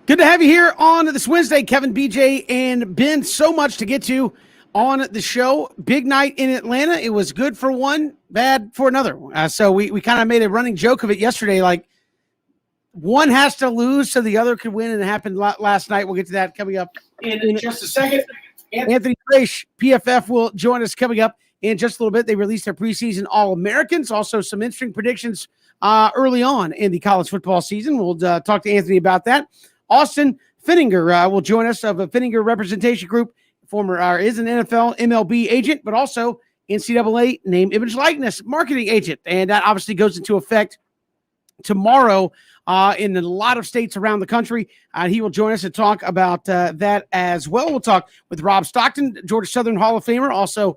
Good to have you here on this Wednesday, Kevin, BJ, and Ben. So much to get to on the show. Big night in Atlanta. It was good for one, bad for another. So we kind of made a running joke of it yesterday, like one has to lose so the other could win, and it happened last night. We'll get to that coming up in just a second. Anthony Grace, PFF, will join us coming up in just a little bit. They released their preseason All-Americans, also some interesting predictions early on in the college football season. We'll talk to Anthony about that. Austin Finninger will join us of a Finninger Representation Group. Is an NFL, MLB agent, but also NCAA name, image, likeness marketing agent. And that obviously goes into effect tomorrow in a lot of states around the country. He will join us to talk about that as well. We'll talk with Rob Stockton, Georgia Southern Hall of Famer, also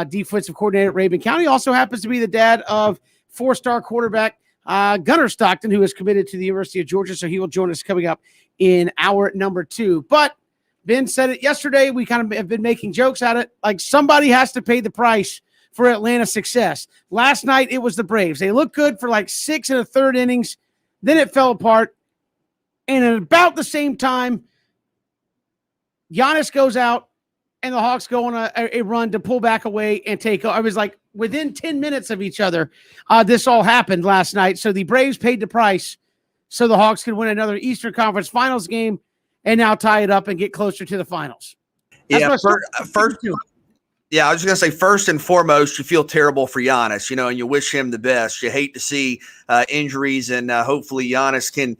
defensive coordinator at Rabun County. Also happens to be the dad of four-star quarterback Gunnar Stockton, who is committed to the University of Georgia. So he will join us coming up in hour number 2. But Ben said it yesterday. We kind of have been making jokes at it. Like somebody has to pay the price for Atlanta's success. Last night, it was the Braves. They looked good for like 6 1/3 innings. Then it fell apart. And at about the same time, Giannis goes out and the Hawks go on a run to pull back away and take over. I was like within 10 minutes of each other. This all happened last night. So the Braves paid the price so the Hawks could win another Eastern Conference Finals game and now tie it up and get closer to the finals. That's I was just going to say, first and foremost, you feel terrible for Giannis, and you wish him the best. You hate to see injuries, and hopefully Giannis can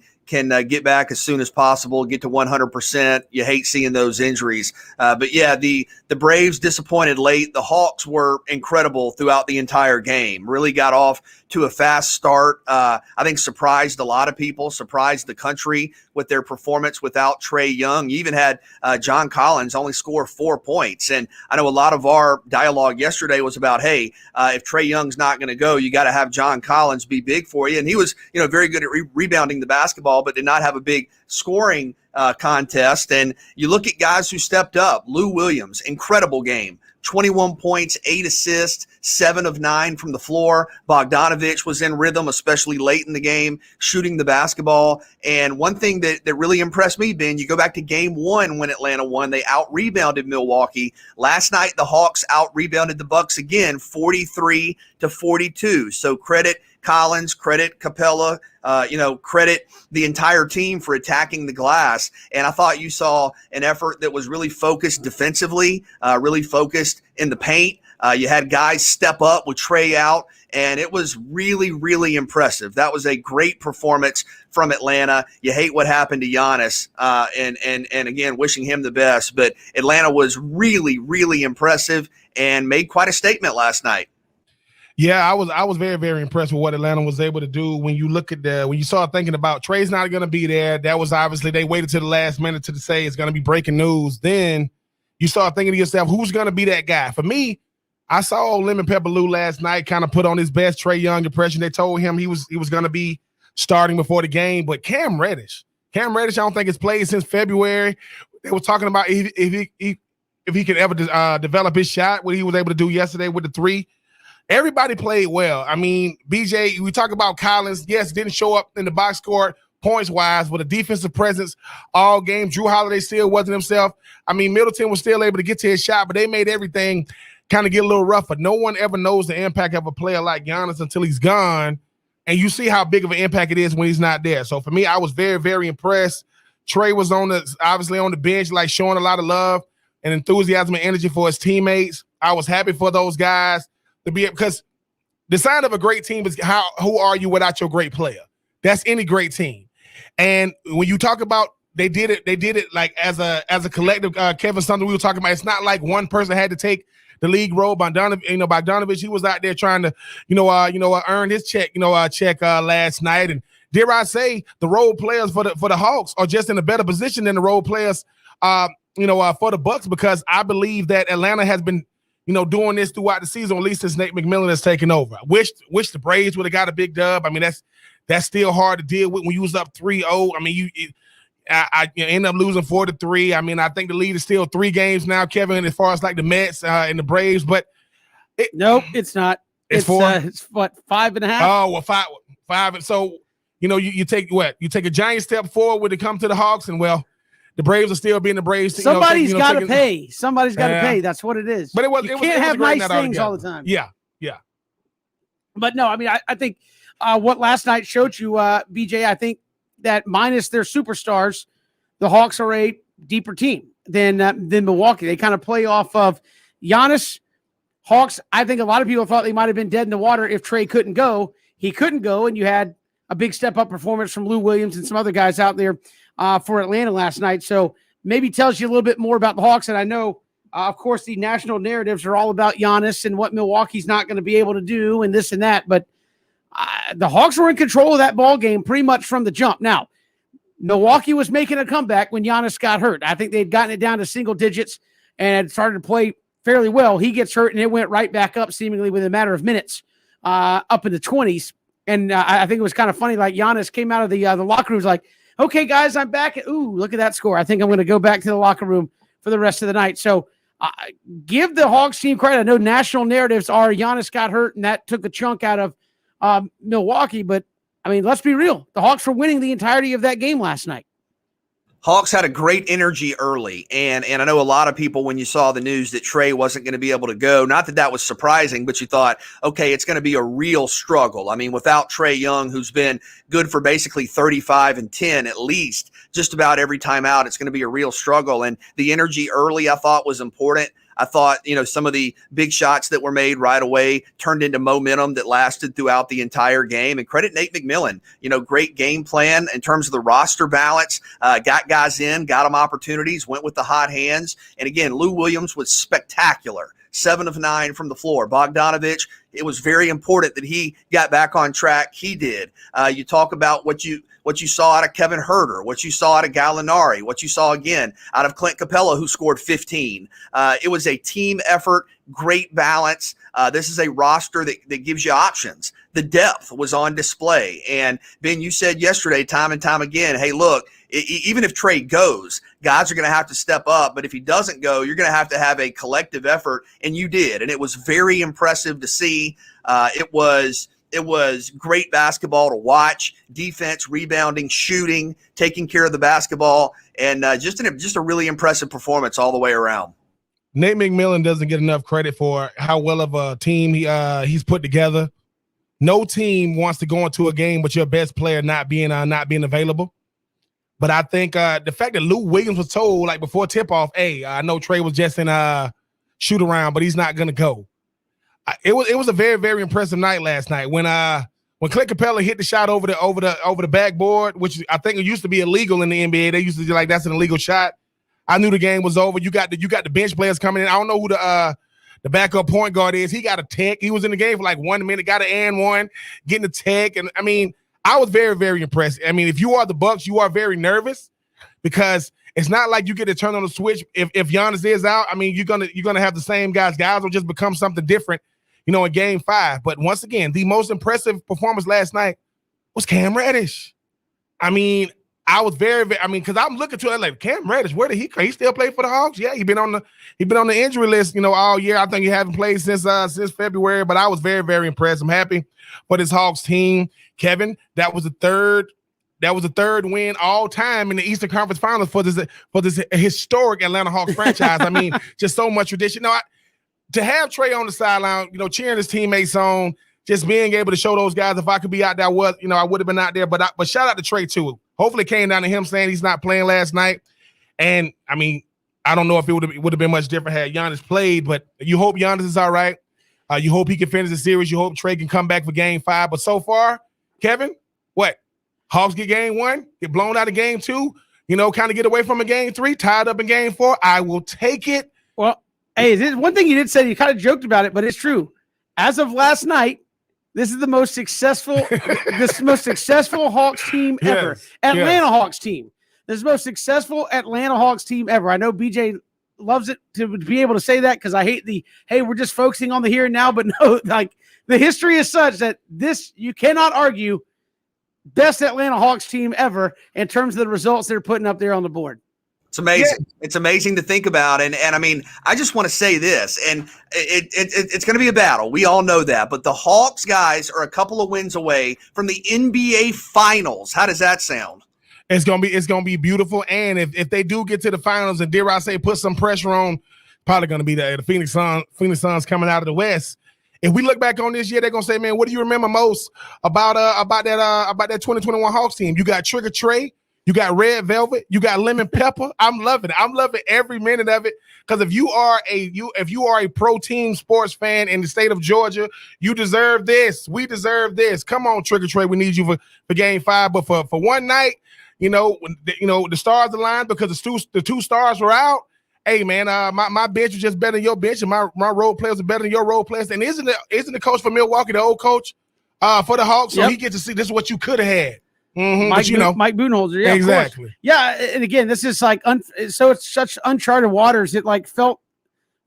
get back as soon as possible, get to 100%. You hate seeing those injuries. But yeah, the Braves disappointed late. The Hawks were incredible throughout the entire game. Really got off to a fast start. I think surprised a lot of people, surprised the country with their performance without Trae Young. You even had John Collins only score 4 points. And I know a lot of our dialogue yesterday was about, hey, if Trae Young's not going to go, you got to have John Collins be big for you. And he was, very good at rebounding the basketball, but did not have a big scoring contest. And you look at guys who stepped up. Lou Williams, incredible game. 21 points, 8 assists, 7 of 9 from the floor. Bogdanovich was in rhythm, especially late in the game, shooting the basketball. And one thing that really impressed me, Ben, you go back to game 1 when Atlanta won, they out-rebounded Milwaukee. Last night, the Hawks out-rebounded the Bucks again, 43-42. So credit Collins, credit Capella, credit the entire team for attacking the glass. And I thought you saw an effort that was really focused defensively, really focused in the paint. You had guys step up with Trae out, and it was really, really impressive. That was a great performance from Atlanta. You hate what happened to Giannis, and again, wishing him the best. But Atlanta was really, really impressive and made quite a statement last night. Yeah, I was very, very impressed with what Atlanta was able to do. When you look at when you start thinking about Trae's not going to be there, that was obviously they waited to the last minute to say it's going to be breaking news. Then you start thinking to yourself, who's going to be that guy? For me, I saw Lemon Pepper Lou last night kind of put on his best Trae Young impression. They told him he was going to be starting before the game, but Cam Reddish, I don't think has played since February. They were talking about if he could ever develop his shot, what he was able to do yesterday with the 3. Everybody played well. I mean, BJ, we talk about Collins. Yes, didn't show up in the box score points-wise, but a defensive presence all game. Drew Holiday still wasn't himself. I mean, Middleton was still able to get to his shot, but they made everything kind of get a little rougher. No one ever knows the impact of a player like Giannis until he's gone, and you see how big of an impact it is when he's not there. So for me, I was very, very impressed. Trae was obviously on the bench, like showing a lot of love and enthusiasm and energy for his teammates. I was happy for those guys. Because the sign of a great team is who are you without your great player? That's any great team. And when you talk about they did it like as a collective. Kevin, something we were talking about. It's not like one person had to take the league role. Bogdanovich, he was out there trying to earn his check last night. And dare I say, the role players for the Hawks are just in a better position than the role players for the Bucks, because I believe that Atlanta has been doing this throughout the season, at least since Nate McMillan has taken over. I wish the Braves would have got a big dub. I mean, that's still hard to deal with when you was up 3-0. I mean, you end up losing 4-3. I mean, I think the lead is still 3 games now, Kevin, as far as like the Mets and the Braves. But nope, it's not. It's 4. It's what, 5.5? Oh, well, 5. And so you take a giant step forward when it comes to the Hawks, and well, the Braves are still being the Braves. Somebody's got to pay. Somebody's got to pay. That's what it is. But you can't have nice things all the time. Yeah. But no, I mean, I think what last night showed you, BJ, I think that minus their superstars, the Hawks are a deeper team than Milwaukee. They kind of play off of Giannis. Hawks, I think a lot of people thought they might have been dead in the water if Trae couldn't go. He couldn't go, and you had a big step-up performance from Lou Williams and some other guys out there for Atlanta last night. So maybe tells you a little bit more about the Hawks. And I know, of course, the national narratives are all about Giannis and what Milwaukee's not going to be able to do and this and that. But the Hawks were in control of that ball game pretty much from the jump. Now, Milwaukee was making a comeback when Giannis got hurt. I think they'd gotten it down to single digits and had started to play fairly well. He gets hurt, and it went right back up seemingly within a matter of minutes, up in the 20s. And I think it was kind of funny, like Giannis came out of the locker room, was like, okay, guys, I'm back. Ooh, look at that score. I think I'm going to go back to the locker room for the rest of the night. So give the Hawks team credit. I know national narratives are Giannis got hurt, and that took a chunk out of Milwaukee. But, I mean, let's be real. The Hawks were winning the entirety of that game last night. Hawks had a great energy early, and I know a lot of people, when you saw the news that Trae wasn't going to be able to go, not that that was surprising, but you thought, okay, it's going to be a real struggle. I mean, without Trae Young, who's been good for basically 35 and 10 at least, just about every time out, it's going to be a real struggle. And the energy early, I thought, was important. I thought, some of the big shots that were made right away turned into momentum that lasted throughout the entire game. And credit Nate McMillan, great game plan in terms of the roster balance, got guys in, got them opportunities, went with the hot hands. And again, Lou Williams was spectacular. 7 of 9 from the floor. Bogdanovich, it was very important that he got back on track. He did. You talk about what you saw out of Kevin Huerter, what you saw out of Gallinari, what you saw again out of Clint Capella, who scored 15. It was a team effort, great balance. This is a roster that gives you options. The depth was on display. And Ben, you said yesterday, time and time again, hey, look, even if Trae goes, guys are going to have to step up. But if he doesn't go, you're going to have a collective effort. And you did. And it was very impressive to see. It was great basketball to watch, defense, rebounding, shooting, taking care of the basketball, and just a really impressive performance all the way around. Nate McMillan doesn't get enough credit for how well of a team he's put together. No team wants to go into a game with your best player not being available. But I think the fact that Lou Williams was told, like, before tip-off, hey, I know Trae was just in shoot-around, but he's not going to go. It was a very, very impressive night last night when Clint Capella hit the shot over the backboard, which I think it used to be illegal in the NBA. They used to be like, that's an illegal shot. I knew the game was over. You got the bench players coming in. I don't know who the backup point guard is. He got a tech. He was in the game for like 1 minute, got an and one, getting a tech. And I mean, I was very, very impressed. I mean, if you are the Bucks, you are very nervous because it's not like you get to turn on the switch if Giannis is out. I mean, you're gonna have the same guys. Guys will just become something different, in Game 5. But once again, the most impressive performance last night was Cam Reddish. I mean, I was because I'm looking to it like, Cam Reddish, where did he still play for the Hawks? Yeah, he been on the injury list, all year. I think he hasn't played since February, but I was very, very impressed. I'm happy for this Hawks team. Kevin, that was the third win all time in the Eastern Conference Finals for this historic Atlanta Hawks franchise. I mean, just so much tradition. To have Trae on the sideline, cheering his teammates on, just being able to show those guys, if I could be out there, I would have been out there. But shout out to Trae too. Hopefully it came down to him saying he's not playing last night. And I mean, I don't know if it would have been much different had Giannis played, but you hope Giannis is all right. You hope he can finish the series. You hope Trae can come back for Game 5. But so far, Kevin, what? Hawks get Game 1, get blown out of Game 2, kind of get away from a Game 3, tied up in Game 4. I will take it. Well, hey, this one thing you did say, you kind of joked about it, but it's true. As of last night, this is the most successful Hawks team ever. Yes, Atlanta Hawks team. This is the most successful Atlanta Hawks team ever. I know BJ loves it to be able to say that because I hate we're just focusing on the here and now, but no, like the history is such that this, you cannot argue, best Atlanta Hawks team ever in terms of the results they're putting up there on the board. It's amazing. Yeah. It's amazing to think about. And I mean, I just want to say this, and it's going to be a battle. We all know that. But the Hawks guys are a couple of wins away from the NBA Finals. How does that sound? It's gonna be beautiful. And if they do get to the finals, and dare I say put some pressure on, probably gonna be the Phoenix Suns coming out of the West. If we look back on this year, they're gonna say, man, what do you remember most about that 2021 Hawks team? You got Trigger Trey, you got Red Velvet, you got Lemon Pepper. I'm loving it. I'm loving every minute of it. Because if you are a pro team sports fan in the state of Georgia, you deserve this. We deserve this. Come on, Trigger Trey. We need you for game 5. But for one night, the stars aligned because the two stars were out. Hey man, my bench was just better than your bench, and my role players are better than your role players. And isn't the coach for Milwaukee the old coach for the Hawks? So he gets to see this is what you could have had. Mm-hmm. Mike Budenholzer, yeah, exactly. Yeah, and again, this is like so it's such uncharted waters. It like felt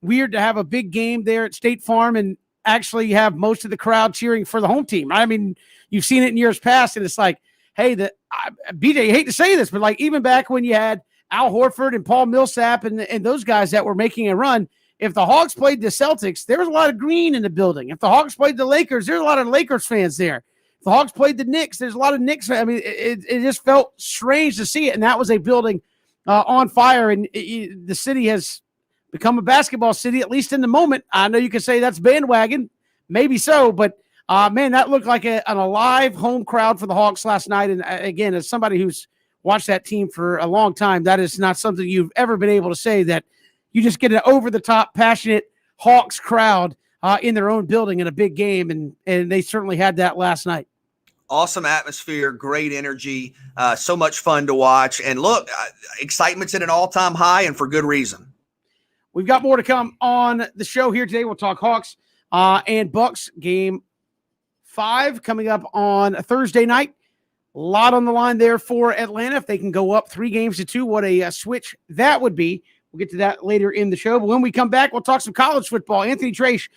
weird to have a big game there at State Farm and actually have most of the crowd cheering for the home team. I mean, you've seen it in years past, and it's like, hey, BJ, you hate to say this, but like even back when you had Al Horford and Paul Millsap and those guys that were making a run, if the Hawks played the Celtics, there was a lot of green in the building. If the Hawks played the Lakers, there's a lot of Lakers fans there. The Hawks played the Knicks. There's a lot of Knicks. I mean, it just felt strange to see it. And that was a building on fire. And the city has become a basketball city, at least in the moment. I know you can say that's bandwagon. Maybe so. But, man, that looked like an alive home crowd for the Hawks last night. And, again, as somebody who's watched that team for a long time, that is not something you've ever been able to say, that you just get an over-the-top, passionate Hawks crowd in their own building in a big game. And they certainly had that last night. Awesome atmosphere, great energy, so much fun to watch. And look, excitement's at an all-time high, and for good reason. We've got more to come on the show here today. We'll talk Hawks and Bucks game 5 coming up on a Thursday night. A lot on the line there for Atlanta. If they can go up 3-2, what a switch that would be. We'll get to that later in the show. But when we come back, we'll talk some college football. Anthony Trace,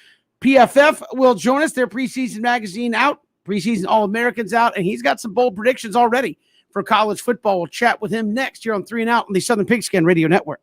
PFF, will join us. Their preseason magazine out. Preseason All-Americans out, and he's got some bold predictions already for college football. We'll chat with him next here on 3 and Out on the Southern Pigskin Radio Network.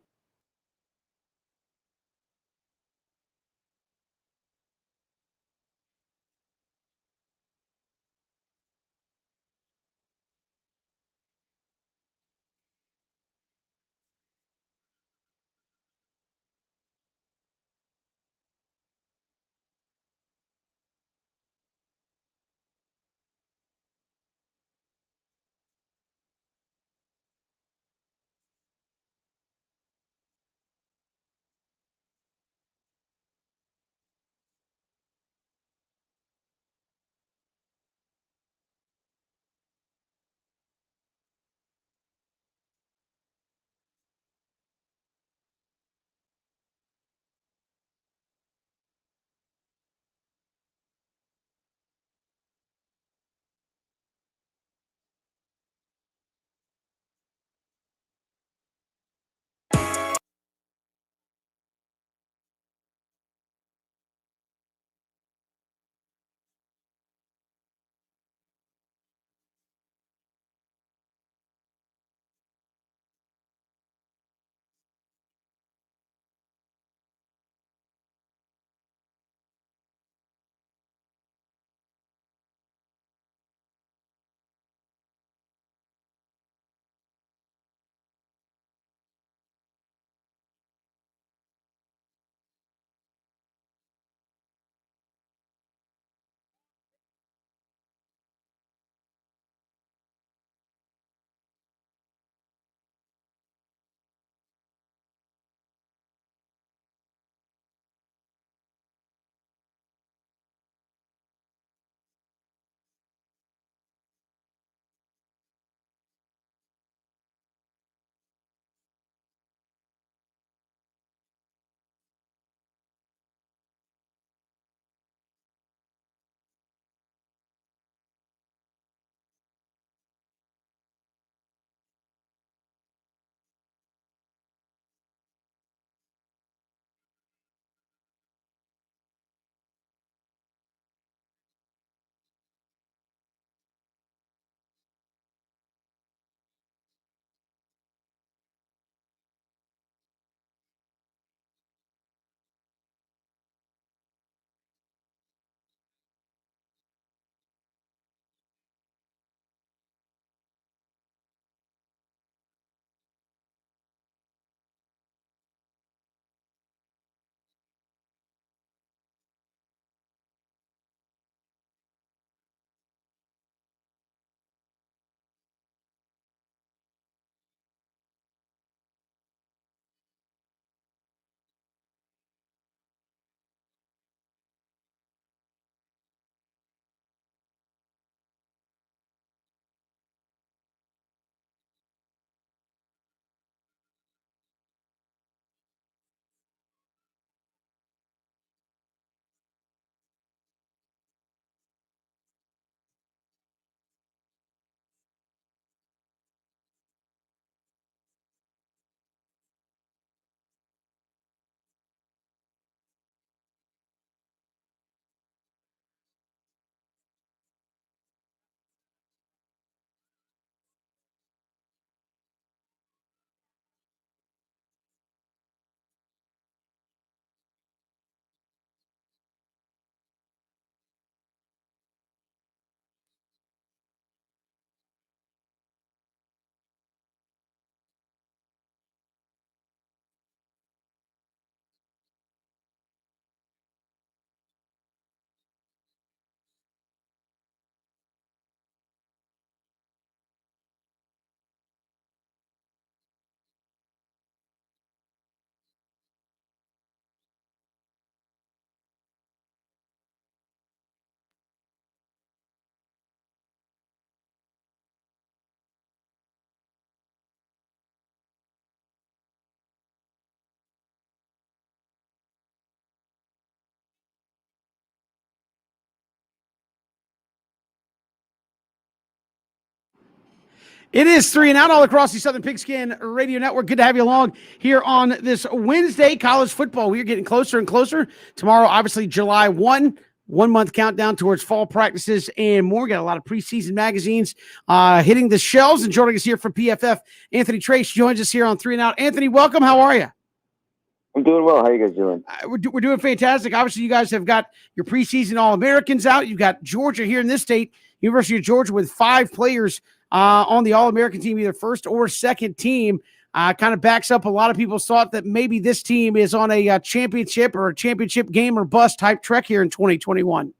It is 3 and Out all across the Southern Pigskin Radio Network. Good to have you along here on this Wednesday. College football, we're getting closer and closer. Tomorrow, obviously, July 1, 1 month countdown towards fall practices and more. Got a lot of preseason magazines hitting the shelves. And joining us here from PFF, Anthony Trace joins us here on 3 and Out. Anthony, welcome. How are you? I'm doing well. How are you guys doing? We're doing fantastic. Obviously, you guys have got your preseason All-Americans out. You've got Georgia here in this state, University of Georgia, with 5 players on the All-American team, either first or second team. Kind of backs up a lot of people's thought that maybe this team is on a championship or a championship game or bust type trek here in 2021.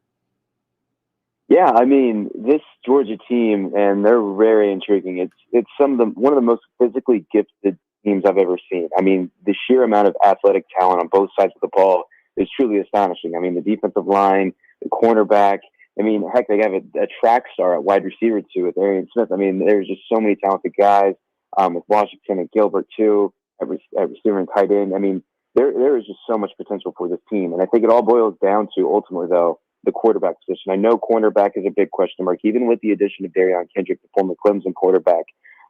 Yeah, I mean, this Georgia team, and they're very intriguing. It's one of the most physically gifted teams I've ever seen. I mean, the sheer amount of athletic talent on both sides of the ball is truly astonishing. I mean, the defensive line, the cornerback. I mean, heck, they have a track star at wide receiver too with Arian Smith. I mean, there's just so many talented guys with Washington and Gilbert too at receiver and tight end. I mean, there is just so much potential for this team, and I think it all boils down to ultimately though the quarterback position. I know cornerback is a big question mark, even with the addition of Darion Kendrick, the former Clemson quarterback.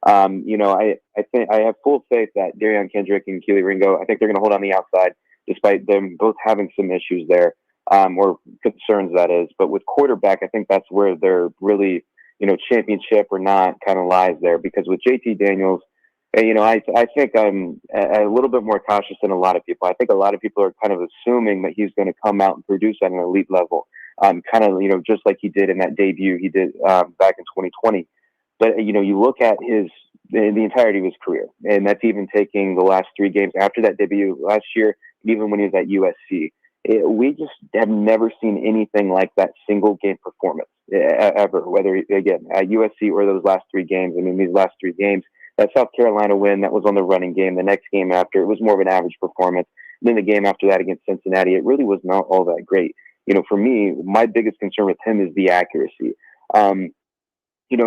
I think I have full faith that Darion Kendrick and Kelee Ringo, I think they're going to hold on the outside, despite them both having some issues there. Or concerns, that is. But with quarterback, I think that's where they're really, championship or not kind of lies there. Because with JT Daniels, I think I'm a little bit more cautious than a lot of people. I think a lot of people are kind of assuming that he's going to come out and produce at an elite level, just like he did in that debut he did back in 2020. But, you look at the entirety of his career, and that's even taking the last 3 games after that debut last year, even when he was at USC. We just have never seen anything like that single game performance ever, whether again at USC or those last 3 games. I mean, these last 3 games, that South Carolina win, that was on the running game. The next game after, it was more of an average performance. And then the game after that against Cincinnati, it really was not all that great. For me, my biggest concern with him is the accuracy.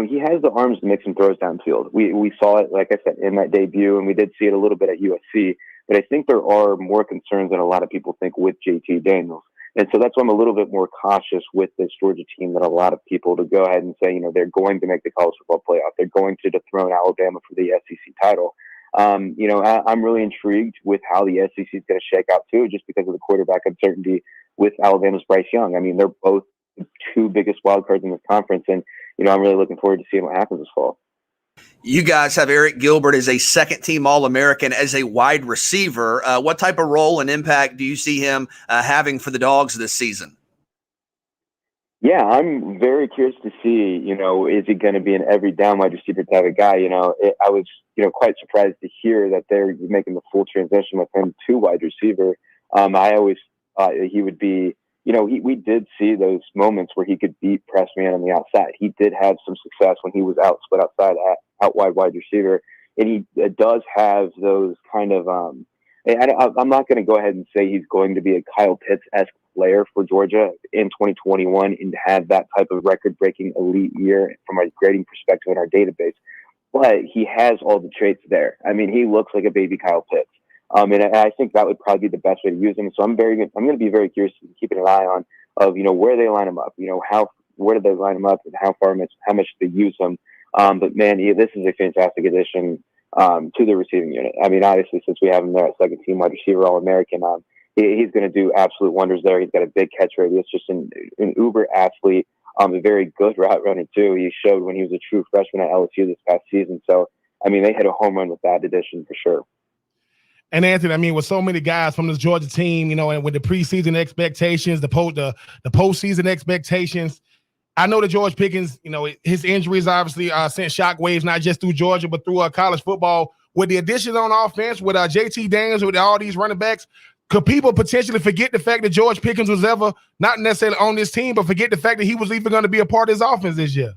He has the arms to make some throws downfield. We saw it, like I said, in that debut, and we did see it a little bit at USC. But I think there are more concerns than a lot of people think with JT Daniels. And so that's why I'm a little bit more cautious with this Georgia team than a lot of people to go ahead and say, they're going to make the college football playoff. They're going to dethrone Alabama for the SEC title. I'm really intrigued with how the SEC is going to shake out too, just because of the quarterback uncertainty with Alabama's Bryce Young. I mean, they're both the 2 biggest wild cards in this conference. And, I'm really looking forward to seeing what happens this fall. You guys have Eric Gilbert as a second-team All-American as a wide receiver. What type of role and impact do you see him having for the Dogs this season? Yeah, I'm very curious to see, is he going to be an every down wide receiver type of guy? I was, quite surprised to hear that they're making the full transition with him to wide receiver. I always thought he would be, we did see those moments where he could beat press man on the outside. He did have some success when he was split outside out wide receiver. And he does have those kind of, I'm not going to go ahead and say he's going to be a Kyle Pitts-esque player for Georgia in 2021 and have that type of record-breaking elite year from a grading perspective in our database. But he has all the traits there. I mean, he looks like a baby Kyle Pitts. And I think that would probably be the best way to use him. So I'm going to be very curious to keep an eye on where they line him up, where do they line him up and how much they use him. But man, this is a fantastic addition to the receiving unit. I mean, obviously, since we have him there at second team wide receiver All-American, he's going to do absolute wonders there. He's got a big catch radius, just an uber athlete, a very good route running too. He showed when he was a true freshman at LSU this past season. So, I mean, they hit a home run with that addition for sure. And Anthony, I mean, with so many guys from this Georgia team, and with the preseason expectations, the postseason expectations, I know that George Pickens, his injuries obviously sent shockwaves not just through Georgia but through college football. With the additions on offense, with JT Daniels, with all these running backs, could people potentially forget the fact that George Pickens was ever not necessarily on this team, but forget the fact that he was even going to be a part of his offense this year?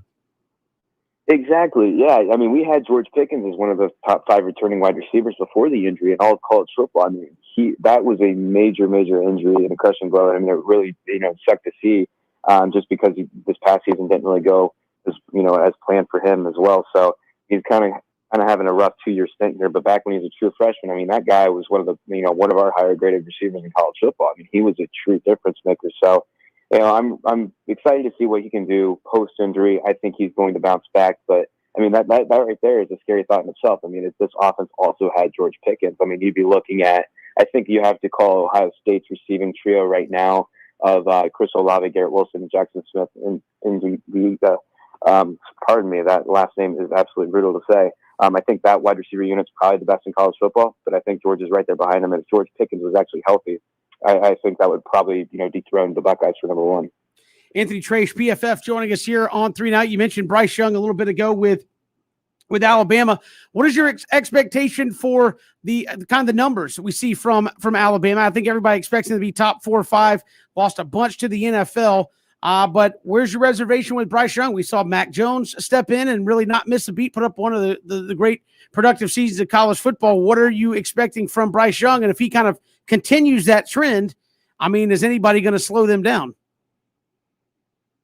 Exactly. Yeah. I mean, we had George Pickens as one of the top 5 returning wide receivers before the injury in all of college football. I mean, that was a major, major injury and a crushing blow. I mean, it really, sucked to see just because this past season didn't really go as planned for him as well. So he's kind of having a rough 2-year stint here. But back when he was a true freshman, I mean, that guy was one of our higher graded receivers in college football. I mean, he was a true difference maker. So, I'm excited to see what he can do post injury. I think he's going to bounce back, but I mean, that right there is a scary thought in itself. I mean, if this offense also had George Pickens, I mean, you'd be looking at, I think you have to call Ohio State's receiving trio right now of Chris Olave, Garrett Wilson, and Jackson Smith in the pardon me, that last name is absolutely brutal to say. I think that wide receiver unit's probably the best in college football, but I think George is right there behind him. And if George Pickens was actually healthy, I think that would probably, dethrone the Buckeyes for number one. Anthony Trace, PFF, joining us here on 3 Night. You mentioned Bryce Young a little bit ago with Alabama. What is your expectation for the kind of the numbers that we see from Alabama? I think everybody expects them to be top 4 or 5, lost a bunch to the NFL. But where's your reservation with Bryce Young? We saw Mac Jones step in and really not miss a beat, put up one of the great productive seasons of college football. What are you expecting from Bryce Young? And if he kind of continues that trend, I mean, is anybody going to slow them down?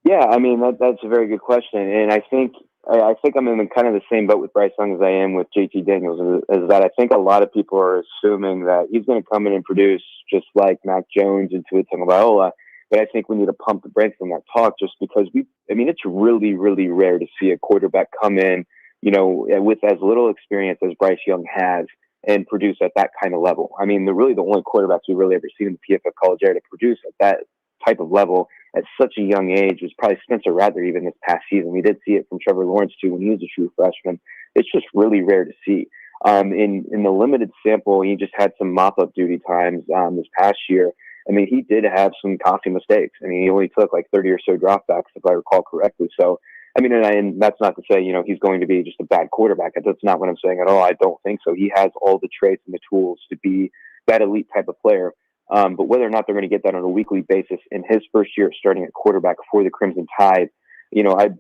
Yeah, I mean, that's a very good question. And I think I'm in kind of the same boat with Bryce Young as I am with JT Daniels, is that I think a lot of people are assuming that he's going to come in and produce just like Mac Jones and Tua Tagovailoa. But I think we need to pump the brakes on that talk just because it's really, really rare to see a quarterback come in, with as little experience as Bryce Young has and produce at that kind of level. I mean, the only quarterbacks we've really ever seen in the PFF College era to produce at that type of level at such a young age was probably Spencer Rattler even this past season. We did see it from Trevor Lawrence too when he was a true freshman. It's just really rare to see. In the limited sample, he just had some mop-up duty times this past year. I mean, he did have some costly mistakes. I mean, he only took like 30 or so dropbacks, if I recall correctly. So, I mean, and that's not to say, he's going to be just a bad quarterback. That's not what I'm saying at all. I don't think so. He has all the traits and the tools to be that elite type of player. But whether or not they're going to get that on a weekly basis in his first year starting at quarterback for the Crimson Tide, I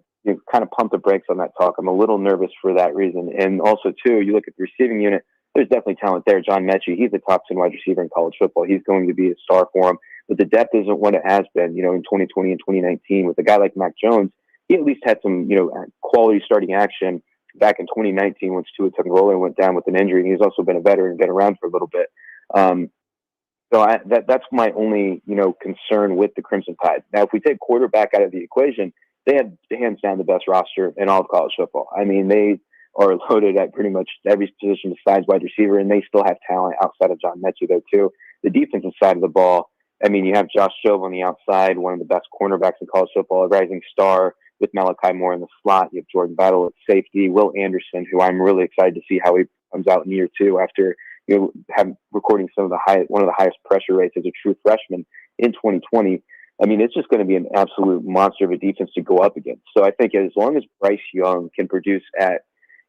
kind of pump the brakes on that talk. I'm a little nervous for that reason. And also, too, you look at the receiving unit, there's definitely talent there. John Mechie, he's a top 10 wide receiver in college football. He's going to be a star for him. But the depth isn't what it has been, in 2020 and 2019. With a guy like Mac Jones, he at least had some, quality starting action back in 2019 once Tua Tagovailoa went down with an injury. And he's also been a veteran and been around for a little bit. So that's my only, concern with the Crimson Tide. Now, if we take quarterback out of the equation, they have hands down the best roster in all of college football. I mean, they are loaded at pretty much every position besides wide receiver, and they still have talent outside of John Mechie, though, too. The defensive side of the ball, I mean, you have Josh Jobe on the outside, one of the best cornerbacks in college football, a rising star with Malachi Moore in the slot. You have Jordan Battle at safety, Will Anderson, who I'm really excited to see how he comes out in year 2 after recording one of the highest pressure rates as a true freshman in 2020. I mean, it's just going to be an absolute monster of a defense to go up against. So I think as long as Bryce Young can produce at,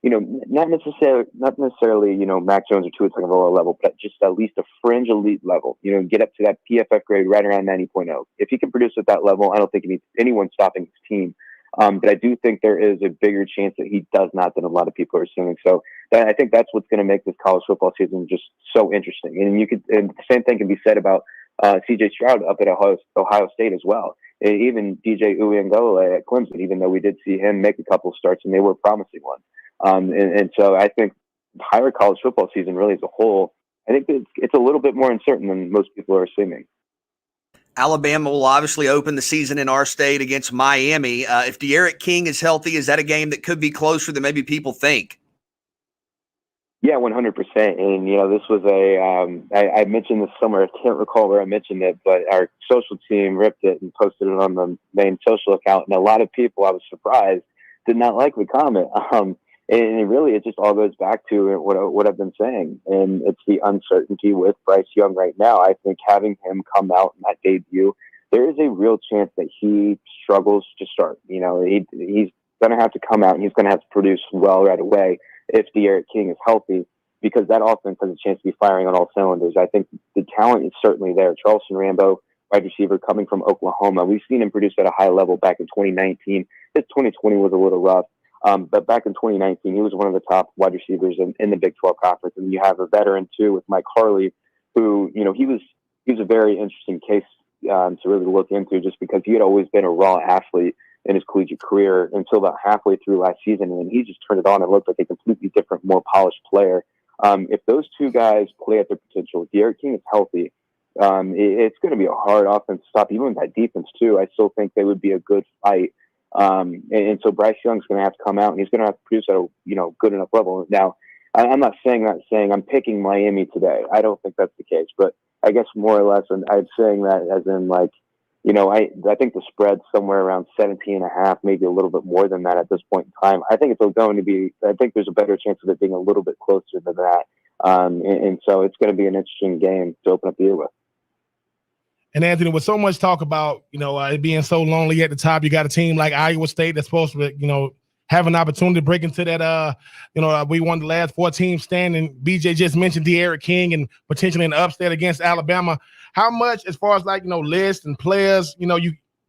not necessarily, Mac Jones or Tua Tagovailoa level, but just at least a fringe elite level, get up to that PFF grade right around 90.0. If he can produce at that level, I don't think it needs anyone stopping his team. But I do think there is a bigger chance that he does not than a lot of people are assuming. So I think that's what's going to make this college football season just so interesting. And and the same thing can be said about C.J. Stroud up at Ohio State as well. And even DJ Uiagalelei at Clemson, even though we did see him make a couple of starts and they were promising ones. And so I think the entire college football season really as a whole, I think it's a little bit more uncertain than most people are assuming. Alabama will obviously open the season in our state against Miami. If D'Eriq King is healthy, is that a game that could be closer than maybe people think? Yeah, 100%. And, this was I mentioned this somewhere. I can't recall where I mentioned it, but our social team ripped it and posted it on the main social account. And a lot of people, I was surprised, did not like the comment. And it just all goes back to what I've been saying. And it's the uncertainty with Bryce Young right now. I think having him come out in that debut, there is a real chance that he struggles to start. He's going to have to come out and he's going to have to produce well right away if D'Eriq King is healthy, because that offense has a chance to be firing on all cylinders. I think the talent is certainly there. Charleston Rambo, wide receiver coming from Oklahoma. We've seen him produce at a high level back in 2019. His 2020 was a little rough. But back in 2019, he was one of the top wide receivers in the Big 12 Conference. And you have a veteran, too, with Mike Harley, who, he was a very interesting case to really look into just because he had always been a raw athlete in his collegiate career until about halfway through last season. And then he just turned it on and looked like a completely different, more polished player. If those two guys play at their potential, D'Eriq King is healthy, it's going to be a hard offense to stop, even with that defense, too. I still think they would be a good fight And so Bryce Young's going to have to come out, and he's going to have to produce at a good enough level. Now, I'm not saying I'm picking Miami today. I don't think that's the case, but I guess more or less, and I'm saying that as in like, I think the spread's somewhere around 17.5, maybe a little bit more than that at this point in time. I think it's going to be. I think there's a better chance of it being a little bit closer than that. And so it's going to be an interesting game to open up the year with. And Anthony, with so much talk about, it being so lonely at the top, you got a team like Iowa State that's supposed to, have an opportunity to break into that, we won the last 4 teams standing. BJ just mentioned De'Aaron King and potentially an upset against Alabama. How much, as far as lists and players,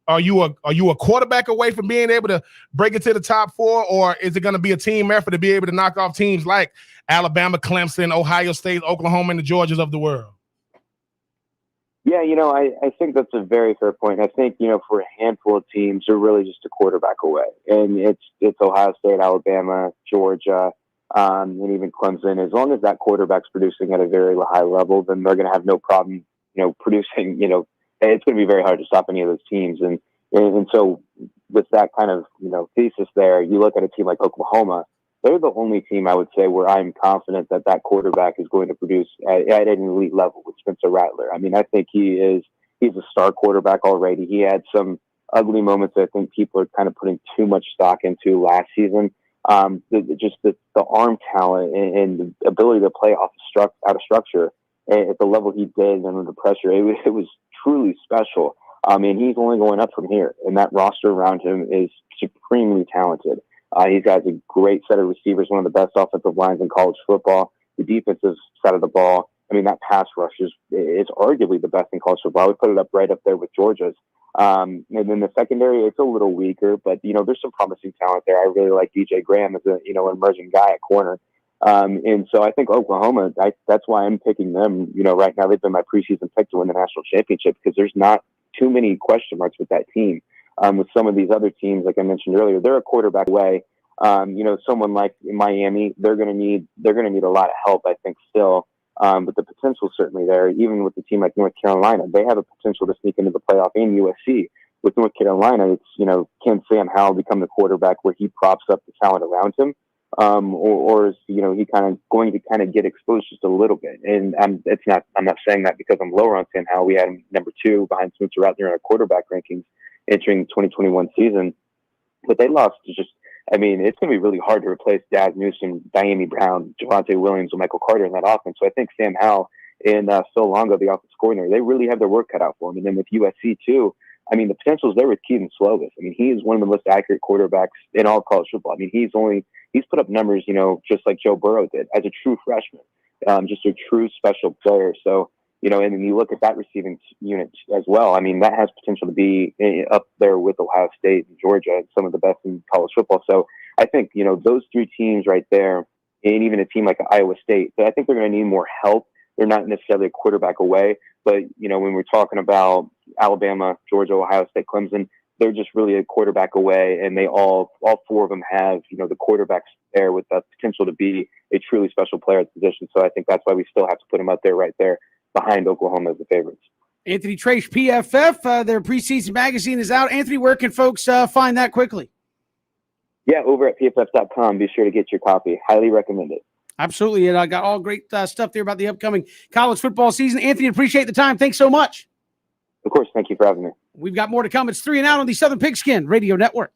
are you a quarterback away from being able to break into the top 4, or is it going to be a team effort to be able to knock off teams like Alabama, Clemson, Ohio State, Oklahoma, and the Georgias of the world? Yeah, I think that's a very fair point. I think, for a handful of teams, they're really just a quarterback away. And it's Ohio State, Alabama, Georgia, and even Clemson. As long as that quarterback's producing at a very high level, then they're going to have no problem, producing, it's going to be very hard to stop any of those teams. And so with that kind of, thesis there, you look at a team like Oklahoma, they're the only team I would say where I'm confident that quarterback is going to produce at an elite level with Spencer Rattler. I mean, I think he's a star quarterback already. He had some ugly moments that I think people are kind of putting too much stock into last season. The arm talent and the ability to play out of structure at the level he did under the pressure, it was truly special. And he's only going up from here, and that roster around him is supremely talented. He's got a great set of receivers, one of the best offensive lines in college football. The defensive side of the ball, I mean, that pass rush is arguably the best in college football. I would put it up right up there with Georgia's. And then the secondary, it's a little weaker, but, there's some promising talent there. I really like DJ Graham as an emerging guy at corner. And so I think Oklahoma, that's why I'm picking them. Right now they've been my preseason pick to win the national championship because there's not too many question marks with that team. With some of these other teams, like I mentioned earlier, they're a quarterback away. Someone like Miami, they're going to need a lot of help, I think, still. But the potential is certainly there. Even with a team like North Carolina, they have a potential to sneak into the playoff. And USC, with North Carolina, it's can Sam Howell become the quarterback where he props up the talent around him, or is he kind of going to kind of get exposed just a little bit? And I'm not saying that because I'm lower on Sam Howell. We had him number 2 behind Spencer Rattler in our quarterback rankings entering the 2021 season, but they lost to it's going to be really hard to replace Daz Newsome, Diami Brown, Javonte Williams, and Michael Carter in that offense. So I think Sam Howell and Phil Longo, the offensive coordinator, they really have their work cut out for them. And then with USC too, the potential is there with Keaton Slovis. He is one of the most accurate quarterbacks in all of college football. He's put up numbers, just like Joe Burrow did as a true freshman, just a true special player. So, and then you look at that receiving unit as well. That has potential to be up there with Ohio State and Georgia, some of the best in college football. So I think, those 3 teams right there, and even a team like Iowa State, I think they're going to need more help. They're not necessarily a quarterback away, but, when we're talking about Alabama, Georgia, Ohio State, Clemson, they're just really a quarterback away, and they all 4 of them have, the quarterbacks there with the potential to be a truly special player at the position. So I think that's why we still have to put them up there right there behind Oklahoma as the favorites. Anthony Trace, PFF, their preseason magazine is out. Anthony, where can folks find that quickly? Yeah, over at pff.com. Be sure to get your copy. Highly recommend it. Absolutely. And I got all great stuff there about the upcoming college football season. Anthony, appreciate the time. Thanks so much. Of course. Thank you for having me. We've got more to come. It's 3 and Out on the Southern Pigskin Radio Network.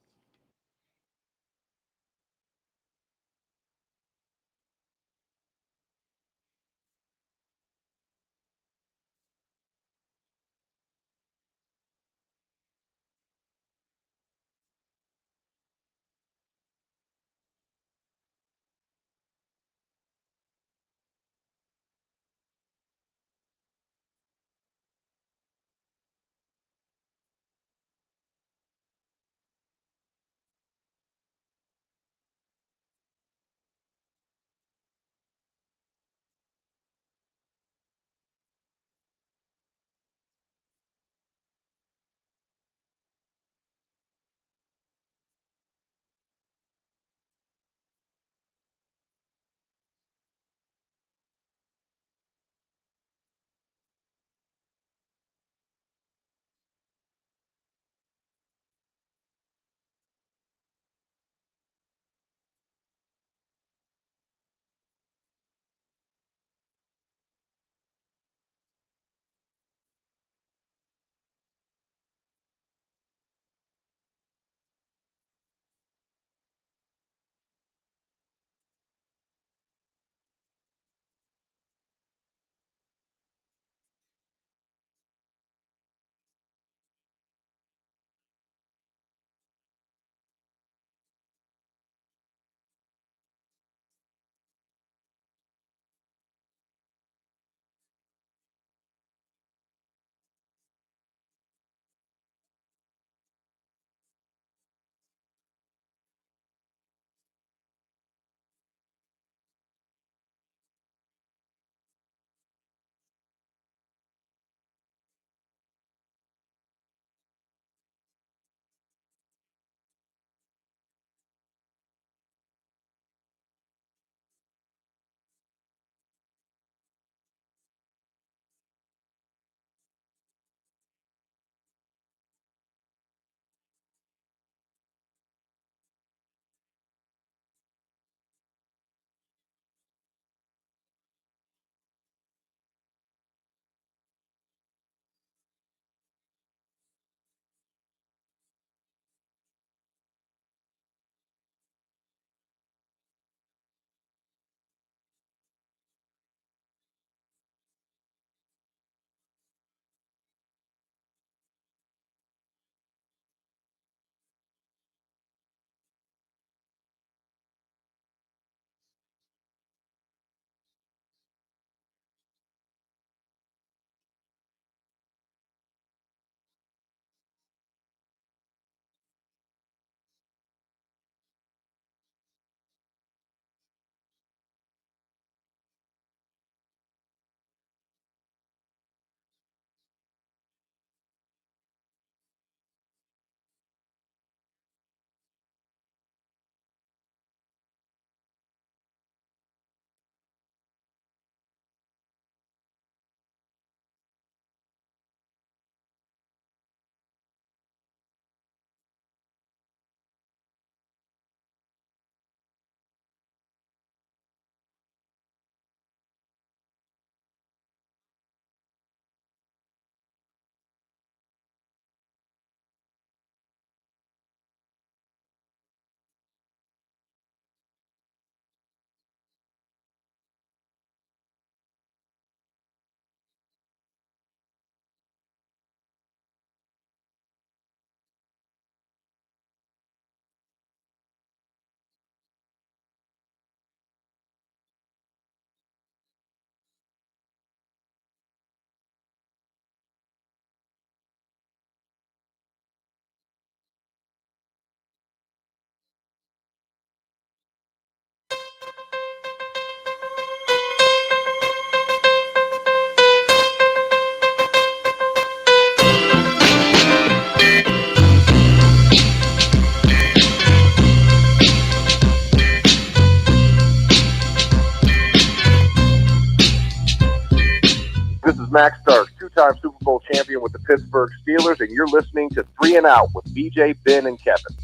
Max Starks, two-time Super Bowl champion with the Pittsburgh Steelers, and you're listening to 3 and Out with BJ, Ben, and Kevin.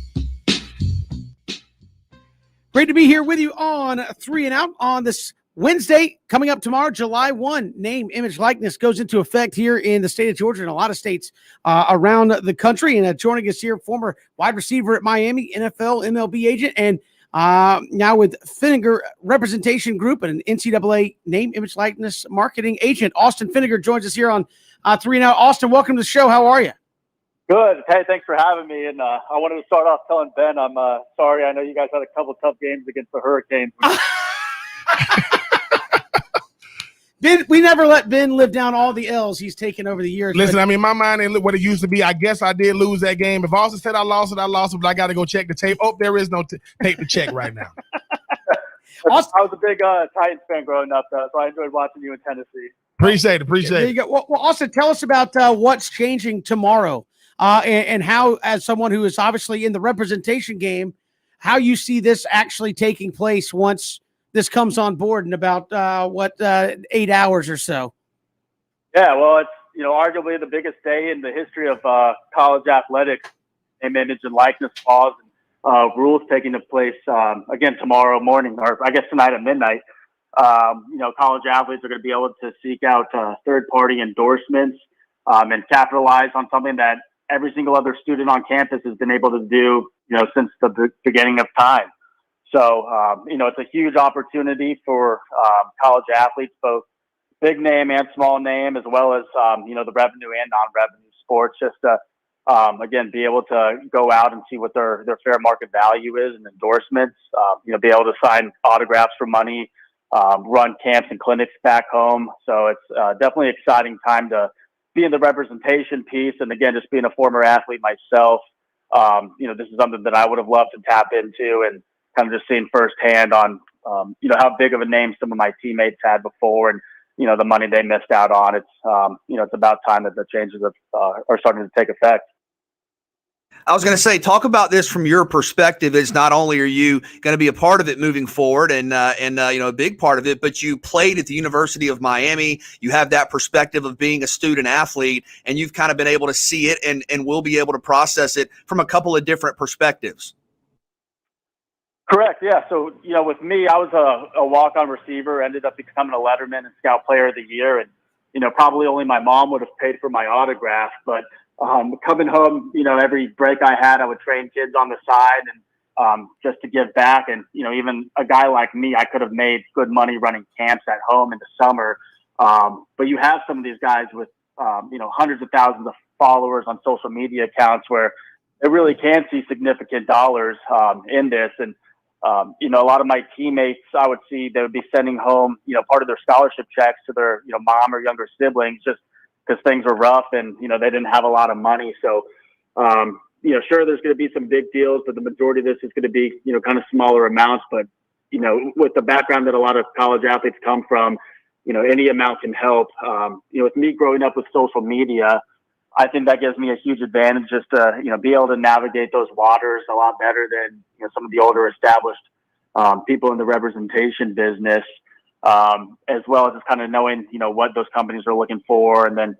Great to be here with you on 3 and Out on this Wednesday. Coming up tomorrow, July 1, name, image, likeness goes into effect here in the state of Georgia and a lot of states around the country. And joining us here, former wide receiver at Miami, NFL, MLB agent, and now with Finnegar Representation Group and an NCAA name, image, likeness marketing agent. Austin Finnegar joins us here on 3 and Out. Austin, welcome to the show. How are you? Good. Hey, thanks for having me. And I wanted to start off telling Ben I'm sorry. I know you guys had a couple tough games against the Hurricanes. Ben, we never let Ben live down all the L's he's taken over the years. Listen, I mean, my mind ain't what it used to be. I guess I did lose that game. If Austin said I lost it, but I got to go check the tape. Oh, there is no tape to check right now. Austin, I was a big Titans fan growing up, so I enjoyed watching you in Tennessee. Appreciate it. there you go. Well, Austin, tell us about what's changing tomorrow and how, as someone who is obviously in the representation game, how you see this actually taking place once this comes on board in about 8 hours or so. Yeah, well, it's arguably the biggest day in the history of college athletics, name, image, and likeness laws and rules taking place again tomorrow morning, or I guess tonight at midnight. College athletes are going to be able to seek out third-party endorsements and capitalize on something that every single other student on campus has been able to do, since the beginning of time. So, it's a huge opportunity for college athletes, both big name and small name, as well as, the revenue and non-revenue sports, just to, again, be able to go out and see what their fair market value is and endorsements, be able to sign autographs for money, run camps and clinics back home. So it's definitely an exciting time to be in the representation piece. And again, just being a former athlete myself, this is something that I would have loved to tap into and kind of just seeing firsthand on, how big of a name some of my teammates had before and, the money they missed out on. It's, it's about time that the changes are starting to take effect. I was going to say, talk about this from your perspective. Is not only are you going to be a part of it moving forward and a big part of it, but you played at the University of Miami. You have that perspective of being a student athlete, and you've kind of been able to see it and will be able to process it from a couple of different perspectives. Correct. Yeah. So, with me, I was a walk-on receiver, ended up becoming a Letterman and Scout Player of the Year. And, probably only my mom would have paid for my autograph, but coming home, every break I had, I would train kids on the side and just to give back. And, even a guy like me, I could have made good money running camps at home in the summer. But you have some of these guys with, hundreds of thousands of followers on social media accounts where they really can see significant dollars in this. And, a lot of my teammates, I would see they would be sending home, part of their scholarship checks to their, mom or younger siblings just because things were rough and, they didn't have a lot of money. So, sure, there's going to be some big deals, but the majority of this is going to be, kind of smaller amounts. But, with the background that a lot of college athletes come from, any amount can help. With me growing up with social media, I think that gives me a huge advantage just to, be able to navigate those waters a lot better than, some of the older established people in the representation business. As well as just kind of knowing, what those companies are looking for, and then,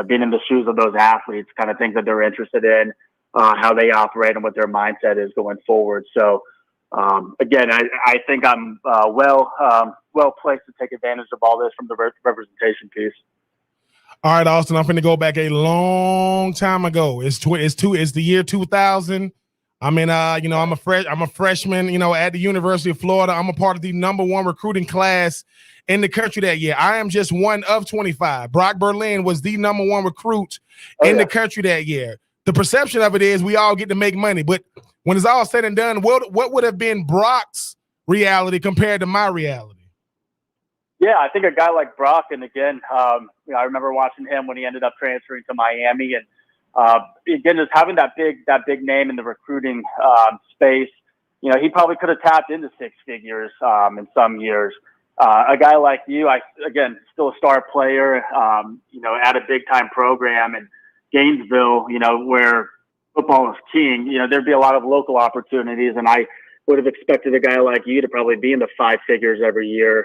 being in the shoes of those athletes, kind of things that they're interested in, how they operate and what their mindset is going forward. So, again, I think I'm well placed to take advantage of all this from the representation piece. All right, Austin, I'm going to go back a long time ago. It's the year 2000. I mean, I'm a freshman, at the University of Florida. I'm a part of the #1 recruiting class in the country that year. I am just one of 25. Brock Berlin was the #1 recruit in the country that year. The perception of it is we all get to make money, but when it's all said and done, what would have been Brock's reality compared to my reality? Yeah, I think a guy like Brock, and again, I remember watching him when he ended up transferring to Miami, and again, just having that big name in the recruiting space, he probably could have tapped into 6 figures in some years. A guy like you, still a star player, at a big time program in Gainesville, where football is king. There'd be a lot of local opportunities, and I would have expected a guy like you to probably be in the 5 figures every year,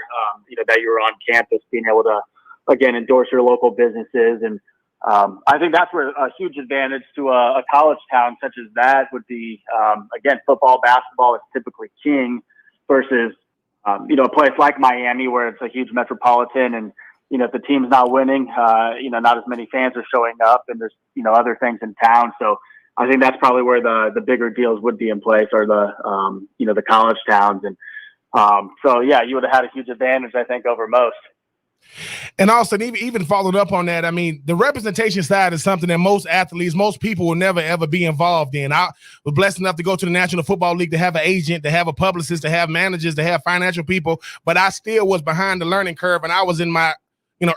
that you were on campus, being able to again, endorse your local businesses. And I think that's where a huge advantage to a college town such as that would be. Again, football, basketball is typically king versus, a place like Miami where it's a huge metropolitan and, if the team's not winning, not as many fans are showing up and there's, other things in town. So I think that's probably where the bigger deals would be in place, or the college towns. And so, yeah, you would have had a huge advantage, I think, over most. And also, even followed up on that, I mean, the representation side is something that most athletes, most people will never, ever be involved in. I was blessed enough to go to the National Football League, to have an agent, to have a publicist, to have managers, to have financial people, but I still was behind the learning curve, and I was in my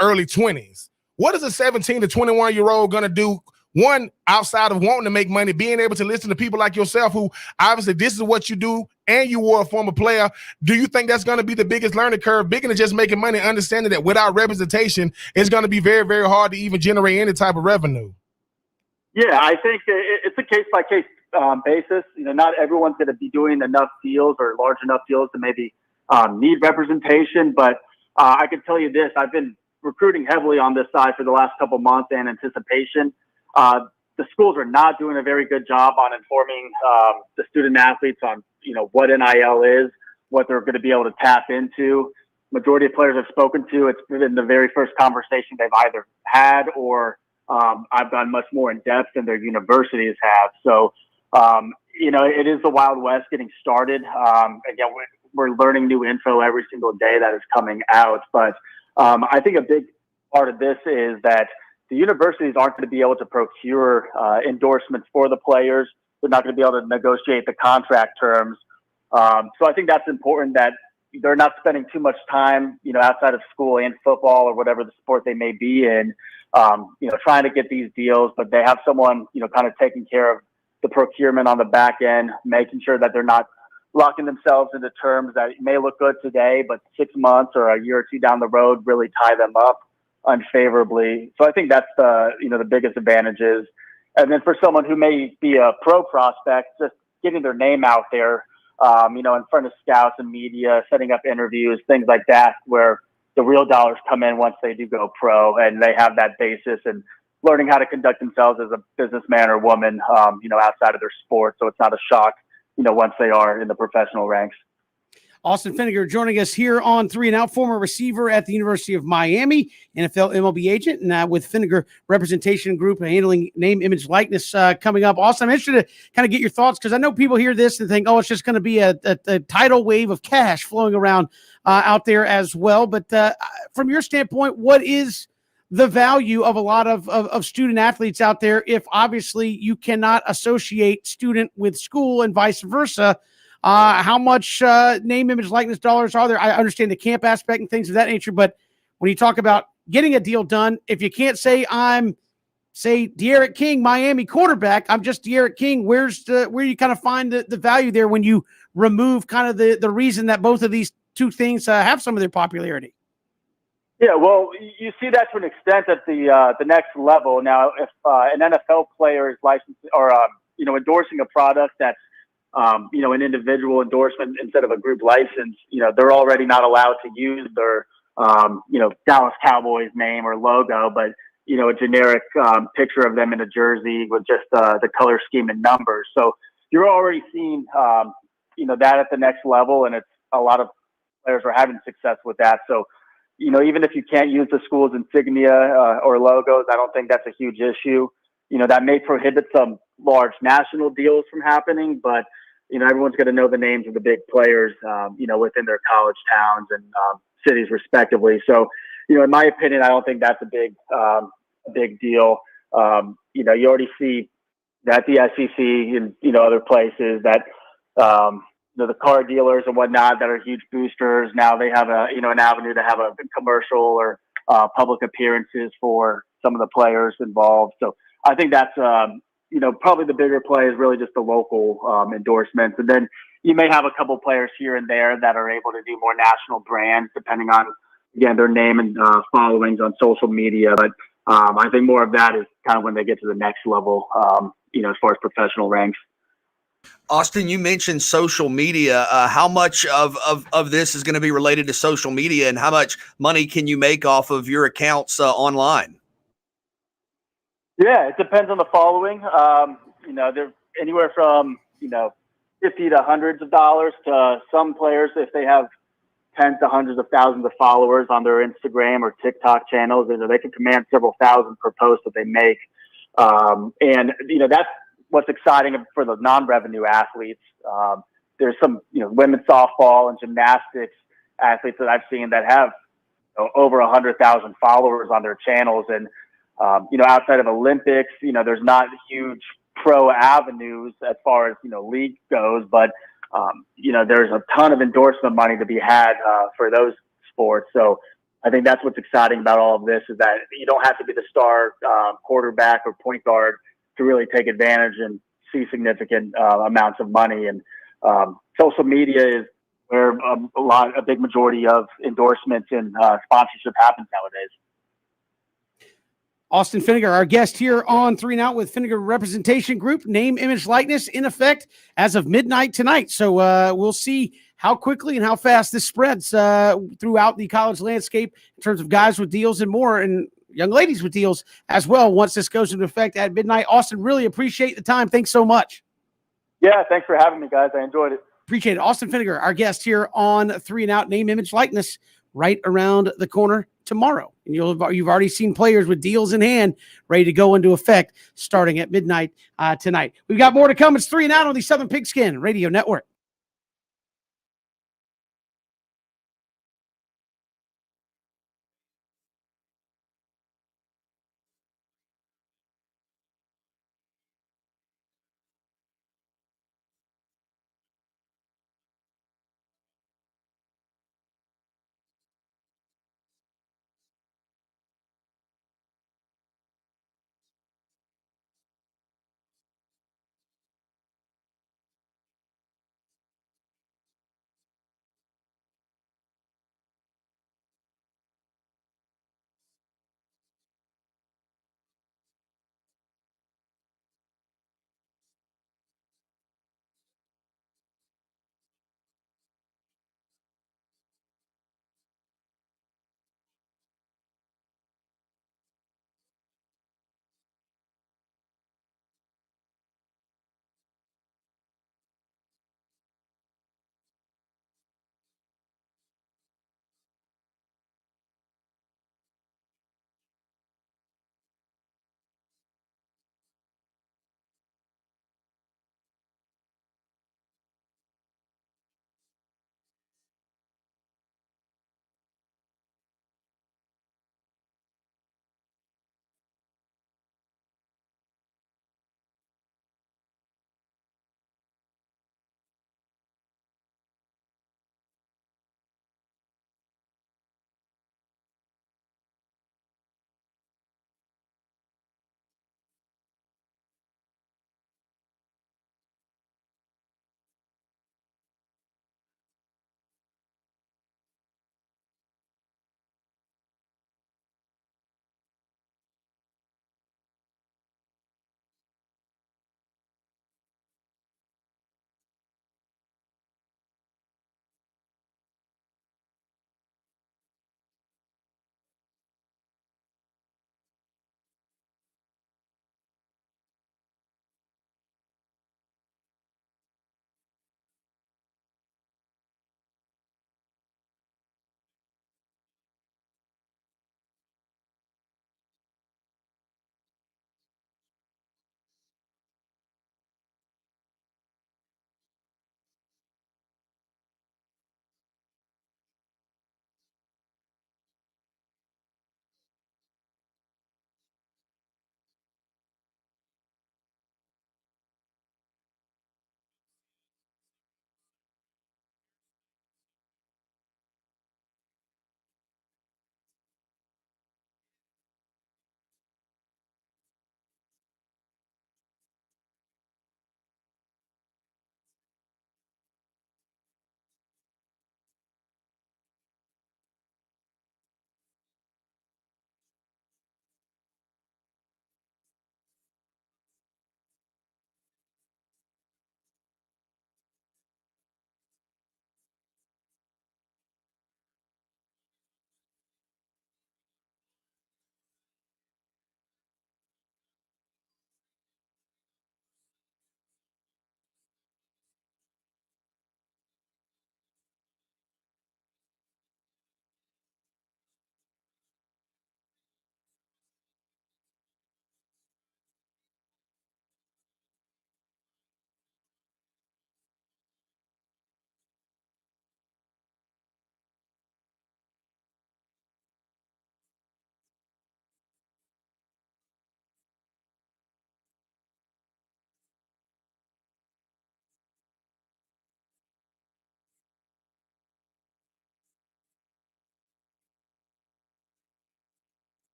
early 20s. What is a 17 to 21-year-old going to do? One, outside of wanting to make money, being able to listen to people like yourself who obviously this is what you do and you were a former player. Do you think that's going to be the biggest learning curve, bigger than just making money, understanding that without representation, it's going to be very, very hard to even generate any type of revenue? Yeah, I think it's a case-by-case basis. Not everyone's going to be doing enough deals or large enough deals to maybe need representation. But I can tell you this, I've been recruiting heavily on this side for the last couple months in anticipation. The schools are not doing a very good job on informing the student athletes on, what NIL is, what they're going to be able to tap into. Majority of players I've spoken to, it's been the very first conversation they've either had or I've gone much more in depth than their universities have. So, it is the Wild West getting started. Again, we're learning new info every single day that is coming out. But I think a big part of this is that the universities aren't going to be able to procure endorsements for the players. They're not going to be able to negotiate the contract terms. So I think that's important, that they're not spending too much time, outside of school and football or whatever the sport they may be in, trying to get these deals, but they have someone, kind of taking care of the procurement on the back end, making sure that they're not locking themselves into terms that may look good today, but 6 months or a year or two down the road really tie them up unfavorably. So I think that's the biggest advantages. And then for someone who may be a pro prospect, just getting their name out there, in front of scouts and media, setting up interviews, things like that, where the real dollars come in once they do go pro and they have that basis and learning how to conduct themselves as a businessman or woman, outside of their sport. So it's not a shock, once they are in the professional ranks. Austin Finnegar joining us here on 3 and Out, former receiver at the University of Miami, NFL MLB agent, and with Finnegar Representation Group handling name, image, likeness coming up. Austin, I'm interested to kind of get your thoughts, because I know people hear this and think, it's just going to be a tidal wave of cash flowing around out there as well. But from your standpoint, what is the value of a lot of student athletes out there if obviously you cannot associate student with school and vice versa? How much name, image, likeness dollars are there? I understand the camp aspect and things of that nature, but when you talk about getting a deal done, if you can't say I'm, say, De'Aaron King, Miami quarterback, I'm just De'Aaron King, where you kind of find the value there when you remove kind of the reason that both of these two things have some of their popularity? Yeah, well, you see that to an extent at the next level. Now, if an NFL player is licensed or endorsing a product that's an individual endorsement instead of a group license, they're already not allowed to use their Dallas Cowboys name or logo, but a generic picture of them in a jersey with just the color scheme and numbers. So you're already seeing that at the next level, and it's a lot of players are having success with that. So even if you can't use the school's insignia or logos, I don't think that's a huge issue. That may prohibit some large national deals from happening, but everyone's going to know the names of the big players, within their college towns and cities respectively. So, in my opinion, I don't think that's a big deal. You already see that the SEC and, other places that, the car dealers and whatnot that are huge boosters. Now they have an avenue to have a commercial or public appearances for some of the players involved. So I think that's, probably the bigger play is really just the local endorsements. And then you may have a couple players here and there that are able to do more national brands, depending on, again, their name and followings on social media. But I think more of that is kind of when they get to the next level, as far as professional ranks. Austin, you mentioned social media. How much of this is going to be related to social media, and how much money can you make off of your accounts online? Yeah, it depends on the following. They're anywhere from, 50 to hundreds of dollars to some players, if they have tens to hundreds of thousands of followers on their Instagram or TikTok channels, they can command several thousand per post that they make. That's what's exciting for the non-revenue athletes. There's some, women's softball and gymnastics athletes that I've seen that have over 100,000 followers on their channels. And, outside of Olympics, there's not huge pro avenues as far as, league goes, but, there's a ton of endorsement money to be had for those sports. So I think that's what's exciting about all of this, is that you don't have to be the star quarterback or point guard to really take advantage and see significant amounts of money. And social media is where a big majority of endorsements and sponsorship happens nowadays. Austin Finnegar, our guest here on 3 and Out with Finnegar Representation Group, name, image, likeness in effect as of midnight tonight. So we'll see how quickly and how fast this spreads throughout the college landscape in terms of guys with deals and more, and young ladies with deals as well once this goes into effect at midnight. Austin, really appreciate the time. Thanks so much. Yeah, thanks for having me, guys. I enjoyed it. Appreciate it. Austin Finnegar, our guest here on 3 and Out, name, image, likeness, right around the corner tomorrow. And you've already seen players with deals in hand ready to go into effect starting at midnight tonight. We've got more to come. It's 3 and Out on the Southern Pigskin Radio Network.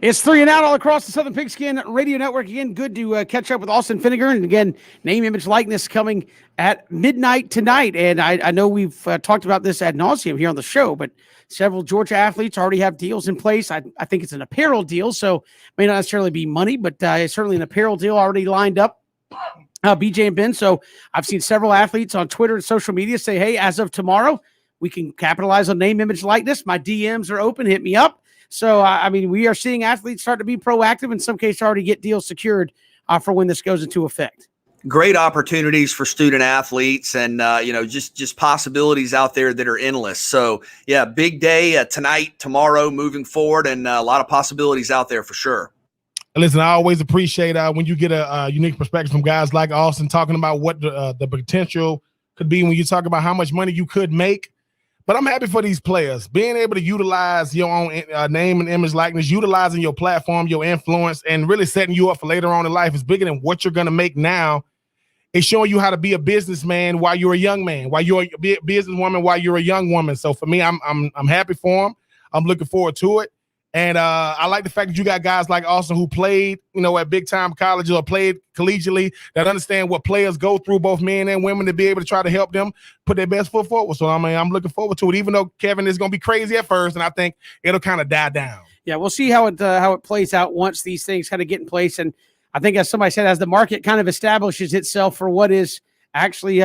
It's 3 and Out all across the Southern Pigskin Radio Network. Again, good to catch up with Austin Finnegar. And again, name, image, likeness coming at midnight tonight. And I know we've talked about this ad nauseum here on the show, but several Georgia athletes already have deals in place. I think it's an apparel deal, so may not necessarily be money, but it's certainly an apparel deal already lined up. BJ and Ben. So I've seen several athletes on Twitter and social media say, hey, as of tomorrow, we can capitalize on name, image, likeness. My DMs are open. Hit me up. So, I mean, we are seeing athletes start to be proactive, in some cases already get deals secured for when this goes into effect. Great opportunities for student athletes and, just possibilities out there that are endless. So, yeah, big day tonight, tomorrow, moving forward, and a lot of possibilities out there for sure. Listen, I always appreciate when you get a unique perspective from guys like Austin talking about what the potential could be when you talk about how much money you could make. But I'm happy for these players being able to utilize your own name and image likeness, utilizing your platform, your influence, and really setting you up for later on in life is bigger than what you're going to make now. It's showing you how to be a businessman while you're a young man, while you're a businesswoman while you're a young woman. So for me, I'm happy for them. I'm looking forward to it. And I like the fact that you got guys like Austin who played, at big time colleges or played collegially that understand what players go through, both men and women, to be able to try to help them put their best foot forward. So, I'm looking forward to it, even though Kevin is going to be crazy at first, and I think it'll kind of die down. Yeah, we'll see how it plays out once these things kind of get in place. And I think, as somebody said, as the market kind of establishes itself for what is actually,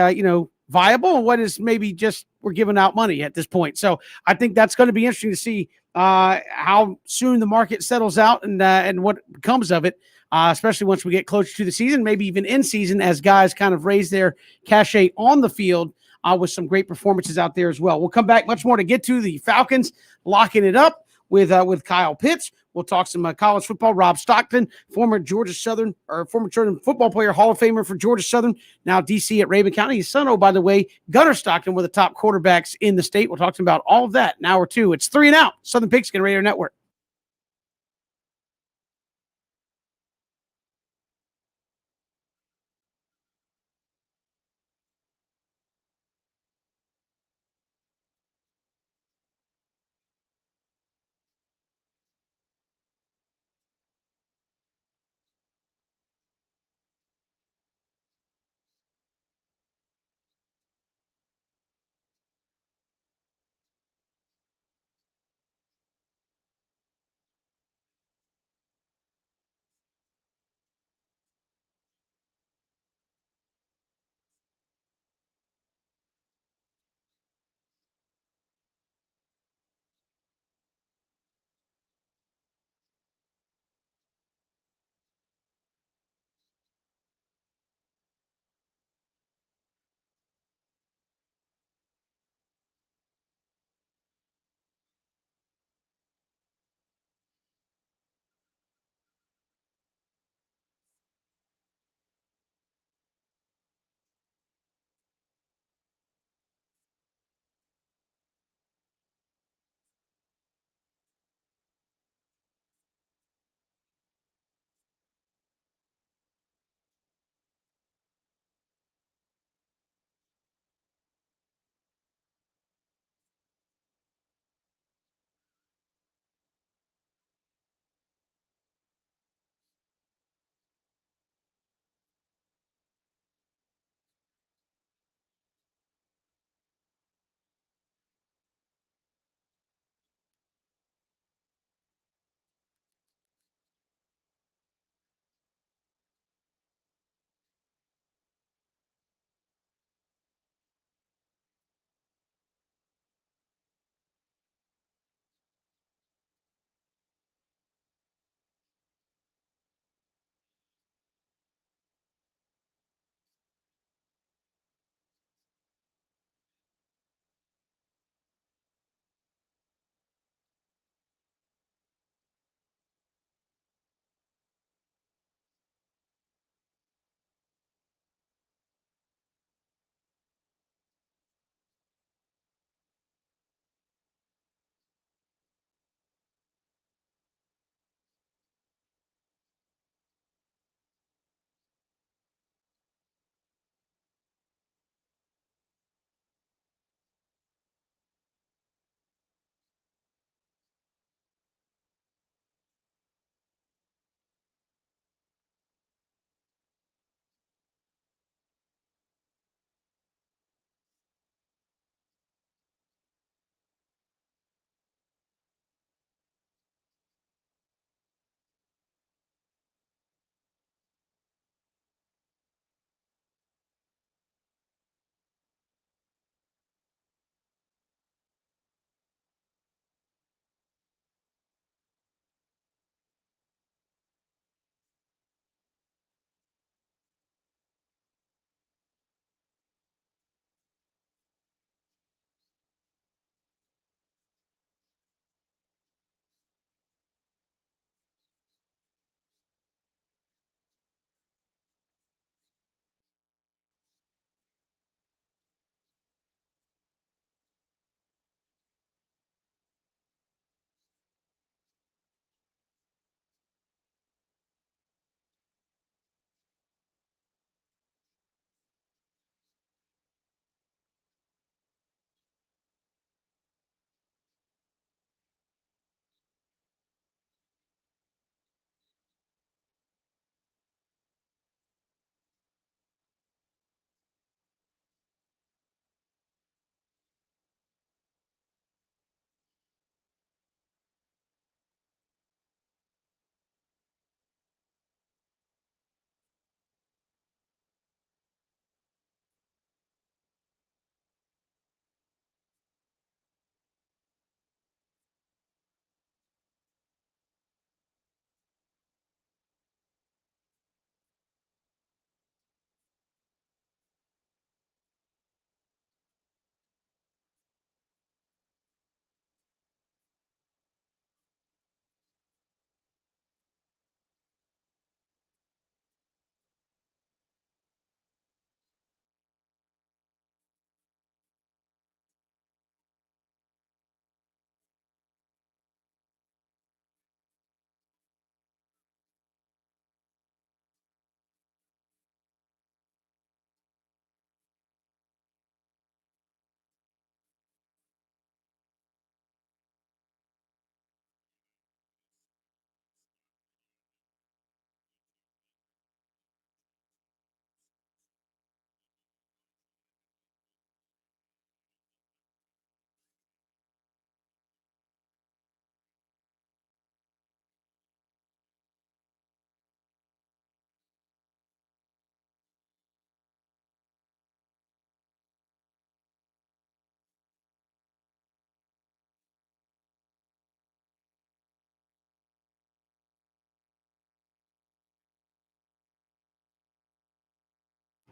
viable and what is maybe just we're giving out money at this point. So I think that's going to be interesting to see how soon the market settles out and what becomes of it, especially once we get closer to the season, maybe even in season, as guys kind of raise their cachet on the field with some great performances out there as well. We'll come back, much more to get to. The Falcons locking it up with Kyle Pitts. We'll talk some college football. Rob Stockton, former Georgia football player, Hall of Famer for Georgia Southern, now DC at Rabun County. His son, by the way, Gunnar Stockton, one of the top quarterbacks in the state. We'll talk to him about all of that in hour two. It's 3 and Out, Southern Pigskin Radio Network.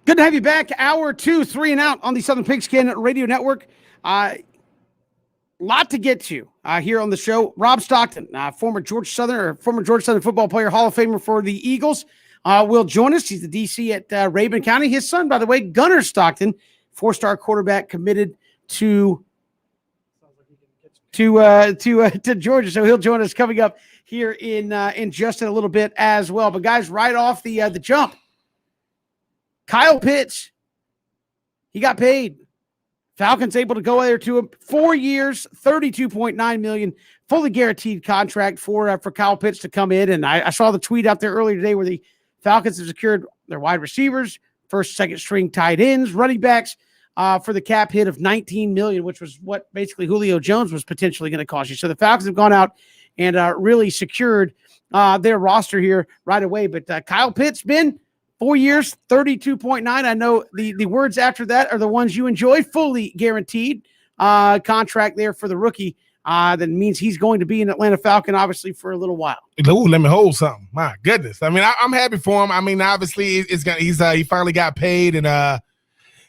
Good to have you back. Hour 2, 3 and out on the Southern Pigskin Radio Network. Lot to get to here on the show. Rob Stockton, former Georgia Southern football player, Hall of Famer for the Eagles, will join us. He's the DC at Rabun County. His son, by the way, Gunnar Stockton, 4-star quarterback, committed to Georgia. So he'll join us coming up here in just a little bit as well. But guys, right off the jump, Kyle Pitts, he got paid. Falcons able to go there to him. 4 years, $32.9 million, fully guaranteed contract for Kyle Pitts to come in. And I saw the tweet out there earlier today where the Falcons have secured their wide receivers, first, second string tight ends, running backs for the cap hit of $19 million, which was what basically Julio Jones was potentially going to cost you. So the Falcons have gone out and really secured their roster here right away. But Kyle Pitts, Ben, 4 years, 32.9. I know the words after that are the ones you enjoy. Fully guaranteed contract there for the rookie. That means he's going to be an Atlanta Falcon, obviously, for a little while. Ooh, let me hold something. My goodness. I mean, I'm happy for him. I mean, obviously, he finally got paid, and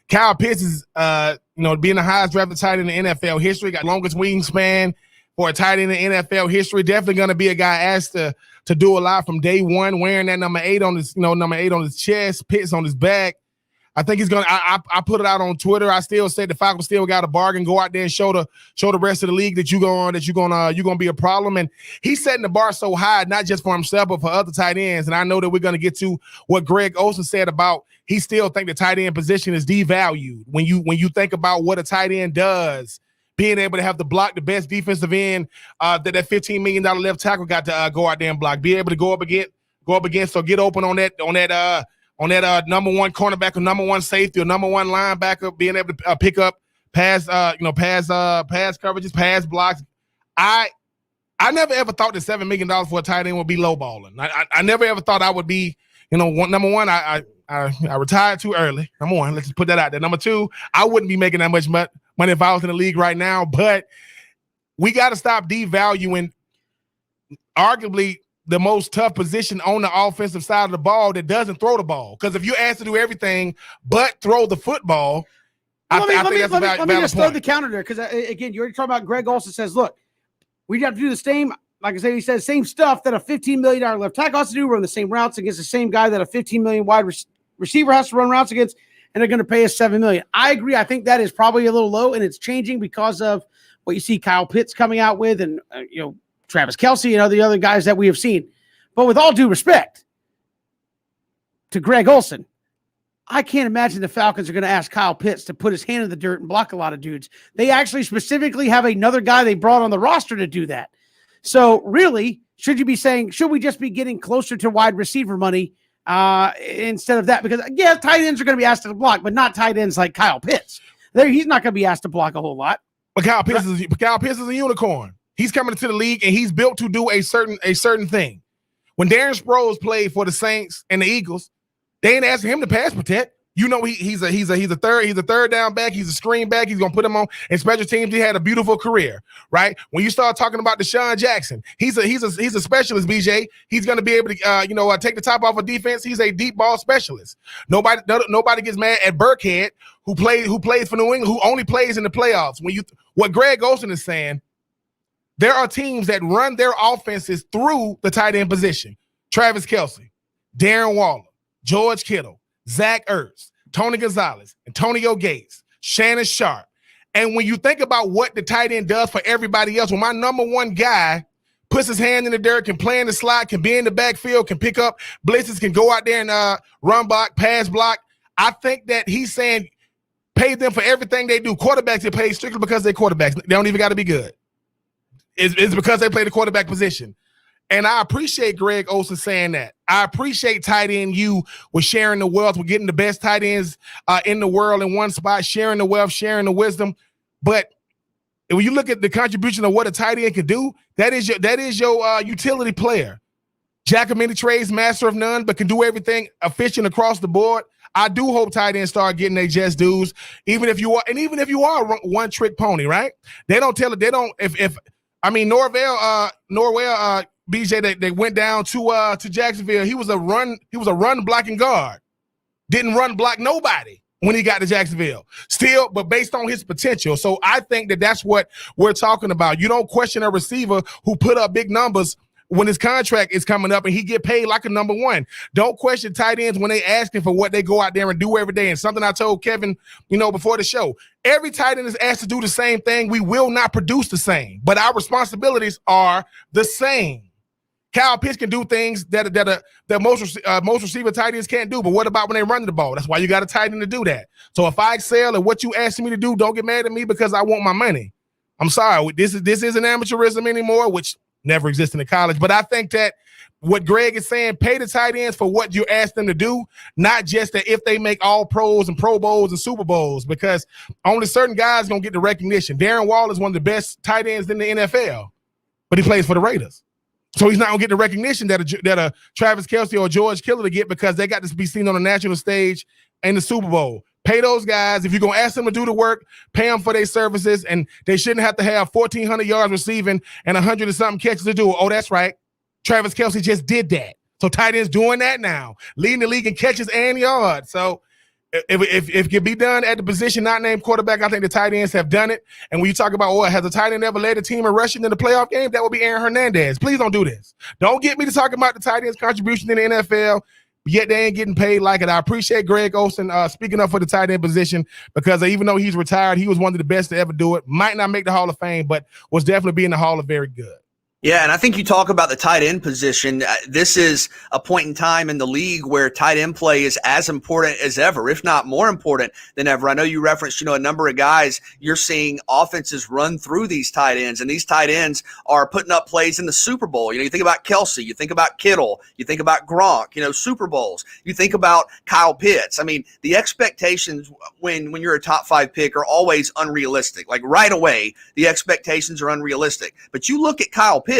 Kyle Pitts is being the highest drafted tight end in NFL history, got longest wingspan for a tight end in NFL history. Definitely going to be a guy asked to do a lot from day one, wearing that number 8 on his chest, Pitts on his back. I think he's gonna. I put it out on Twitter. I still said the Falcons still got a bargain. Go out there and show the rest of the league that you're gonna be a problem. And he's setting the bar so high, not just for himself but for other tight ends. And I know that we're gonna get to what Greg Olsen said about he still think the tight end position is devalued when you think about what a tight end does. Being able to have to block the best defensive end that $15 million left tackle got to go out there and block. Be able to go up against or get open on that number one cornerback or number one safety or number one linebacker, being able to pick up pass coverages, pass blocks. I never ever thought that $7 million for a tight end would be lowballing. I never ever thought I would be, number one, I retired too early. Number one, let's just put that out there. Number two, I wouldn't be making that much money if I was in the league right now. But we got to stop devaluing arguably the most tough position on the offensive side of the ball that doesn't throw the ball. Because if you're asked to do everything but throw the football, I think that's a valid point. Let me just throw the counter there, because, again, you already talking about Greg Olsen says, look, we have to do the same, like I said, he says, same stuff that a $15 million left tackle has to do, run the same routes against the same guy that a $15 million wide receiver has to run routes against, and they're going to pay us $7 million. I agree. I think that is probably a little low, and it's changing because of what you see Kyle Pitts coming out with and, Travis Kelce and the other guys that we have seen. But with all due respect to Greg Olsen, I can't imagine the Falcons are going to ask Kyle Pitts to put his hand in the dirt and block a lot of dudes. They actually specifically have another guy they brought on the roster to do that. So really, should we just be getting closer to wide receiver money instead of that? Because, yeah, tight ends are going to be asked to block, but not tight ends like Kyle Pitts. He's not going to be asked to block a whole lot. But Kyle Pitts is a unicorn. He's coming into the league, and he's built to do a certain thing. When Darren Sproles played for the Saints and the Eagles, they ain't asking him to pass protect. He's a third down back. He's a screen back. He's gonna put him on in special teams. He had a beautiful career, right? When you start talking about Deshaun Jackson, he's a specialist. BJ, he's gonna be able to take the top off of defense. He's a deep ball specialist. Nobody gets mad at Burkhead, who plays for New England, who only plays in the playoffs. What Greg Olsen is saying, there are teams that run their offenses through the tight end position. Travis Kelce, Darren Waller, George Kittle, Zach Ertz, Tony Gonzalez, Antonio Gates, Shannon Sharp. And when you think about what the tight end does for everybody else, when my number one guy puts his hand in the dirt, can play in the slot, can be in the backfield, can pick up blitzes, can go out there and run block, pass block, I think that he's saying pay them for everything they do. Quarterbacks get paid strictly because they're quarterbacks. They don't even got to be good. It's because they play the quarterback position. And I appreciate Greg Olsen saying that. I appreciate tight end you with sharing the wealth. We're getting the best tight ends in the world in one spot, sharing the wealth, sharing the wisdom. But when you look at the contribution of what a tight end can do, that is your utility player. Jack of many trades, master of none, but can do everything efficient across the board. I do hope tight ends start getting their just dues, even if you are a one trick pony, right? Norwell, BJ, they went down to Jacksonville. He was a run blocking guard. didn't run block nobody when he got to Jacksonville. Still, but based on his potential. So I think that that's what we're talking about. You don't question a receiver who put up big numbers when his contract is coming up and he get paid like a number one. Don't question tight ends when they asking for what they go out there and do every day. And something I told Kevin, before the show, every tight end is asked to do the same thing. We will not produce the same, but our responsibilities are the same. Kyle Pitts can do things that most receiver tight ends can't do. But what about when they run the ball? That's why you got a tight end to do that. So if I excel at what you asking me to do, don't get mad at me because I want my money. I'm sorry. This isn't amateurism anymore, which never existed in college. But I think that what Greg is saying, pay the tight ends for what you ask them to do, not just that if they make all pros and Pro Bowls and Super Bowls, because only certain guys going to get the recognition. Darren Waller is one of the best tight ends in the NFL, but he plays for the Raiders. So he's not going to get the recognition that a Travis Kelce or George Kittle to get because they got to be seen on the national stage in the Super Bowl. Pay those guys. If you're going to ask them to do the work, pay them for their services, and they shouldn't have to have 1,400 yards receiving and 100 and something catches to do it. Oh, that's right. Travis Kelce just did that. So tight ends doing that now, leading the league in catches and yards. So if it can be done at the position not named quarterback, I think the tight ends have done it. And when you talk about, has a tight end ever led a team in rushing in the playoff game? That would be Aaron Hernandez. Please don't do this. Don't get me to talk about the tight end's contribution in the NFL, yet they ain't getting paid like it. I appreciate Greg Olsen speaking up for the tight end position because even though he's retired, he was one of the best to ever do it. Might not make the Hall of Fame, but was definitely be in the Hall of Very Good. Yeah, and I think you talk about the tight end position. This is a point in time in the league where tight end play is as important as ever, if not more important than ever. I know you referenced, a number of guys you're seeing offenses run through these tight ends, and these tight ends are putting up plays in the Super Bowl. You think about Kelce, you think about Kittle, you think about Gronk, Super Bowls. You think about Kyle Pitts. I mean, the expectations when you're a top 5 pick are always unrealistic. Like right away, the expectations are unrealistic. But you look at Kyle Pitts,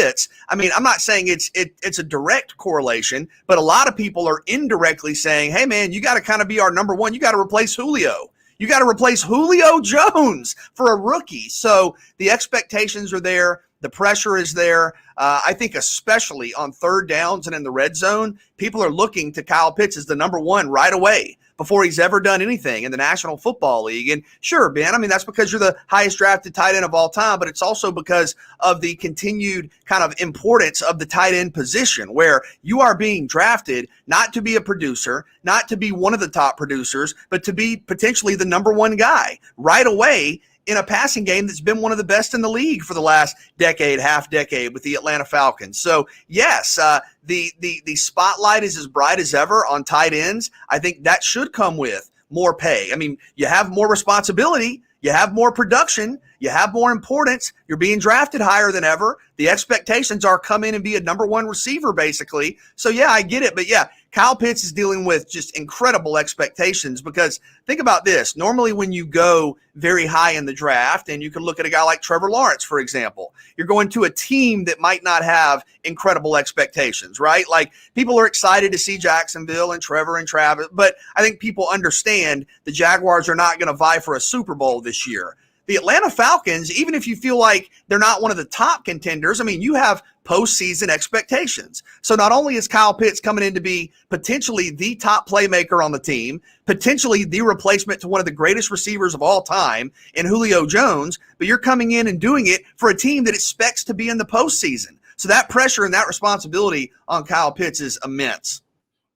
I mean, I'm not saying it's a direct correlation, but a lot of people are indirectly saying, hey, man, you got to kind of be our number one. You got to replace Julio. You got to replace Julio Jones for a rookie. So the expectations are there. The pressure is there. I think especially on third downs and in the red zone, people are looking to Kyle Pitts as the number one right away before he's ever done anything in the National Football League. And sure, Ben, I mean, that's because you're the highest drafted tight end of all time, but it's also because of the continued kind of importance of the tight end position where you are being drafted not to be a producer, not to be one of the top producers, but to be potentially the number one guy right away in a passing game that's been one of the best in the league for the last decade, half decade with the Atlanta Falcons. So yes, the spotlight is as bright as ever on tight ends. I think that should come with more pay. I mean, you have more responsibility, you have more production, you have more importance, you're being drafted higher than ever. The expectations are come in and be a number one receiver, basically. So yeah, I get it. But yeah, Kyle Pitts is dealing with just incredible expectations because think about this. Normally when you go very high in the draft, and you can look at a guy like Trevor Lawrence, for example, you're going to a team that might not have incredible expectations, right? Like people are excited to see Jacksonville and Trevor and Travis, but I think people understand the Jaguars are not going to vie for a Super Bowl this year. The Atlanta Falcons, even if you feel like they're not one of the top contenders, I mean, you have postseason expectations. So not only is Kyle Pitts coming in to be potentially the top playmaker on the team, potentially the replacement to one of the greatest receivers of all time in Julio Jones, but you're coming in and doing it for a team that expects to be in the postseason. So that pressure and that responsibility on Kyle Pitts is immense.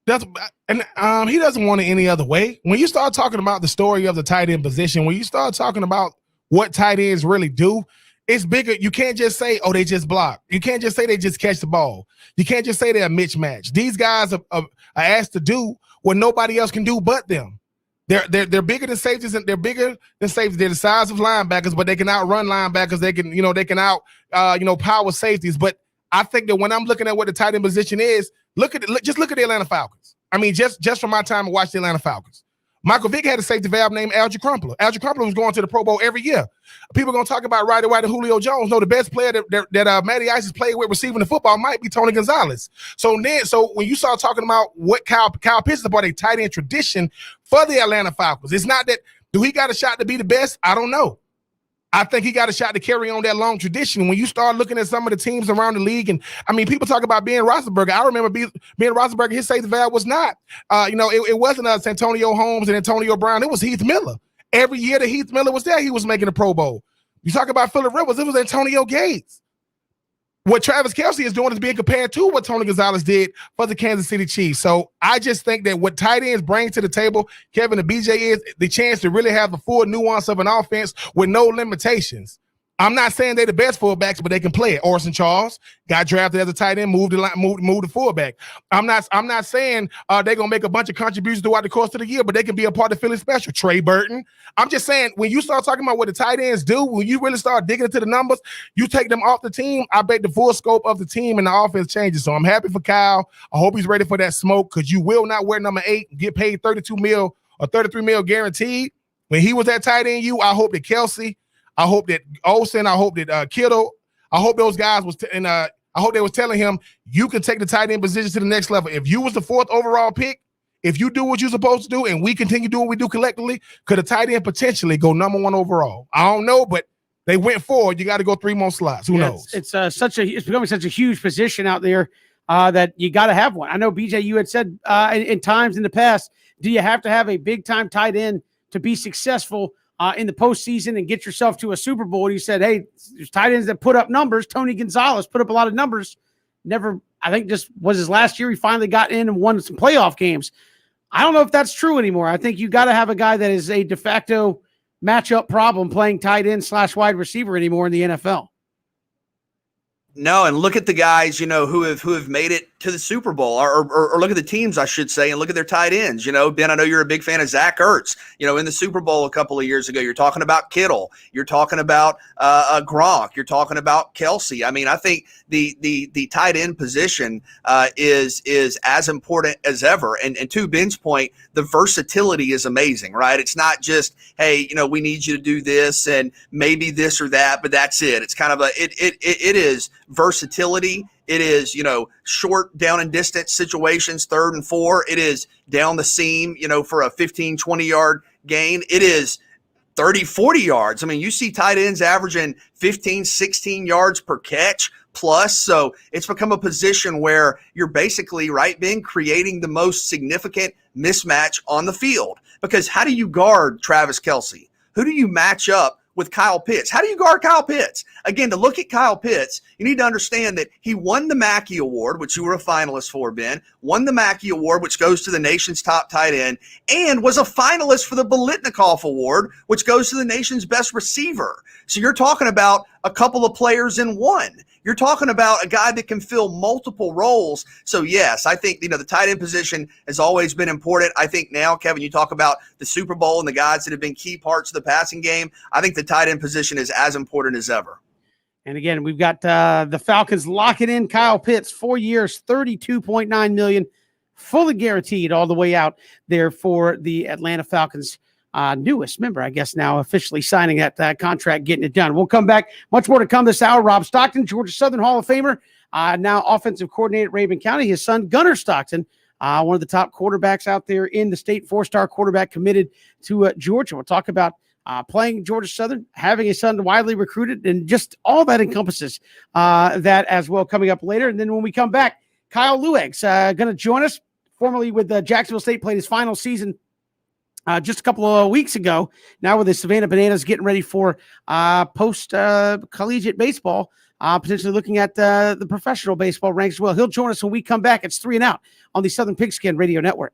He doesn't want it any other way. When you start talking about the story of the tight end position, when you start talking about what tight ends really do, it's bigger. You can't just say, oh, they just block. You can't just say they just catch the ball. You can't just say they're a mismatch. These guys are asked to do what nobody else can do but them. They're bigger than safeties, and they're bigger than safeties. They're the size of linebackers, but they can outrun linebackers. They can out power safeties. But I think that when I'm looking at what the tight end position is, just look at the Atlanta Falcons. I mean, just from my time to watch the Atlanta Falcons. Michael Vick had a safety valve named Algie Crumpler. Algie Crumpler was going to the Pro Bowl every year. People are going to talk about Ryder White and Julio Jones. No, the best player that Matty Ice has played with receiving the football might be Tony Gonzalez. So when you start talking about what Kyle Pitts is about a tight end tradition for the Atlanta Falcons, it's not that, do he got a shot to be the best? I don't know. I think he got a shot to carry on that long tradition. When you start looking at some of the teams around the league, and I mean, people talk about Ben Roethlisberger. I remember Ben Roethlisberger, his safety valve was not, it wasn't Santonio Holmes and Antonio Brown. It was Heath Miller. Every year that Heath Miller was there, he was making a Pro Bowl. You talk about Phillip Rivers, it was Antonio Gates. What Travis Kelce is doing is being compared to what Tony Gonzalez did for the Kansas City Chiefs. So I just think that what tight ends bring to the table, Kevin and BJ, is the chance to really have the full nuance of an offense with no limitations. I'm not saying they're the best fullbacks, but they can play it. Orson Charles got drafted as a tight end, moved to fullback. I'm not saying they're gonna make a bunch of contributions throughout the course of the year, but they can be a part of Philly special. Trey Burton. I'm just saying, when you start talking about what the tight ends do, when you really start digging into the numbers, you take them off the team, I bet the full scope of the team and the offense changes. So I'm happy for Kyle. I hope he's ready for that smoke, because you will not wear number 8 and get paid $32 million or $33 million guaranteed. When he was at tight end, I hope that Kelce, I hope that Olsen, I hope that Kittle, I hope those guys I hope they was telling him, you can take the tight end position to the next level. If you was the 4th overall pick, if you do what you're supposed to do and we continue doing what we do collectively, could a tight end potentially go number 1 overall? I don't know, but they went forward. You got to go 3 more slots. Who knows? It's becoming such a huge position out there that you got to have one. I know, BJ, you had said in times in the past, do you have to have a big time tight end to be successful in the postseason and get yourself to a Super Bowl? And you said, hey, there's tight ends that put up numbers. Tony Gonzalez put up a lot of numbers. Never, I think just was his last year. He finally got in and won some playoff games. I don't know if that's true anymore. I think you got to have a guy that is a de facto matchup problem playing tight end / wide receiver anymore in the NFL. No, and look at the guys, who have made it to the Super Bowl, or look at the teams, I should say, and look at their tight ends. Ben, I know you're a big fan of Zach Ertz. In the Super Bowl a couple of years ago, you're talking about Kittle, you're talking about Gronk, you're talking about Kelce. I mean, I think the tight end position is as important as ever. And to Ben's point, the versatility is amazing, right? It's not just, hey, we need you to do this and maybe this or that, but that's it. It's kind of it is versatility. It is, short down and distance situations, 3rd and 4. It is down the seam, for a 15, 20-yard gain. It is 30, 40 yards. I mean, you see tight ends averaging 15, 16 yards per catch plus. So it's become a position where you're basically, right, Ben, creating the most significant mismatch on the field. Because how do you guard Travis Kelce? Who do you match up with Kyle Pitts? How do you guard Kyle Pitts? Again, to look at Kyle Pitts, you need to understand that he won the Mackey Award, which you were a finalist for, Ben, won the Mackey Award, which goes to the nation's top tight end, and was a finalist for the Biletnikoff Award, which goes to the nation's best receiver. So you're talking about a couple of players in one. You're talking about a guy that can fill multiple roles. So, yes, I think, the tight end position has always been important. I think now, Kevin, you talk about the Super Bowl and the guys that have been key parts of the passing game. I think the tight end position is as important as ever. And again, we've got the Falcons locking in Kyle Pitts, 4 years, $32.9 million, fully guaranteed all the way out there for the Atlanta Falcons. Newest member, I guess, now officially signing that contract, getting it done. We'll come back. Much more to come this hour. Rob Stockton, Georgia Southern Hall of Famer, now offensive coordinator at Rabun County. His son, Gunnar Stockton, one of the top quarterbacks out there in the state, 4-star quarterback committed to Georgia. We'll talk about playing Georgia Southern, having a son widely recruited, and just all that encompasses that as well coming up later. And then when we come back, Kyle Lueg's going to join us, formerly with Jacksonville State, played his final season just a couple of weeks ago. Now with the Savannah Bananas getting ready for post-collegiate baseball, potentially looking at the professional baseball ranks as well. He'll join us when we come back. It's 3 and Out on the Southern Pigskin Radio Network.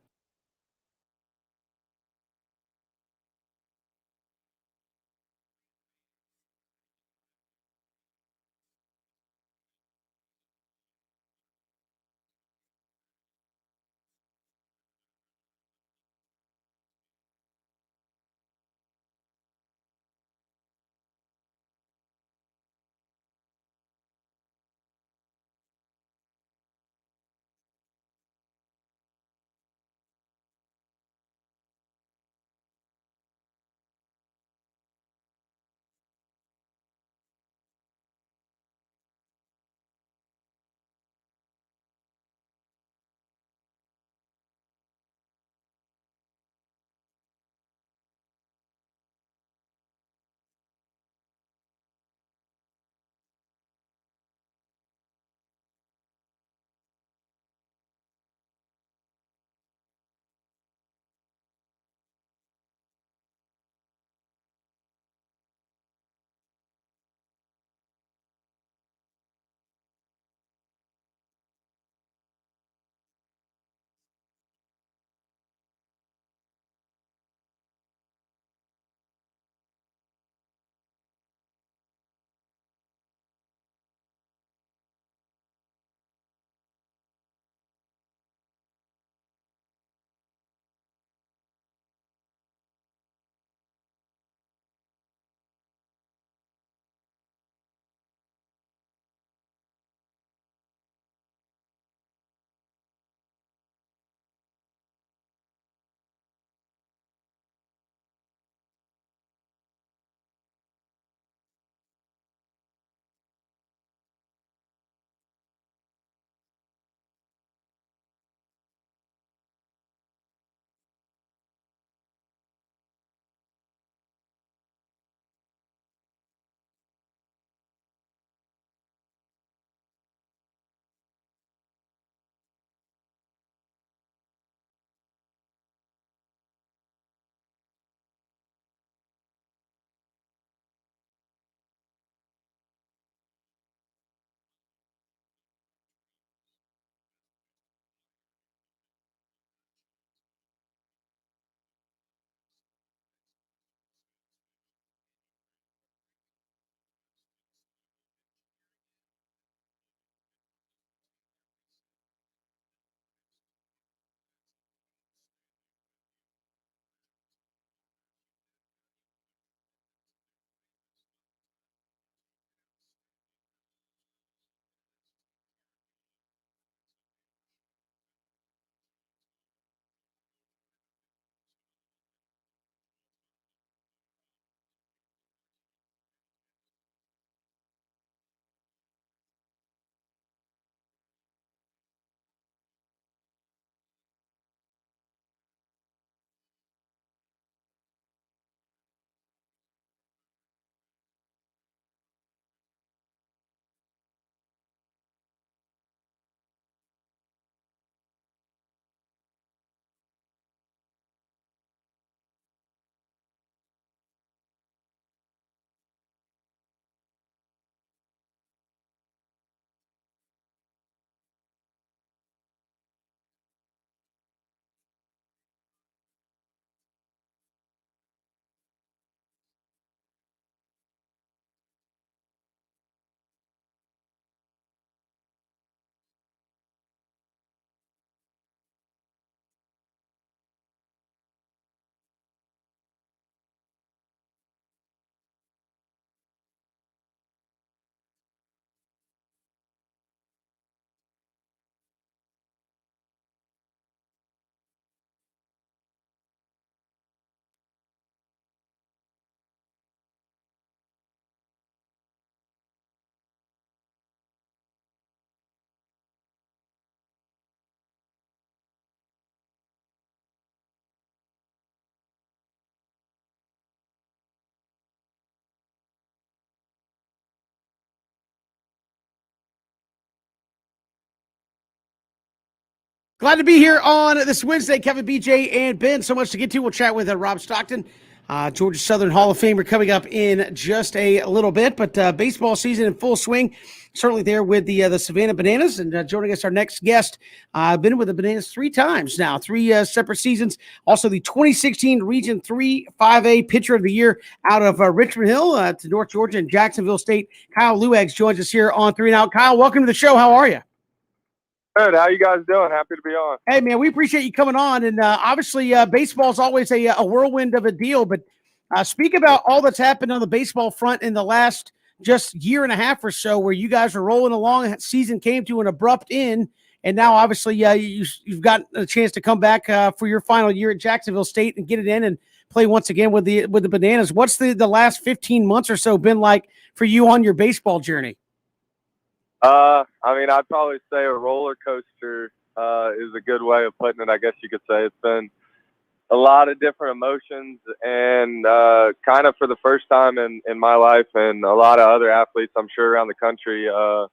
Glad to be here on this Wednesday. Kevin, BJ, and Ben. So much to get to. We'll chat with Rob Stockton, Georgia Southern Hall of Famer, coming up in just a little bit. But baseball season in full swing. Certainly there with the Savannah Bananas. And joining us, our next guest. I've been with the Bananas 3 times now, 3 separate seasons. Also the 2016 Region 3 5A Pitcher of the Year out of Richmond Hill to North Georgia and Jacksonville State. Kyle Luegs joins us here on 3 and Out. Kyle, welcome to the show. How are you? Good. How you guys doing? Happy to be on. Hey, man, we appreciate you coming on. And obviously, baseball is always a whirlwind of a deal. But speak about all that's happened on the baseball front in the last just year and a half or so, where you guys are rolling along. Season came to an abrupt end. And now, obviously, you've got a chance to come back for your final year at Jacksonville State and get it in and play once again with the Bananas. What's the last 15 months or so been like for you on your baseball journey? I mean, I'd probably say a roller coaster is a good way of putting it, I guess you could say. It's been a lot of different emotions and kind of for the first time in my life and a lot of other athletes, I'm sure, around the country, a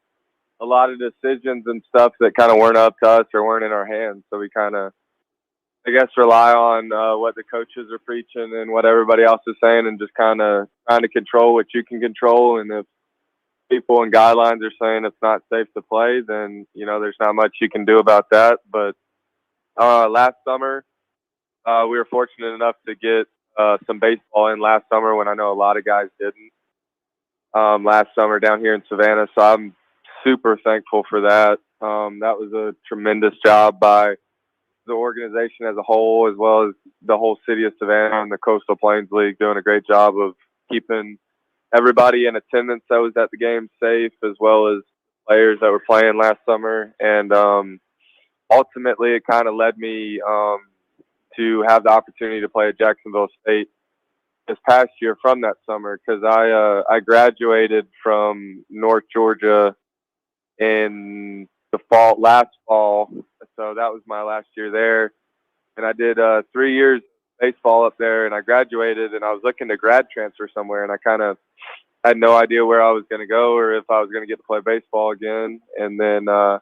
lot of decisions and stuff that kind of weren't up to us or weren't in our hands. So we kind of, I guess, rely on what the coaches are preaching and what everybody else is saying and just kind of trying to control what you can control. And if people and guidelines are saying it's not safe to play, then, you know, there's not much you can do about that. But last summer, we were fortunate enough to get some baseball in last summer when I know a lot of guys didn't last summer down here in Savannah. So I'm super thankful for that. That was a tremendous job by the organization as a whole, as well as the whole city of Savannah and the Coastal Plains League doing a great job of keeping everybody in attendance that was at the game safe, as well as players that were playing last summer. And ultimately, it kind of led me to have the opportunity to play at Jacksonville State this past year from that summer, because I graduated from North Georgia in the last fall. So that was my last year there. And I did 3 years baseball up there, and I graduated, and I was looking to grad transfer somewhere, and I kind of had no idea where I was going to go or if I was going to get to play baseball again. And then kind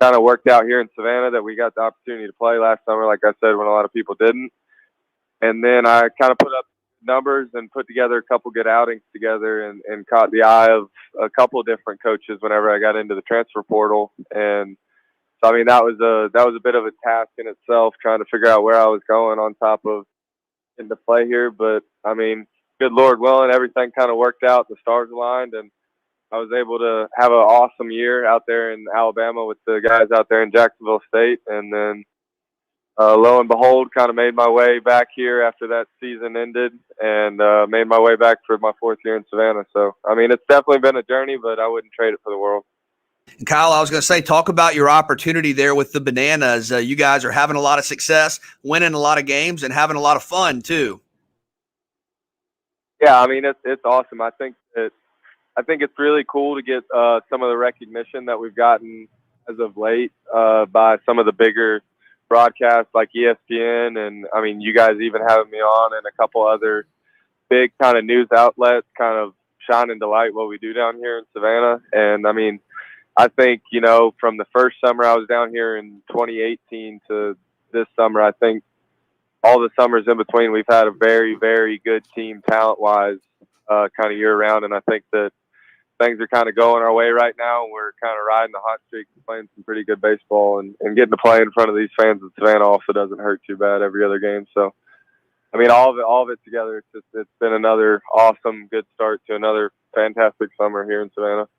of worked out here in Savannah that we got the opportunity to play last summer, like I said, when a lot of people didn't. And then I kind of put up numbers and put together a couple good outings together and caught the eye of a couple of different coaches whenever I got into the transfer portal. And so, I mean, that was a bit of a task in itself, trying to figure out where I was going on top of getting to play here. But I mean, good Lord willing, everything kind of worked out. The stars aligned, and I was able to have an awesome year out there in Alabama with the guys out there in Jacksonville State. And then lo and behold, kind of made my way back here after that season ended, and made my way back for my 4th year in Savannah. So, I mean, it's definitely been a journey, but I wouldn't trade it for the world. And Kyle, I was going to say, talk about your opportunity there with the Bananas. You guys are having a lot of success, winning a lot of games, and having a lot of fun too. Yeah, I mean, it's awesome. I think it's really cool to get some of the recognition that we've gotten as of late by some of the bigger broadcasts like ESPN, and I mean, you guys even having me on, and a couple other big kind of news outlets kind of shining to light what we do down here in Savannah. And I mean, I think, you know, from the first summer I was down here in 2018 to this summer, I think all the summers in between, we've had a very, very good team talent-wise kind of year-round. And I think that things are kind of going our way right now. We're kind of riding the hot streak and playing some pretty good baseball. And getting to play in front of these fans in Savannah also doesn't hurt too bad every other game. So, I mean, all of it together, it's been another awesome, good start to another fantastic summer here in Savannah.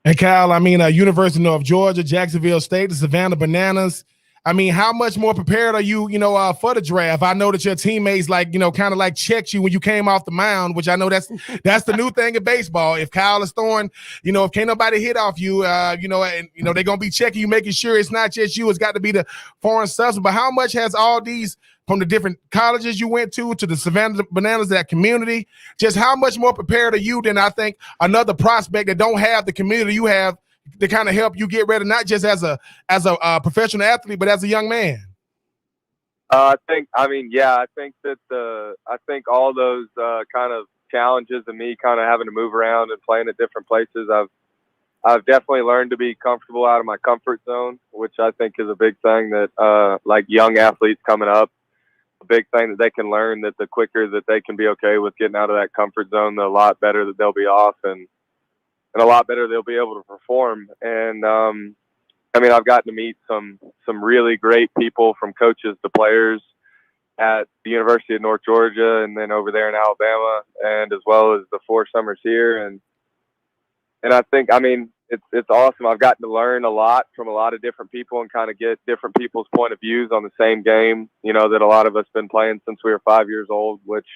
And Kyle, I mean, University of North Georgia, Jacksonville State, the Savannah Bananas. I mean, how much more prepared are you, for the draft? I know that your teammates, kind of like checked you when you came off the mound, which I know that's the new thing in baseball. If Kyle is throwing, if can't nobody hit off you, they're going to be checking you, making sure it's not just you. It's got to be the foreign substance. But how much has all these, from the different colleges you went to the Savannah Bananas, that community, just how much more prepared are you than I think another prospect that don't have the community you have to kind of help you get ready, not just as a professional athlete, but as a young man? I think that all those kind of challenges and me kind of having to move around and playing at different places, I've definitely learned to be comfortable out of my comfort zone, which I think is a big thing that like young athletes coming up, a big thing that they can learn, that the quicker that they can be okay with getting out of that comfort zone, the lot better that they'll be off, and a lot better they'll be able to perform. And I mean, I've gotten to meet some really great people, from coaches to players, at the University of North Georgia and then over there in Alabama, and as well as the 4 summers here. And I think, I mean, it's awesome. I've gotten to learn a lot from a lot of different people and kind of get different people's point of views on the same game, you know, that a lot of us been playing since we were 5 years old, which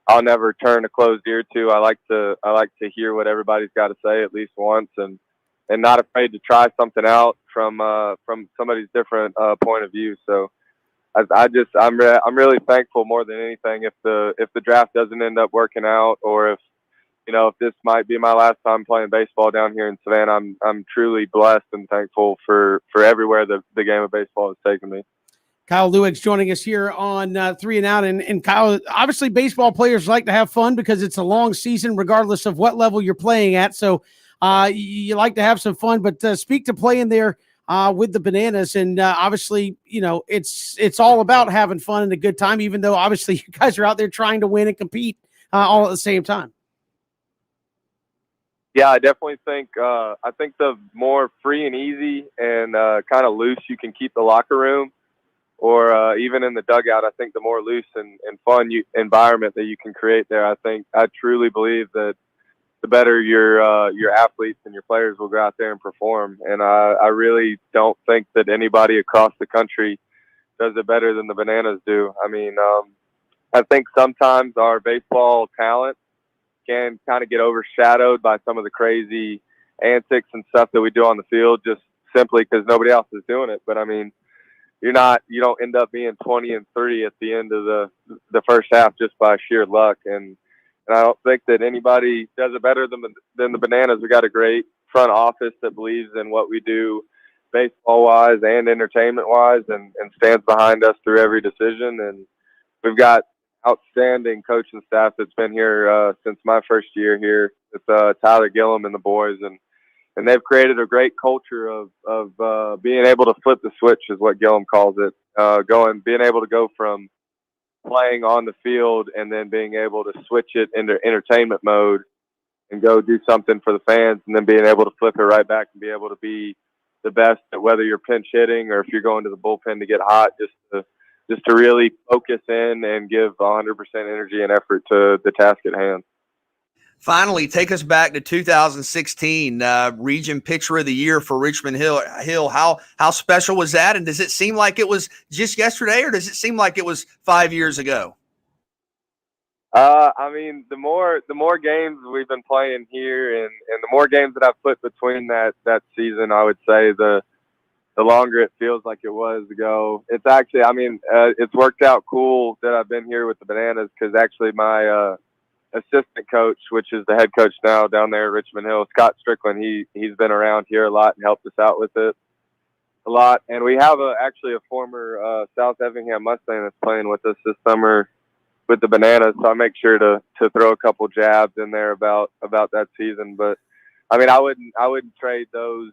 I'll never turn a closed ear to. I like to hear what everybody's got to say at least once, and not afraid to try something out from somebody's different point of view. So I'm really thankful more than anything if the draft doesn't end up working out, or if, you know, if this might be my last time playing baseball down here in Savannah. I'm truly blessed and thankful for everywhere the game of baseball has taken me. Kyle Lewig's joining us here on 3 and Out. And Kyle, obviously baseball players like to have fun because it's a long season, regardless of what level you're playing at. So you like to have some fun, but speak to playing there with the Bananas. And obviously, you know, it's all about having fun and a good time, even though obviously you guys are out there trying to win and compete all at the same time. Yeah, I definitely think the more free and easy and kind of loose you can keep the locker room, or even in the dugout, I think the more loose and fun environment that you can create there, I truly believe that the better your athletes and your players will go out there and perform. And I really don't think that anybody across the country does it better than the Bananas do. I mean, I think sometimes our baseball talent can kind of get overshadowed by some of the crazy antics and stuff that we do on the field, just simply because nobody else is doing it. But I mean, you don't end up being 20-3 at the end of the first half just by sheer luck. And I don't think that anybody does it better than the Bananas. We got a great front office that believes in what we do baseball wise and entertainment wise, and stands behind us through every decision. And we've got outstanding coaching staff that's been here since my first year here with Tyler Gillum and the boys, and they've created a great culture of being able to flip the switch, is what Gillum calls it, being able to go from playing on the field and then being able to switch it into entertainment mode and go do something for the fans, and then being able to flip it right back and be able to be the best at whether you're pinch hitting or if you're going to the bullpen to get hot, just to really focus in and give 100% energy and effort to the task at hand. Finally, take us back to 2016, Region Pitcher of the Year for Richmond Hill. How special was that? And does it seem like it was just yesterday, or does it seem like it was 5 years ago? I mean, the more games we've been playing here, and the more games that I've put between that season, I would say the longer it feels like it was ago. It's actually, I mean, it's worked out cool that I've been here with the Bananas, because actually my assistant coach, which is the head coach now down there at Richmond Hill, Scott Strickland, he's been around here a lot and helped us out with it a lot. And we have actually a former South Effingham Mustang that's playing with us this summer with the Bananas, so I make sure to throw a couple jabs in there about that season. But I mean, I wouldn't trade those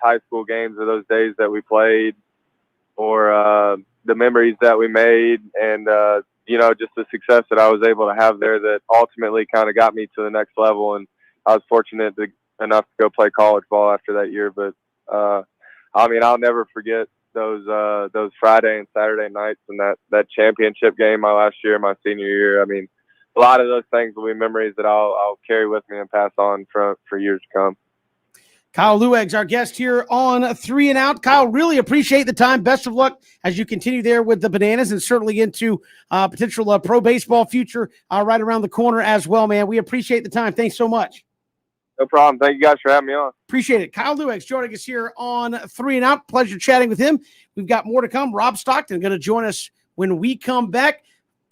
high school games or those days that we played, or the memories that we made, and you know, just the success that I was able to have there that ultimately kind of got me to the next level. And I was fortunate enough to go play college ball after that year. But I mean, I'll never forget those Friday and Saturday nights and that championship game my last year, my senior year. I mean, a lot of those things will be memories that I'll carry with me and pass on for years to come. Kyle Lewig's our guest here on 3 and Out. Kyle, really appreciate the time. Best of luck as you continue there with the Bananas, and certainly into potential pro baseball future right around the corner as well, man. We appreciate the time. Thanks so much. No problem. Thank you guys for having me on. Appreciate it. Kyle Lewig's joining us here on 3 and Out. Pleasure chatting with him. We've got more to come. Rob Stockton going to join us when we come back.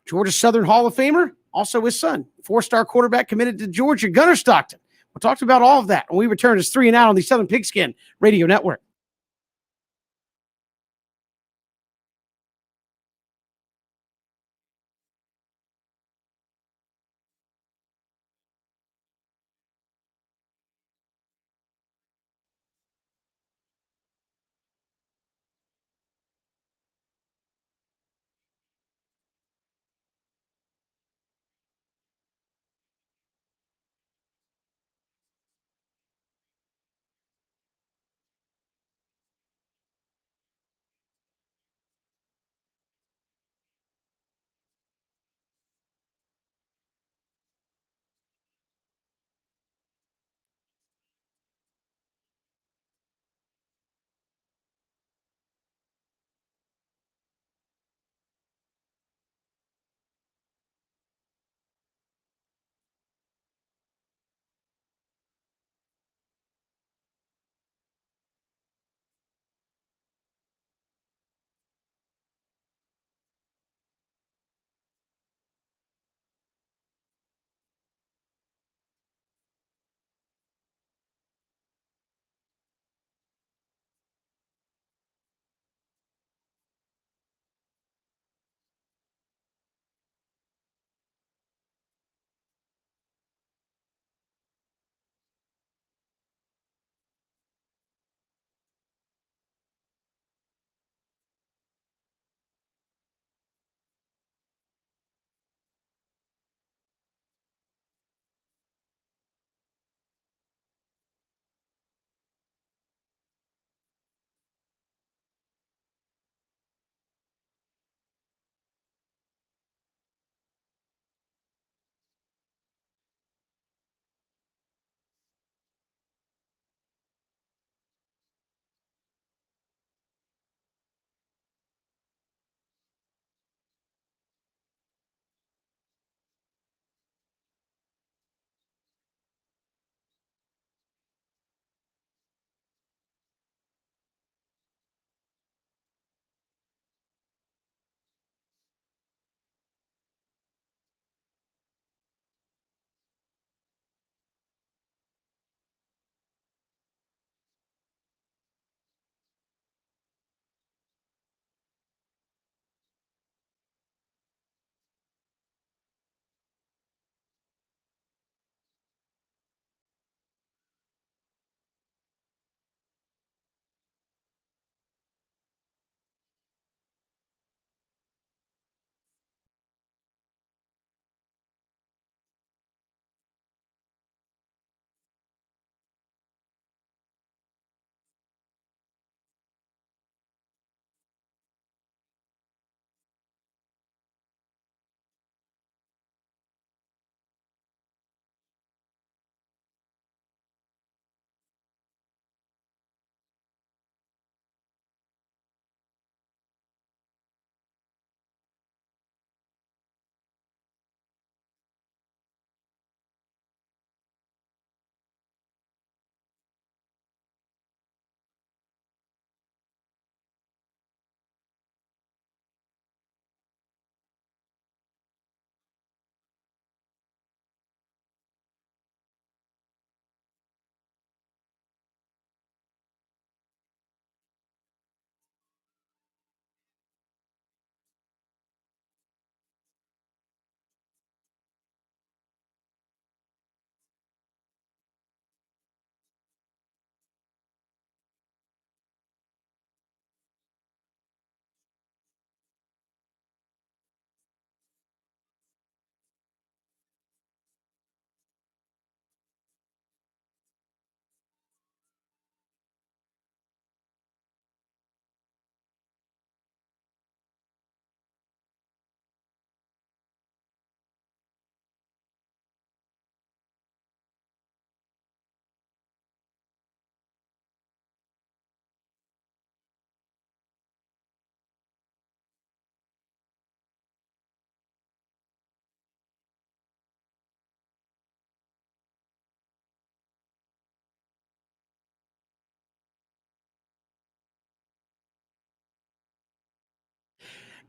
Georgia Southern Hall of Famer, also his son, 4-star quarterback committed to Georgia, Gunnar Stockton. We'll talk about all of that when we return as 3 and Out on the Southern Pigskin Radio Network.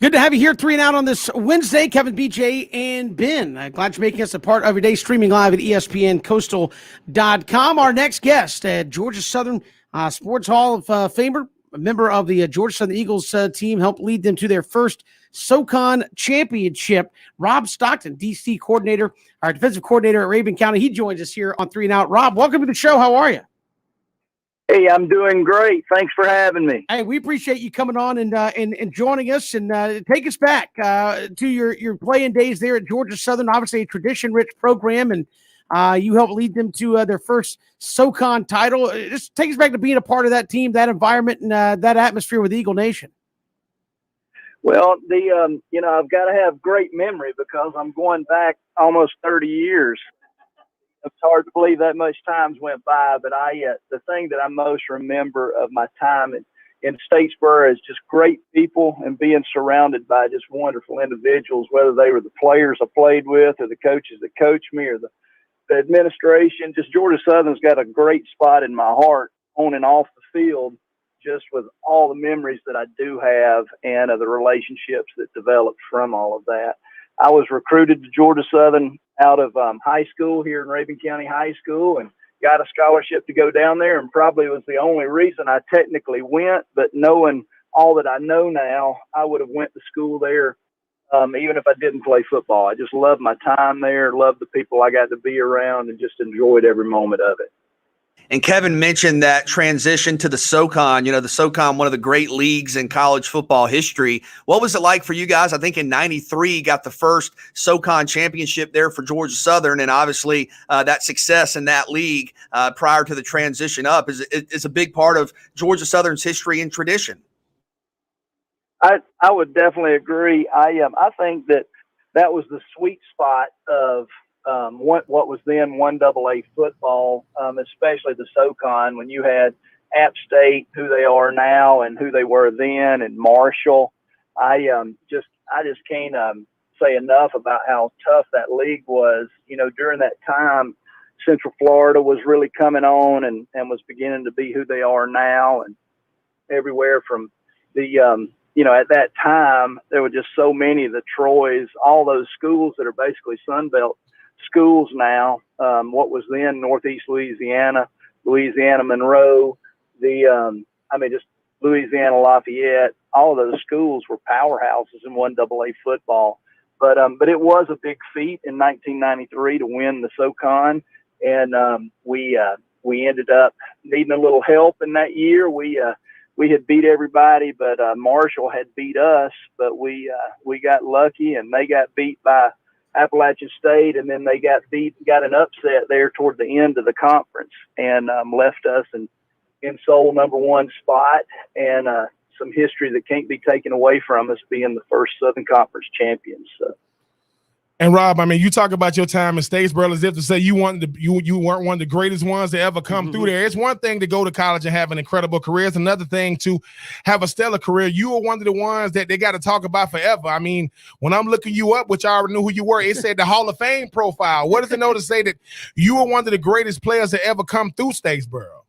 Good to have you here, 3 and Out on this Wednesday. Kevin, BJ, and Ben. Glad you're making us a part of your day, streaming live at ESPNCoastal.com. Our next guest, Georgia Southern Sports Hall of Famer, a member of the Georgia Southern Eagles team, helped lead them to their first SoCon championship. Rob Stockton, DC coordinator, our defensive coordinator at Rabun County. He joins us here on 3 and Out. Rob, welcome to the show. How are you? Hey, I'm doing great. Thanks for having me. Hey, we appreciate you coming on and joining us, and take us back to your playing days there at Georgia Southern. Obviously, a tradition-rich program, and you helped lead them to their first SoCon title. Just take us back to being a part of that team, that environment, and that atmosphere with Eagle Nation. Well, I've got to have great memory because I'm going back almost 30 years. It's hard to believe that much time's went by, but the thing that I most remember of my time in Statesboro is just great people and being surrounded by just wonderful individuals, whether they were the players I played with or the coaches that coached me or the administration. Just Georgia Southern's got a great spot in my heart on and off the field, just with all the memories that I do have and the relationships that developed from all of that. I was recruited to Georgia Southern out of high school here in Rabun County High School and got a scholarship to go down there, and probably was the only reason I technically went. But knowing all that I know now, I would have went to school there even if I didn't play football. I just loved my time there, loved the people I got to be around, and just enjoyed every moment of it. And Kevin mentioned that transition to the SoCon, the SoCon, one of the great leagues in college football history. What was it like for you guys? I think in 93, you got the first SoCon championship there for Georgia Southern. And obviously that success in that league prior to the transition up is a big part of Georgia Southern's history and tradition. I would definitely agree. I think that was the sweet spot of what was then 1AA football, especially the SoCon, when you had App State, who they are now, and who they were then, and Marshall. I just can't say enough about how tough that league was. During that time, Central Florida was really coming on and was beginning to be who they are now, and everywhere from the at that time, there were just so many of the Troys, all those schools that are basically Sunbelt schools now. What was then Northeast Louisiana, Louisiana Monroe, just Louisiana Lafayette. All of those schools were powerhouses in 1AA football. But it was a big feat in 1993 to win the SoCon, and we ended up needing a little help in that year. We had beat everybody, but Marshall had beat us. But we got lucky, and they got beat by Appalachian State, and then they got an upset there toward the end of the conference, and left us in sole number one spot, and some history that can't be taken away from us, being the first Southern Conference champions. So. And Rob, you talk about your time in Statesboro as if to say you weren't one of the greatest ones to ever come through there. It's one thing to go to college and have an incredible career. It's another thing to have a stellar career. You were one of the ones that they got to talk about forever. When I'm looking you up, which I already knew who you were, it said the Hall of Fame profile. What does it know to say that you were one of the greatest players to ever come through Statesboro?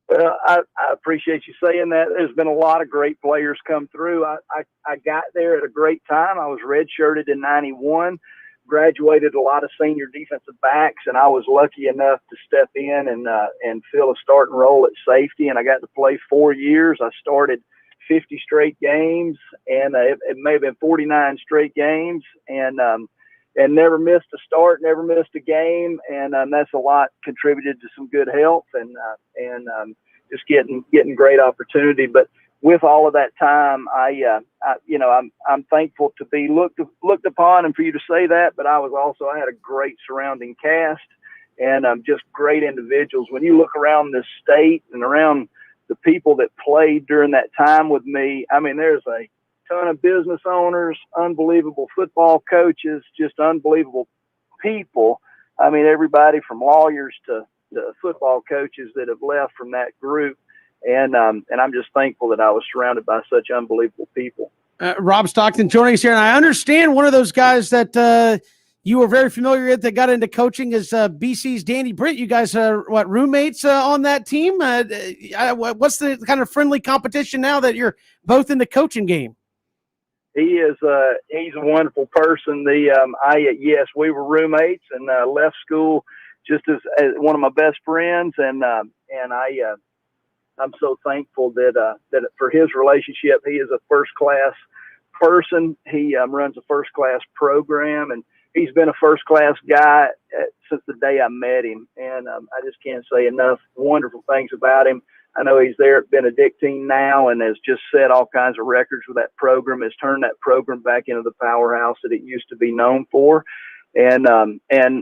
Well, I appreciate you saying that. There's been a lot of great players come through. I got there at a great time. I was redshirted in 91, graduated a lot of senior defensive backs, and I was lucky enough to step in and fill a starting role at safety, and I got to play 4 years. I started 50 straight games, and it may have been 49 straight games, and never missed a start, never missed a game, and that's a lot contributed to some good health and just getting great opportunity. But with all of that time, I'm thankful to be looked upon, and for you to say that. But I had a great surrounding cast and just great individuals. When you look around this state and around the people that played during that time with me, there's a ton of business owners, unbelievable football coaches, just unbelievable people. Everybody from lawyers to football coaches that have left from that group. And I'm just thankful that I was surrounded by such unbelievable people. Rob Stockton joining us here. And I understand one of those guys that you were very familiar with that got into coaching is BC's Danny Britt. You guys are roommates on that team? What's the kind of friendly competition now that you're both in the coaching game? he's a wonderful person. Yes, we were roommates and left school just as one of my best friends, and I'm so thankful that for his relationship. He is a first class person. He runs a first class program, and he's been a first class guy since the day I met him. And I just can't say enough wonderful things about him. I know he's there at Benedictine now and has just set all kinds of records with that program, has turned that program back into the powerhouse that it used to be known for. And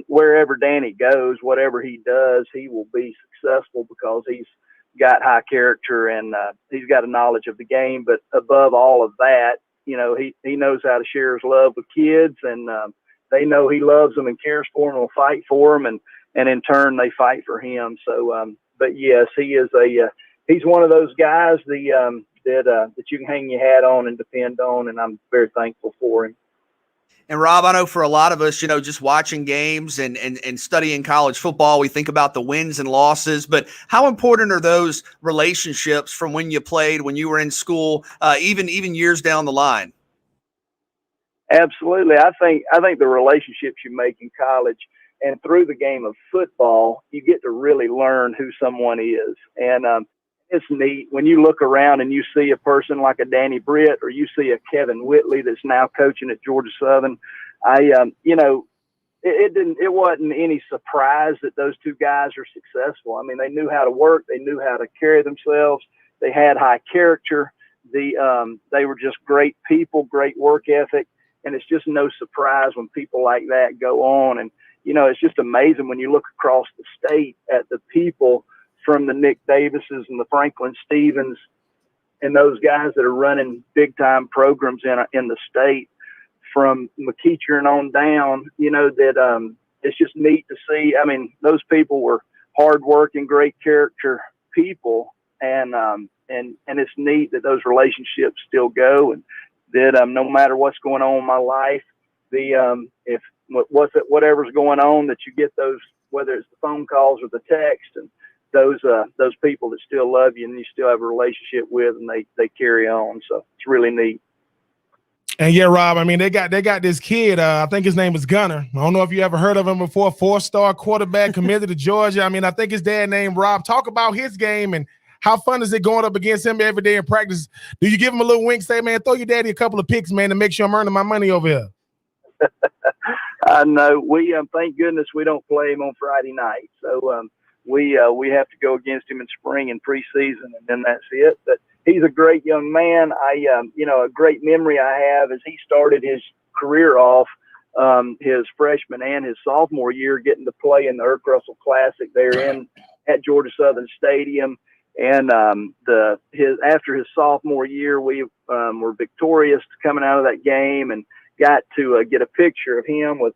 wherever Danny goes, whatever he does, he will be successful because he's got high character and he's got a knowledge of the game. But above all of that, you know, he knows how to share his love with kids, and they know he loves them and cares for them and will fight for them, and in turn they fight for him. So, but yes, he's one of those guys that you can hang your hat on and depend on, and I'm very thankful for him. And Rob, I know for a lot of us, you know, just watching games and studying college football, we think about the wins and losses, but how important are those relationships from when you played, when you were in school, even years down the line? Absolutely. I think the relationships you make in college and through the game of football, you get to really learn who someone is. And it's neat when you look around and you see a person like a Danny Britt, or you see a Kevin Whitley that's now coaching at Georgia Southern. You know, it wasn't any surprise that those two guys are successful. I mean, they knew how to work. They knew how to carry themselves. They had high character. They were just great people, great work ethic. And it's just no surprise when people like that go on. And, you know, it's just amazing when you look across the state at the people from the Nick Davises and the Franklin Stevens and those guys that are running big time programs in the state, from McEachern and on down, you know, that it's just neat to see. I mean, those people were hardworking, great character people. And it's neat that those relationships still go, and that no matter what's going on in my life, whatever's going on, that you get those, whether it's the phone calls or the text, and those people that still love you and you still have a relationship with, and they carry on. So it's really neat. And yeah, Rob, I mean, they got this kid, I think his name is Gunner. I don't know if you ever heard of him before, 4-star quarterback committed to Georgia. I mean, I think his dad named Rob. Talk about his game and how fun is it going up against him every day in practice? Do you give him a little wink, say, man, throw your daddy a couple of picks, man, to make sure I'm earning my money over here? I know. We thank goodness we don't play him on Friday night. So we have to go against him in spring and preseason, and then that's it. But he's a great young man. You know, a great memory I have is he started his career off his freshman and his sophomore year getting to play in the Irk Russell Classic there at Georgia Southern Stadium. And after his sophomore year, we were victorious coming out of that game, and got to get a picture of him with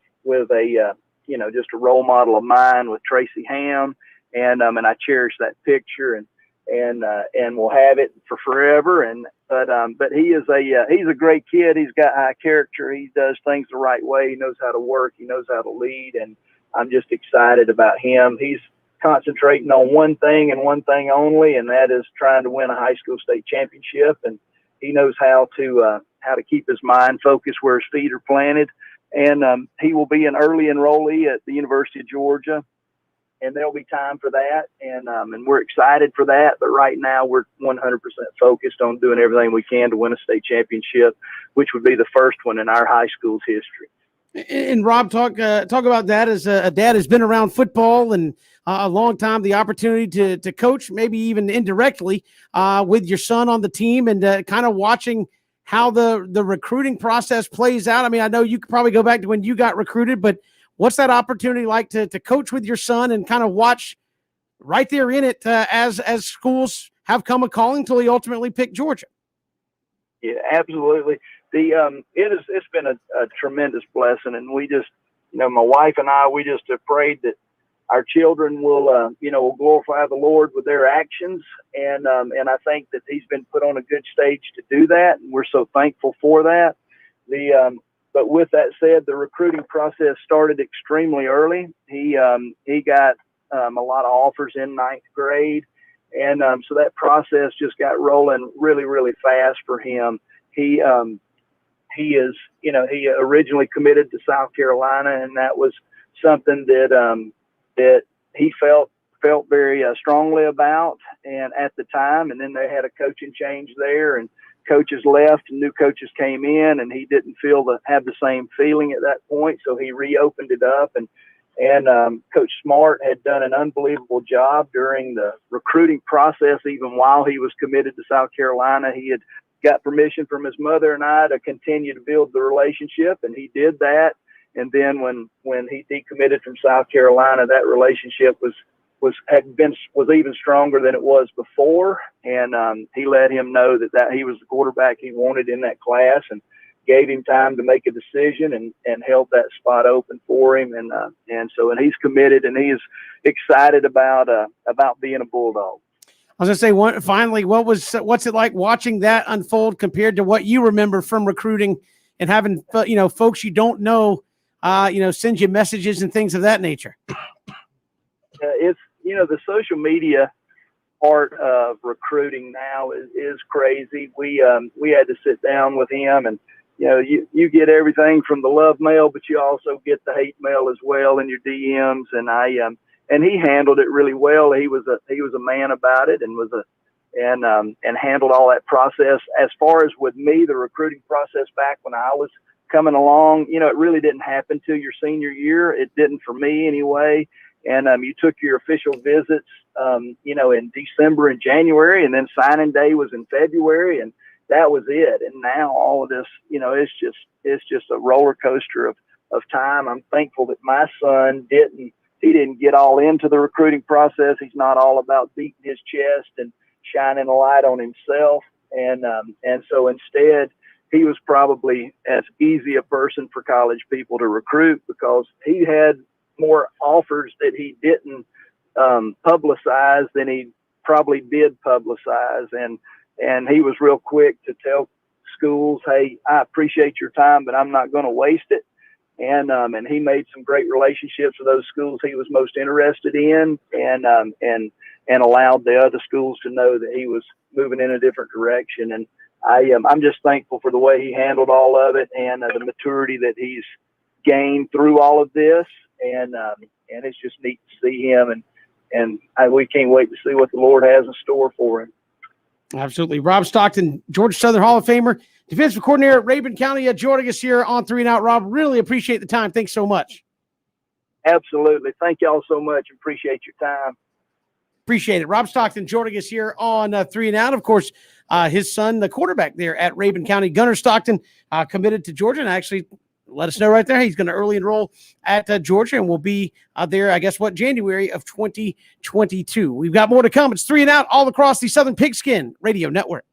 a you know, just a role model of mine with Tracy Ham, and I cherish that picture, and we'll have it for forever. But he's a great kid. He's got high character. He does things the right way. He knows how to work. He knows how to lead, and I'm just excited about him. He's concentrating on one thing and one thing only, and that is trying to win a high school state championship. And he knows how to keep his mind focused where his feet are planted. And he will be an early enrollee at the University of Georgia, and there'll be time for that. And we're excited for that. But right now we're 100% focused on doing everything we can to win a state championship, which would be the first one in our high school's history. And Rob, talk about that as a dad has been around football and a long time, the opportunity to coach, maybe even indirectly, with your son on the team, and kind of watching how the recruiting process plays out. I mean, I know you could probably go back to when you got recruited, but what's that opportunity like to coach with your son and kind of watch right there in it as schools have come a calling until he ultimately picked Georgia? Yeah, absolutely. It's been a tremendous blessing, and we just, you know, my wife and I, we just have prayed that our children will glorify the Lord with their actions, and I think that he's been put on a good stage to do that, and we're so thankful for that. But with that said, the recruiting process started extremely early. He got a lot of offers in ninth grade, and so that process just got rolling really, really fast for him. he is, he originally committed to South Carolina, and that was something that he felt very strongly about, and at the time. And then they had a coaching change there, and coaches left and new coaches came in, and he didn't have the same feeling at that point. So he reopened it up, and Coach Smart had done an unbelievable job during the recruiting process. Even while he was committed to South Carolina, he had got permission from his mother and I to continue to build the relationship, and he did that. And then when he decommitted from South Carolina, that relationship was even stronger than it was before. And he let him know that he was the quarterback he wanted in that class, and gave him time to make a decision, and held that spot open for him. And he's committed, and he is excited about being a Bulldog. I was going to say, finally, what's it like watching that unfold compared to what you remember from recruiting and having, folks you don't know, send you messages and things of that nature? It's, the social media part of recruiting now is crazy. We had to sit down with him, and you get everything from the love mail, but you also get the hate mail as well in your DMs. And he handled it really well. He was a man about it, and handled all that process. As far as with me, the recruiting process back when I was coming along, it really didn't happen till your senior year. It didn't for me anyway. And you took your official visits, in December and January, and then signing day was in February, and that was it. And now all of this, it's just a roller coaster of time. I'm thankful that my son didn't get all into the recruiting process. He's not all about beating his chest and shining a light on himself. And so instead, he was probably as easy a person for college people to recruit, because he had more offers that he didn't publicize than he probably did publicize. And he was real quick to tell schools, hey, I appreciate your time, but I'm not going to waste it. And he made some great relationships with those schools he was most interested in, and allowed the other schools to know that he was moving in a different direction. And I'm just thankful for the way he handled all of it, and the maturity that he's gained through all of this. And it's just neat to see him, and we can't wait to see what the Lord has in store for him. Absolutely. Rob Stockton, Georgia Southern Hall of Famer, defensive coordinator at Rabun County, joining us here on 3 and Out. Rob, really appreciate the time. Thanks so much. Absolutely. Thank y'all so much. Appreciate your time. Appreciate it. Rob Stockton joining us here on 3 and Out. Of course, his son, the quarterback there at Rabun County, Gunnar Stockton, committed to Georgia, and actually let us know right there. He's going to early enroll at Georgia, and will be there, I guess, January of 2022. We've got more to come. It's 3 and Out all across the Southern Pigskin Radio Network.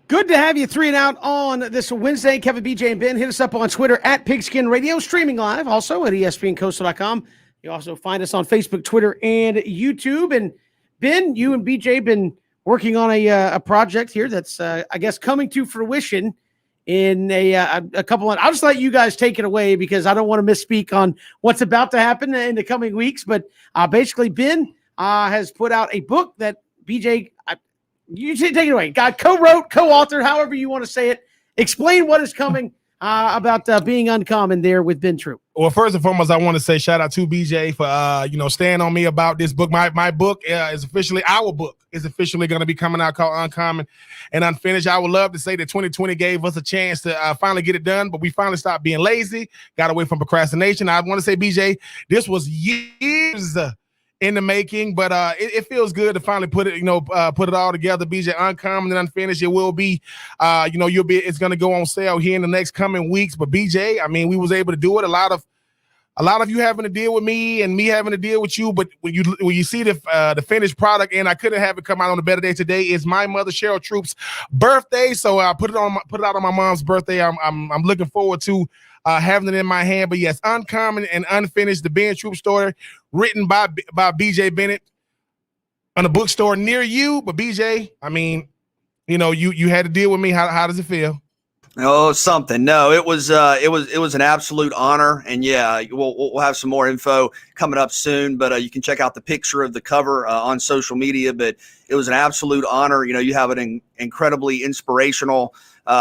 Good to have you 3 and Out on this Wednesday. Kevin, BJ, and Ben. Hit us up on Twitter at Pigskin Radio, streaming live also at ESPNCoastal.com. You also find us on Facebook, Twitter, and YouTube. And Ben, you and BJ been working on a project here that's, I guess, coming to fruition in a couple of. I'll just let you guys take it away because I don't want to misspeak on what's about to happen in the coming weeks. But basically, Ben has put out a book that BJ. You take it away. God co-wrote, co-authored, however you want to say it. Explain what is coming about being uncommon there with Ben Troop. Well, first and foremost, I want to say shout out to BJ for staying on me about this book. My book is officially going to be coming out called Uncommon and Unfinished. I would love to say that 2020 gave us a chance to finally get it done, but we finally stopped being lazy, got away from procrastination. I want to say, BJ, this was years in the making, but it feels good to finally put it all together. BJ, Uncommon and Unfinished. It will be, it's going to go on sale here in the next coming weeks. But BJ, I mean, we was able to do it. A lot of you having to deal with me and me having to deal with you, but when you see the finished product, and I couldn't have it come out on a better day today, is my mother Cheryl Troop's birthday. So I put it out on my mom's birthday. I'm looking forward to having it in my hand. But yes, Uncommon and Unfinished, the Ben Troop story, written by BJ Bennett on a bookstore near you. But BJ, I mean, you had to deal with me. How does it feel? Oh, something. No, it was an absolute honor, and yeah, we'll have some more info coming up soon. But you can check out the picture of the cover on social media. But it was an absolute honor. You have an incredibly inspirational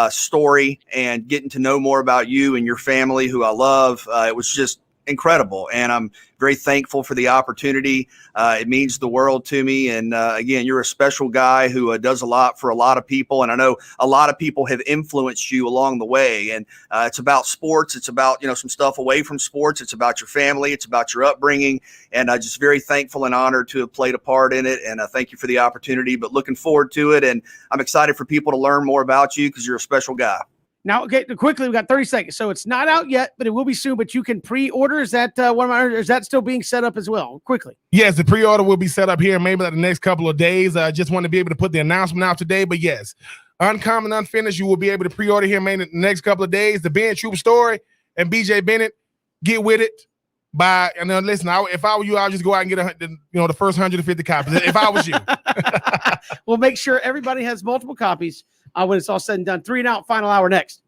story, and getting to know more about you and your family, who I love. It was just incredible, and I'm very thankful for the opportunity. It means the world to me. And again, you're a special guy who does a lot for a lot of people. And I know a lot of people have influenced you along the way. And it's about sports. It's about, some stuff away from sports. It's about your family. It's about your upbringing. And I'm just very thankful and honored to have played a part in it. And thank you for the opportunity, but looking forward to it. And I'm excited for people to learn more about you because you're a special guy. Now, okay, quickly, we got 30 seconds. So it's not out yet, but it will be soon. But you can pre-order. Is that is that still being set up as well? Quickly. Yes, the pre-order will be set up here maybe like the next couple of days. I just want to be able to put the announcement out today. But yes, Uncommon, Unfinished, you will be able to pre-order here maybe the next couple of days. The Ben Troop story and BJ Bennett, get with it. And then listen, if I were you, I'll just go out and get the first 150 copies. If I was you. We'll make sure everybody has multiple copies when it's all said and done. 3 and Out, final hour next.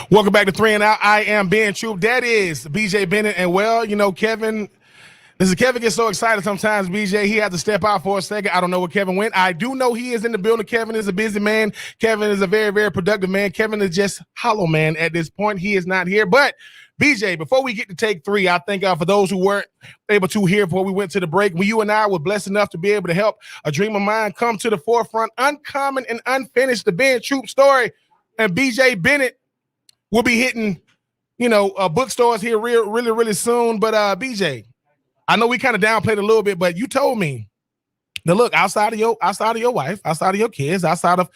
Welcome back to 3 and Out. I am Ben Troop. That is BJ Bennett. And well, you know, Kevin gets so excited sometimes, BJ, he had to step out for a second. I don't know where Kevin went. I do know he is in the building. Kevin is a busy man. Kevin is a very, very productive man. Kevin is just hollow man at this point. He is not here. But BJ, before we get to take 3, I think for those who weren't able to hear before we went to the break, when you and I were blessed enough to be able to help a dream of mine come to the forefront, uncommon and unfinished, the Ben Troop story. And BJ Bennett will be hitting, bookstores here really soon. But BJ, I know we kind of downplayed a little bit, but you told me that look, outside of your wife, outside of your kids, outside of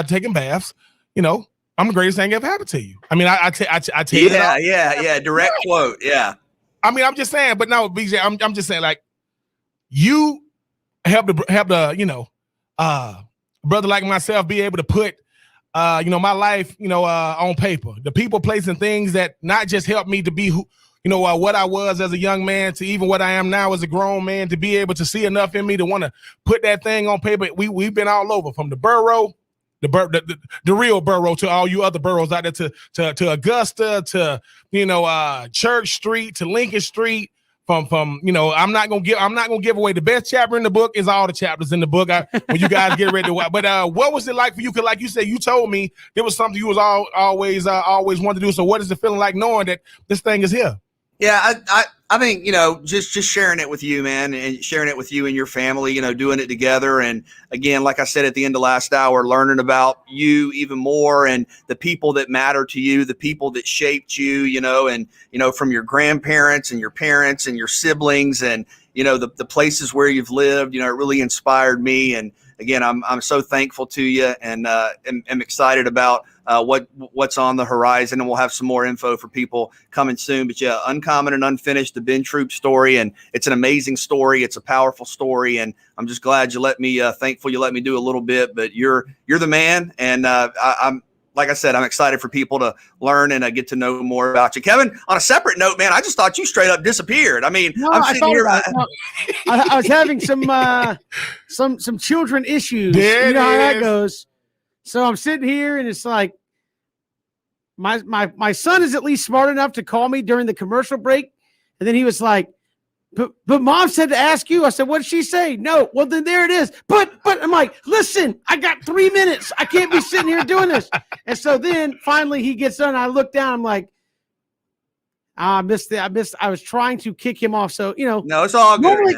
taking baths, I'm the greatest thing ever happened to you. I mean, I tell you that. Yeah. Direct quote. Yeah. I mean, I'm just saying, but no, BJ, I'm just saying, like, you helped the brother like myself be able to put my life, on paper. The people, places, and things that not just helped me to be who, what I was as a young man to even what I am now as a grown man, to be able to see enough in me to want to put that thing on paper. We've been all over, from the borough, the real borough, to all you other boroughs out there, to Augusta, to Church Street, to Lincoln Street. From I'm not gonna give away the best chapter in the book. Is all the chapters in the book when you guys get ready to watch. But what was it like for you? Because like you said, you told me there was something you was always wanted to do. So what is it feeling like knowing that this thing is here? Yeah, I think, just sharing it with you, man, and sharing it with you and your family, doing it together. And again, like I said at the end of last hour, learning about you even more and the people that matter to you, the people that shaped you, and, from your grandparents and your parents and your siblings and, the places where you've lived, it really inspired me. And again, I'm so thankful to you and am excited about what's on the horizon, and we'll have some more info for people coming soon. But yeah, Uncommon and Unfinished, the Ben Troop story, and it's an amazing story. It's a powerful story, and I'm just glad you let me, thankful you let me do a little bit. But you're the man, and I'm like I said, I'm excited for people to learn and get to know more about you. Kevin, on a separate note, man, I just thought you straight up disappeared. I mean, no, I'm sitting here. I was having some children issues. There you know how that is. goes. So I'm sitting here, and it's like my son is at least smart enough to call me during the commercial break, and then he was like, But mom said to ask you. I said, what did she say? No. Well, then there it is. But I'm like, listen, I got 3 minutes. I can't be sitting here doing this. And so then finally he gets done. I look down. I'm like, I missed. I was trying to kick him off. So, No, it's all good.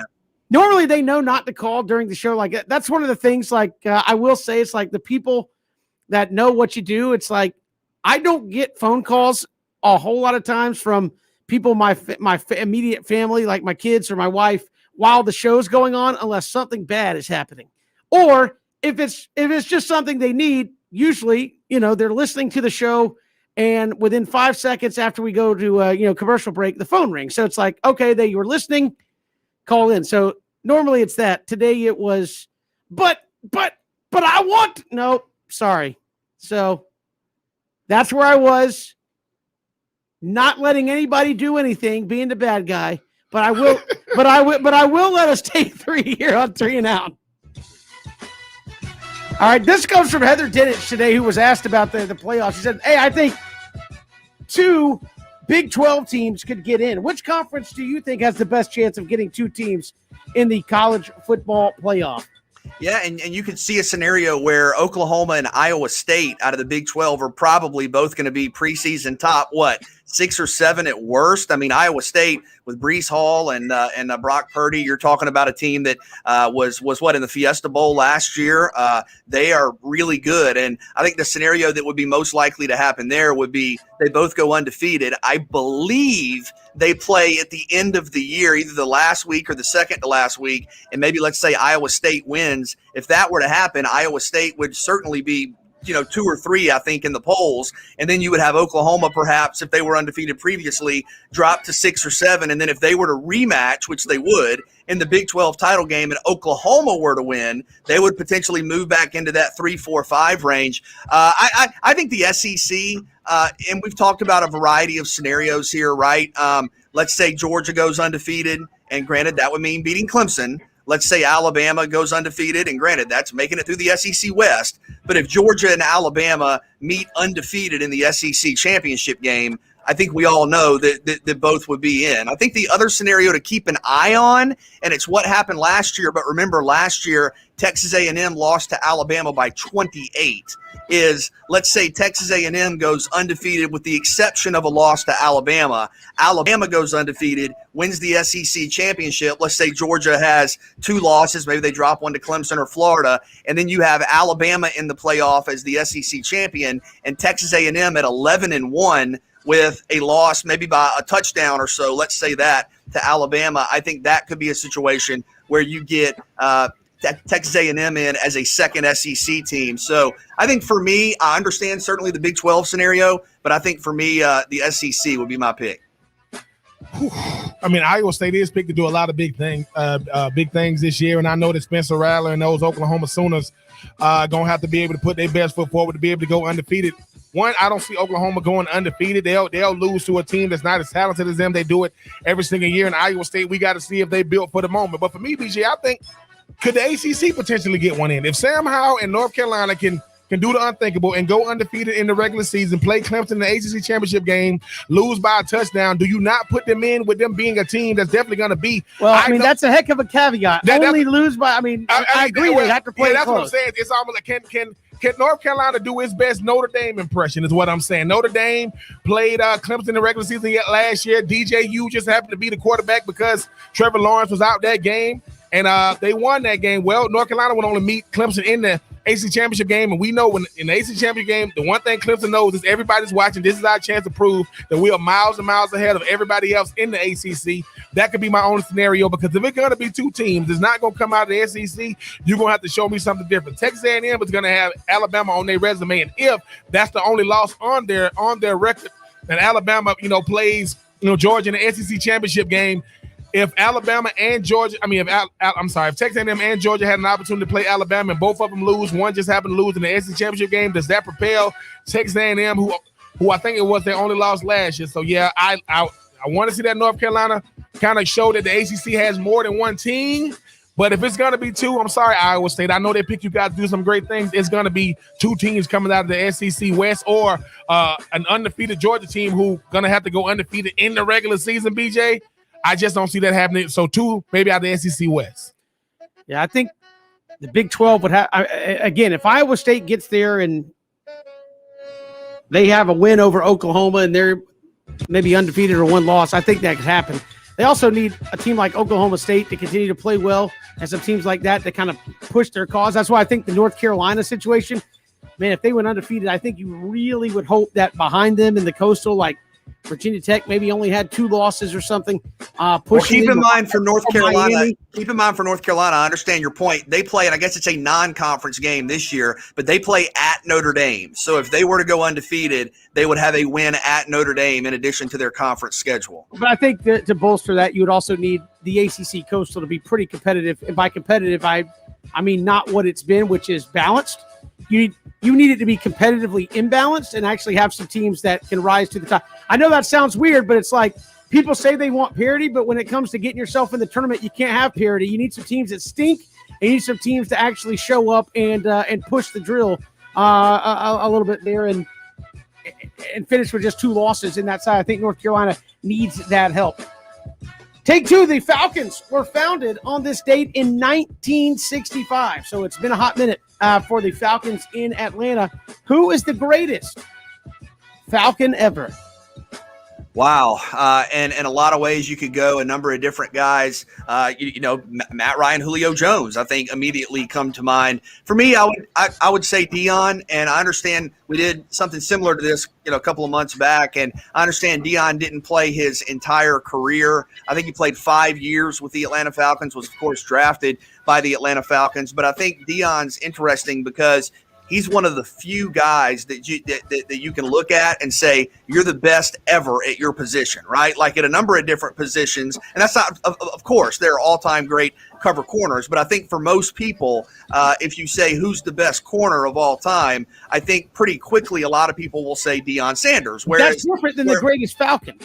Normally they know not to call during the show. Like, that's one of the things, like, I will say, it's like the people that know what you do. It's like, I don't get phone calls a whole lot of times from people, my immediate family, like my kids or my wife, while the show's going on, unless something bad is happening. Or if it's just something they need, usually, they're listening to the show, and within 5 seconds after we go to commercial break, the phone rings. So it's like, okay, you were listening, call in. So normally it's that. Today it was, but I want, no, sorry. So that's where I was. Not letting anybody do anything, being the bad guy, but I will, but I will let us take 3 here on 3 and Out. All right, this comes from Heather Dinich today, who was asked about the playoffs. She said, "Hey, I think 2 Big 12 teams could get in. Which conference do you think has the best chance of getting 2 teams in the college football playoff?" Yeah, and you could see a scenario where Oklahoma and Iowa State out of the Big 12 are probably both going to be preseason top, 6 or 7 at worst. I mean, Iowa State with Breece Hall and Brock Purdy, you're talking about a team that was in the Fiesta Bowl last year. They are really good, and I think the scenario that would be most likely to happen there would be they both go undefeated. I believe they play at the end of the year, either the last week or the second to last week, and maybe let's say Iowa State wins. If that were to happen, Iowa State would certainly be 2 or 3, I think, in the polls. And then you would have Oklahoma, perhaps, if they were undefeated previously, drop to 6 or 7. And then if they were to rematch, which they would, in the Big 12 title game and Oklahoma were to win, they would potentially move back into that 3, 4, 5 range. I think the SEC, and we've talked about a variety of scenarios here, right? Let's say Georgia goes undefeated, and granted, that would mean beating Clemson. let's say Alabama goes undefeated, and granted, that's making it through the SEC West. But if Georgia and Alabama meet undefeated in the SEC championship game, I think we all know that both would be in. I think the other scenario to keep an eye on, and it's what happened last year, but remember last year Texas A&M lost to Alabama by 28, is let's say Texas A&M goes undefeated with the exception of a loss to Alabama. Alabama goes undefeated, wins the SEC championship. Let's say Georgia has 2 losses. Maybe they drop one to Clemson or Florida. And then you have Alabama in the playoff as the SEC champion and Texas A&M at 11-1 with a loss maybe by a touchdown or so, let's say that, to Alabama. I think that could be a situation where you get Texas A&M in as a second SEC team. So I think for me, I understand certainly the Big 12 scenario, but I think for me, the SEC would be my pick. I mean, Iowa State is picked to do a lot of big things this year, and I know that Spencer Rattler and those Oklahoma Sooners gonna have to be able to put their best foot forward to be able to go undefeated. One, I don't see Oklahoma going undefeated. They'll lose to a team that's not as talented as them. They do it every single year. In Iowa State, we got to see if they built for the moment. But for me, BJ, I think could the ACC potentially get one in? If Sam Howell and North Carolina can do the unthinkable and go undefeated in the regular season, play Clemson in the ACC championship game, lose by a touchdown, do you not put them in with them being a team that's definitely going to be? Well, I mean, that's a heck of a caveat. Only lose by. I mean, I agree. They have to play. Yeah, that's close. what I'm saying. It's almost like can North Carolina do its best Notre Dame impression is what I'm saying. Notre Dame played Clemson in the regular season last year. DJU just happened to be the quarterback because Trevor Lawrence was out that game, and they won that game. Well, North Carolina would only meet Clemson in the ACC championship game, and we know when in the ACC championship game, the one thing Clemson knows is everybody's watching. This is our chance to prove that we are miles and miles ahead of everybody else in the ACC. That could be my only scenario, because if it's going to be 2 teams, it's not going to come out of the SEC. You're going to have to show me something different. Texas A&M is going to have Alabama on their resume, and if that's the only loss on their record, and Alabama, plays, Georgia in the SEC championship game. If Alabama and Georgia, if Texas A&M and Georgia had an opportunity to play Alabama and both of them lose, one just happened to lose in the SEC championship game, does that propel Texas A&M, who I think it was their only loss last year? So yeah, I want to see that North Carolina kind of show that the ACC has more than one team. But if it's going to be 2, I'm sorry, Iowa State. I know they picked you guys to do some great things. It's going to be 2 teams coming out of the SEC West, or an undefeated Georgia team who going to have to go undefeated in the regular season, BJ. I just don't see that happening. So 2, maybe out of the SEC West. Yeah, I think the Big 12 would have, again, if Iowa State gets there and they have a win over Oklahoma and they're maybe undefeated or 1 loss, I think that could happen. They also need a team like Oklahoma State to continue to play well, and some teams like that to kind of push their cause. That's why I think the North Carolina situation, man, if they went undefeated, I think you really would hope that behind them in the Coastal, like Virginia Tech maybe only had 2 losses or something. Keep in mind for North Carolina, I understand your point. They play, and I guess it's a non-conference game this year, but they play at Notre Dame. So if they were to go undefeated, they would have a win at Notre Dame in addition to their conference schedule. But I think to bolster that, you would also need the ACC Coastal to be pretty competitive. And by competitive, I mean not what it's been, which is balanced. You need it to be competitively imbalanced and actually have some teams that can rise to the top. I know that sounds weird, but it's like people say they want parity, but when it comes to getting yourself in the tournament, you can't have parity. You need some teams that stink, and you need some teams to actually show up and push the drill a little bit there and finish with just 2 losses in that side. I think North Carolina needs that help. Take 2, the Falcons were founded on this date in 1965. So it's been a hot minute for the Falcons in Atlanta. Who is the greatest Falcon ever? Wow. And in a lot of ways you could go a number of different guys. Matt Ryan, Julio Jones, I think immediately come to mind. For me, I would say Deion, and I understand we did something similar to this, a couple of months back, and I understand Deion didn't play his entire career. I think he played 5 years with the Atlanta Falcons, was of course drafted by the Atlanta Falcons. But I think Deion's interesting because he's one of the few guys that you can look at and say you're the best ever at your position, right? Like at a number of different positions. And that's not, of course, they're all-time great cover corners. But I think for most people, if you say who's the best corner of all time, I think pretty quickly a lot of people will say Deion Sanders. That's different than the greatest Falcon.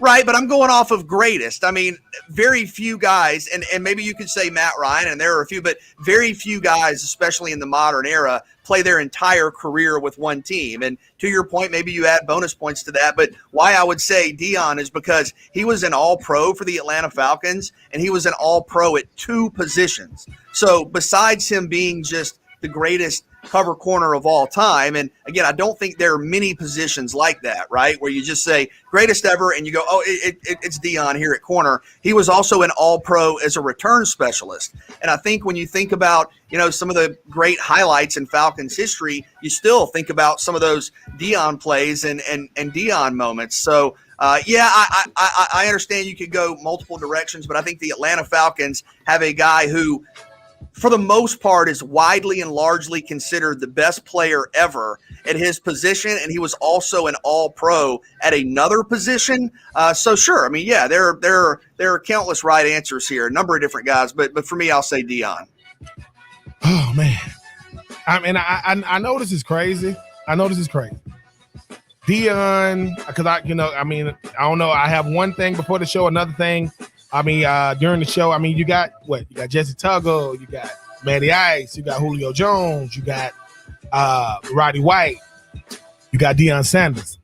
Right, but I'm going off of greatest. I mean, very few guys, and maybe you could say Matt Ryan, and there are a few, but very few guys, especially in the modern era, play their entire career with one team. And to your point, maybe you add bonus points to that, but why I would say Deion is because he was an all-pro for the Atlanta Falcons, and he was an all-pro at 2 positions. So besides him being just the greatest cover corner of all time. And again, I don't think there are many positions like that, right? Where you just say greatest ever and you go, oh, it's Deion here at corner. He was also an all-pro as a return specialist. And I think when you think about, some of the great highlights in Falcons history, you still think about some of those Deion plays and Deion moments. So I understand you could go multiple directions, but I think the Atlanta Falcons have a guy who, for the most part, is widely and largely considered the best player ever at his position, and he was also an all-pro at another position. So sure, I mean, yeah, there are countless right answers here, a number of different guys, but for me, I'll say Deion. Oh man, I mean, I know this is crazy. Deion, because I don't know. I have one thing before the show, another thing. I mean, during the show, you got what? You got Jesse Tuggle, you got Matty Ice, you got Julio Jones, you got Roddy White, you got Deion Sanders.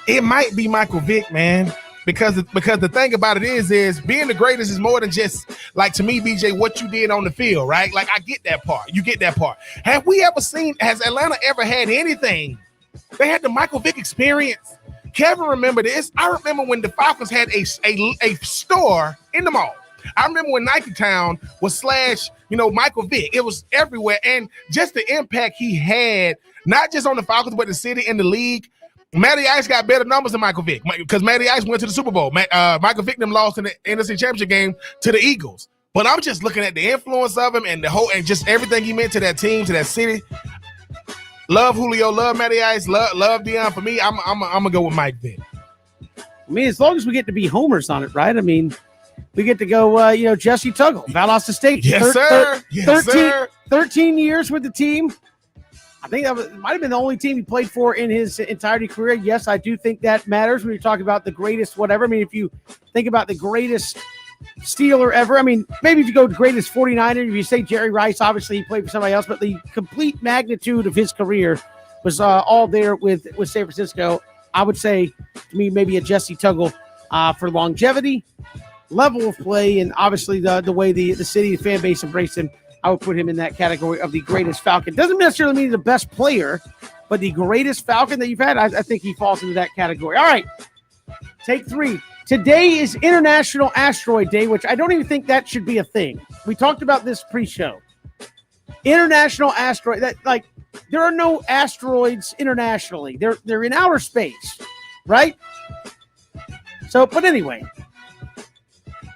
It might be Michael Vick, man, because the thing about it is being the greatest is more than just, like, to me, BJ, what you did on the field, right? Like, I get that part. You get that part. Has Atlanta ever had anything? They had the Michael Vick experience. Kevin, remember this? I remember when the Falcons had a store in the mall. I remember when Nike Town was / Michael Vick. It was everywhere. And just the impact he had, not just on the Falcons, but the city and the league. Matty Ice got better numbers than Michael Vick because Matty Ice went to the Super Bowl. Michael Vick them lost in the NFC Championship game to the Eagles. But I'm just looking at the influence of him and and just everything he meant to that team, to that city. Love Julio, love Matty Ice, love Deion. For me, I'm gonna go with Mike Vick. I mean, as long as we get to be homers on it, right? I mean, we get to go, Jesse Tuggle, Valdosta State. Yes, sir. Yes, sir. 13 years with the team. I think that might have been the only team he played for in his entirety career. Yes, I do think that matters when you're talking about the greatest whatever. I mean, if you think about the greatest Steeler ever, I mean, maybe if you go to greatest 49er, if you say Jerry Rice, obviously he played for somebody else, but the complete magnitude of his career was all there with San Francisco. I would say, to me, maybe a Jesse Tuggle for longevity, level of play, and obviously the way the city, the fan base embraced him. I would put him in that category of the greatest Falcon. Doesn't necessarily mean the best player, but the greatest Falcon that you've had, I think he falls into that category. All right, take 3. Today is International Asteroid Day, which I don't even think that should be a thing. We talked about this pre-show. International Asteroid, there are no asteroids internationally. They're in outer space, right? So, but anyway,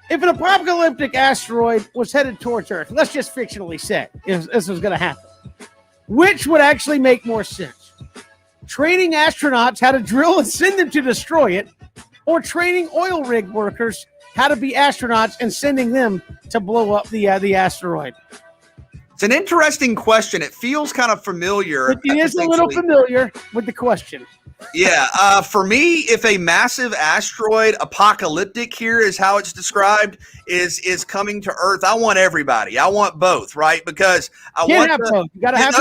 if an apocalyptic asteroid was headed towards Earth, let's just fictionally say if this was going to happen, which would actually make more sense? Training astronauts how to drill and send them to destroy it, or training oil rig workers how to be astronauts and sending them to blow up the asteroid? It's an interesting question. It feels kind of familiar. It is a little familiar with the question. Yeah. For me, if a massive asteroid, apocalyptic here is how it's described, is coming to Earth, I want everybody. I want both, right? Because I want both. You gotta have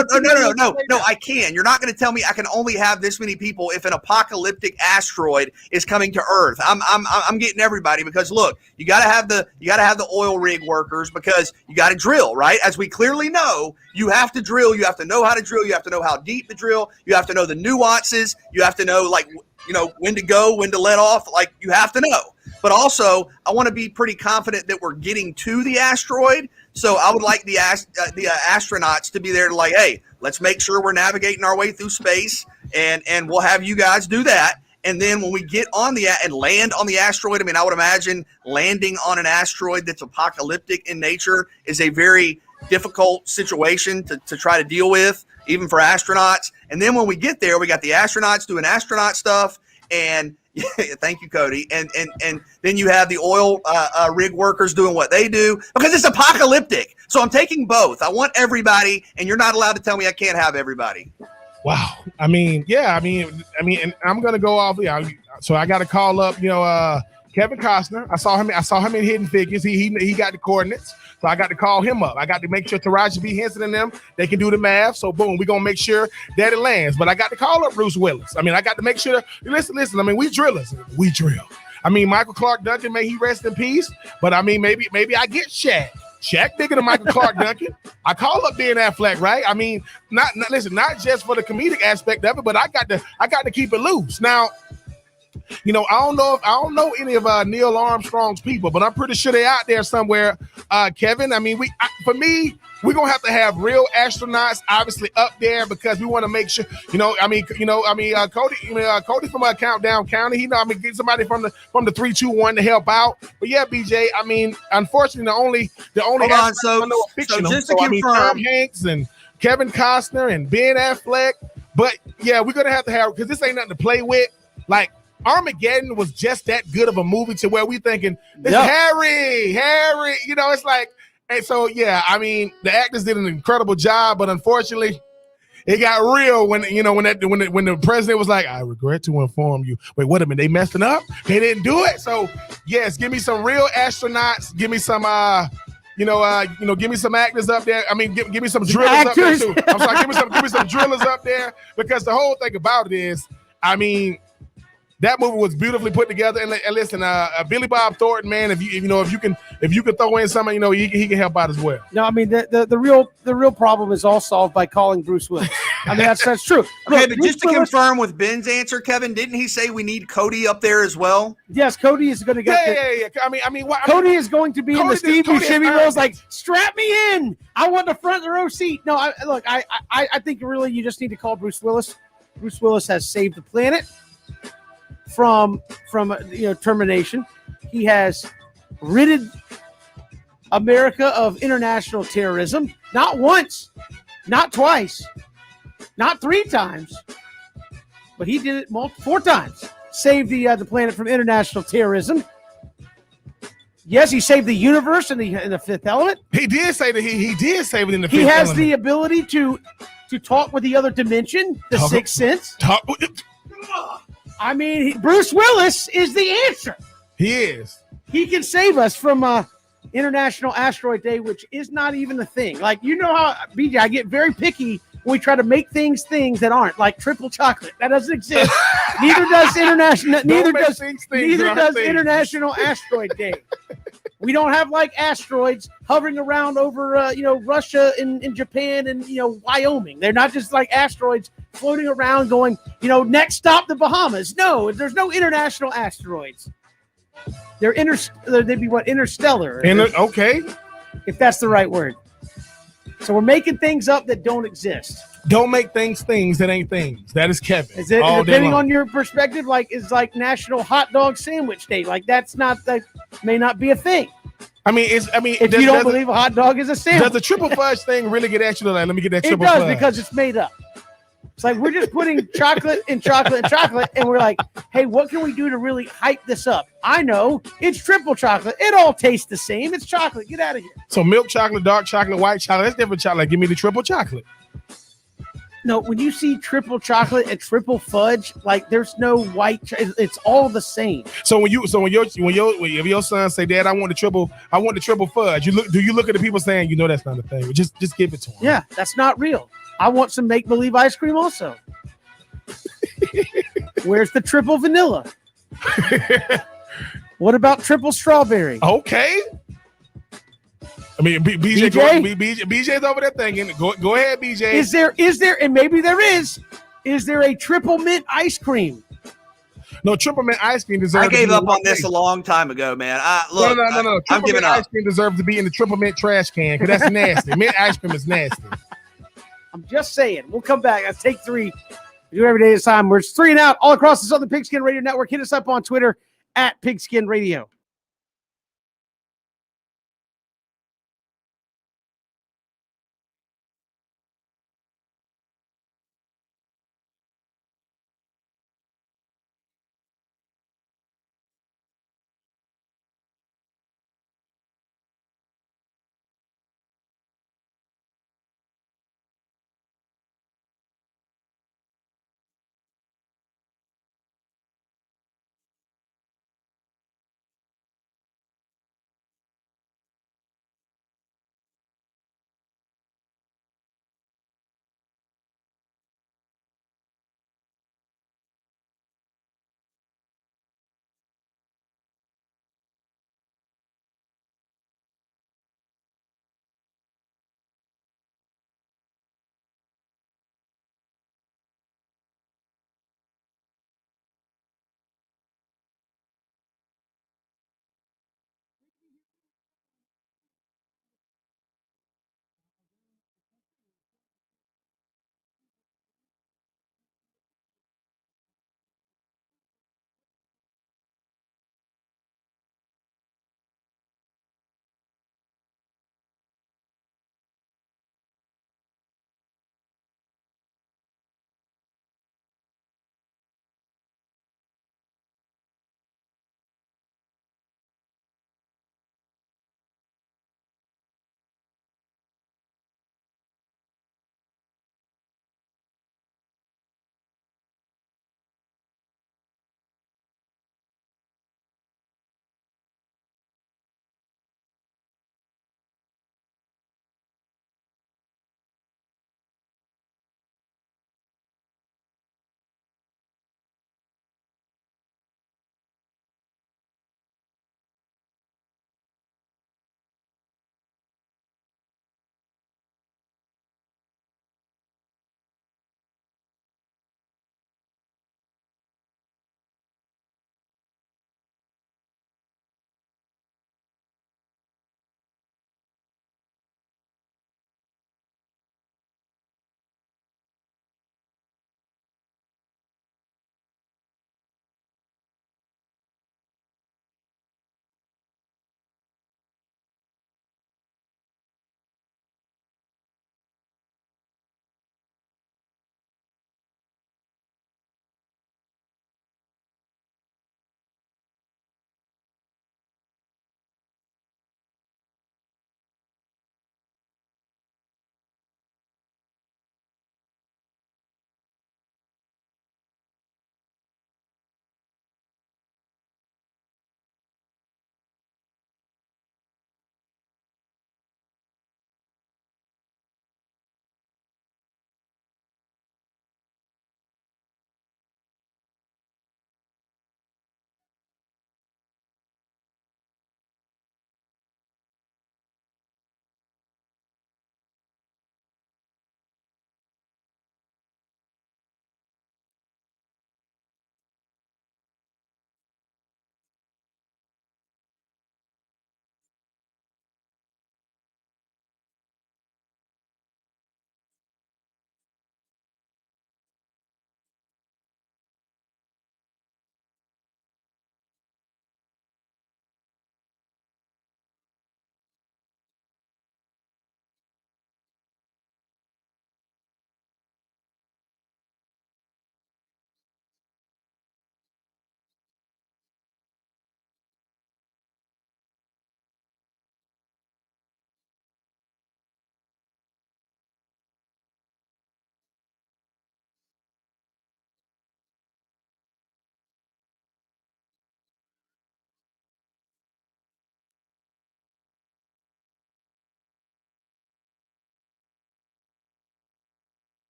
no, I can. You're not going to tell me I can only have this many people if an apocalyptic asteroid is coming to Earth. I'm getting everybody, because look, you got to have the oil rig workers, because you got to drill, right? As we clearly know, you have to drill. You have to know how to drill. You have to know how deep to drill. You have to know the nuances. You have to know, when to go, when to let off. Like, you have to know. But also, I want to be pretty confident that we're getting to the asteroid. So I would like the astronauts to be there to hey, let's make sure we're navigating our way through space, and we'll have you guys do that. And then when we get on and land on the asteroid, I mean, I would imagine landing on an asteroid that's apocalyptic in nature is a very difficult situation to try to deal with, even for astronauts. And then when we get there, we got the astronauts doing astronaut stuff, and thank you, Cody. And then you have the oil rig workers doing what they do, because it's apocalyptic. So I'm taking both. I want everybody, and you're not allowed to tell me I can't have everybody. Wow. I mean, and I'm gonna go off. Yeah, So I got to call up, Kevin Costner. I saw him in Hidden Figures. He got the coordinates. So I got to call him up. I got to make sure Taraji B. Henson and them, they can do the math. So boom, we're going to make sure that it lands. But I got to call up Bruce Willis. I mean, I got to make sure, listen. I mean, we drillers. We drill. I mean, Michael Clark Duncan, may he rest in peace. But I mean, maybe I get Shaq. Shaq bigger than Michael Clark Duncan. I call up Ben Affleck, right? I mean, not just for the comedic aspect of it, but I got to keep it loose. Now, I don't know any of Neil Armstrong's people, but I'm pretty sure they're out there somewhere. Kevin, I mean, we're gonna have to have real astronauts, obviously, up there because we want to make sure. Cody from Countdown County. Get somebody from the 321 to help out. But yeah, BJ. I mean, unfortunately, the only so fictional. just to confirm, Tom Hanks and Kevin Costner and Ben Affleck. But yeah, we're gonna have to have, because this ain't nothing to play with. Like, Armageddon was just that good of a movie to where we thinking, this Harry, it's like, and so, yeah, I mean, the actors did an incredible job, but unfortunately, it got real when the president was like, I regret to inform you. Wait, what a minute, they messing up? They didn't do it? So, yes, give me some real astronauts. Give me some, give me some actors up there. I mean, give me some drillers up there, too. I'm sorry, give me some drillers up there, because the whole thing about it is, I mean, that movie was beautifully put together. And listen, Billy Bob Thornton, man, if you can throw in something, he can help out as well. No, I mean the real problem is all solved by calling Bruce Willis. I mean that's true. Okay, Look, but just to confirm with Ben's answer, Kevin, didn't he say we need Cody up there as well? Yes, Cody is going to get. Yeah. Cody is going to be in the Steve Buscemi roles. Like, strap me in. I want the front row seat. No, I think really you just need to call Bruce Willis. Bruce Willis has saved the planet from termination. He has ridded America of international terrorism, not once, not twice, not 3 times, but he did it 4 times. Saved the planet from international terrorism. Yes, he saved the universe in the Fifth Element. He did say that he did save it in the Fifth Element. He has Element. the ability to talk with the other dimension, the Sixth Sense. I mean, Bruce Willis is the answer. He is. He can save us from International Asteroid Day, which is not even a thing. Like, how, BJ, I get very picky when we try to make things that aren't, like triple chocolate. That doesn't exist. Neither does International Asteroid Day. We don't have like asteroids hovering around over Russia and Japan and Wyoming. They're not just like asteroids floating around going, next stop the Bahamas. No, there's no international asteroids. They'd be interstellar. Okay. If that's the right word. So we're making things up that don't exist. Don't make things that ain't things. That is Kevin. Is it, depending on your perspective, is like National Hot Dog Sandwich Day. Like that may not be a thing. If you don't believe a hot dog is a sandwich. Does the triple fudge thing really get at you? Let me get that triple fudge. It does, because it's made up. It's like we're just putting chocolate and chocolate and chocolate, and we're like, hey, what can we do to really hype this up? I know, it's triple chocolate. It all tastes the same. It's chocolate. Get out of here. So milk chocolate, dark chocolate, white chocolate, that's different chocolate. Give me the triple chocolate. No, when you see triple chocolate and triple fudge, like there's no white. It's all the same. So when your son say, "Dad, I want the triple fudge," do you look at the people saying, that's not a thing? Just give it to him. Yeah, that's not real. I want some make-believe ice cream also. Where's the triple vanilla? What about triple strawberry? Okay. I mean, BJ's over there thinking. Go ahead, BJ. Is there, and maybe there is there a triple mint ice cream? No, triple mint ice cream deserves. I gave up on this a long time ago, man. No. I'm giving up. Ice cream deserves to be in the triple mint trash can because that's nasty. Mint ice cream is nasty. I'm just saying. We'll come back. Let's take 3. We do every day at a time. We're 3 and out all across the Southern Pigskin Radio Network. Hit us up on Twitter at Pigskin Radio.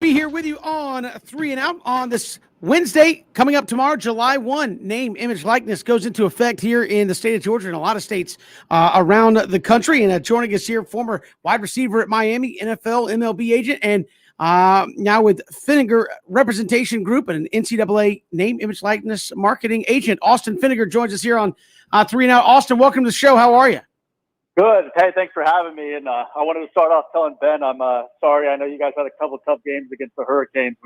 Be here with you on 3 and Out on this Wednesday. Coming up tomorrow, July 1, name, image, likeness goes into effect here in the state of Georgia and a lot of states around the country. And joining us here, former wide receiver at Miami, NFL, MLB agent, and now with Finnegar Representation Group and an NCAA name, image, likeness marketing agent. Austin Finnegar joins us here on 3 and Out. Austin, welcome to the show. How are you? Good. Hey, thanks for having me. And I wanted to start off telling Ben I'm sorry. I know you guys had a couple tough games against the Hurricanes.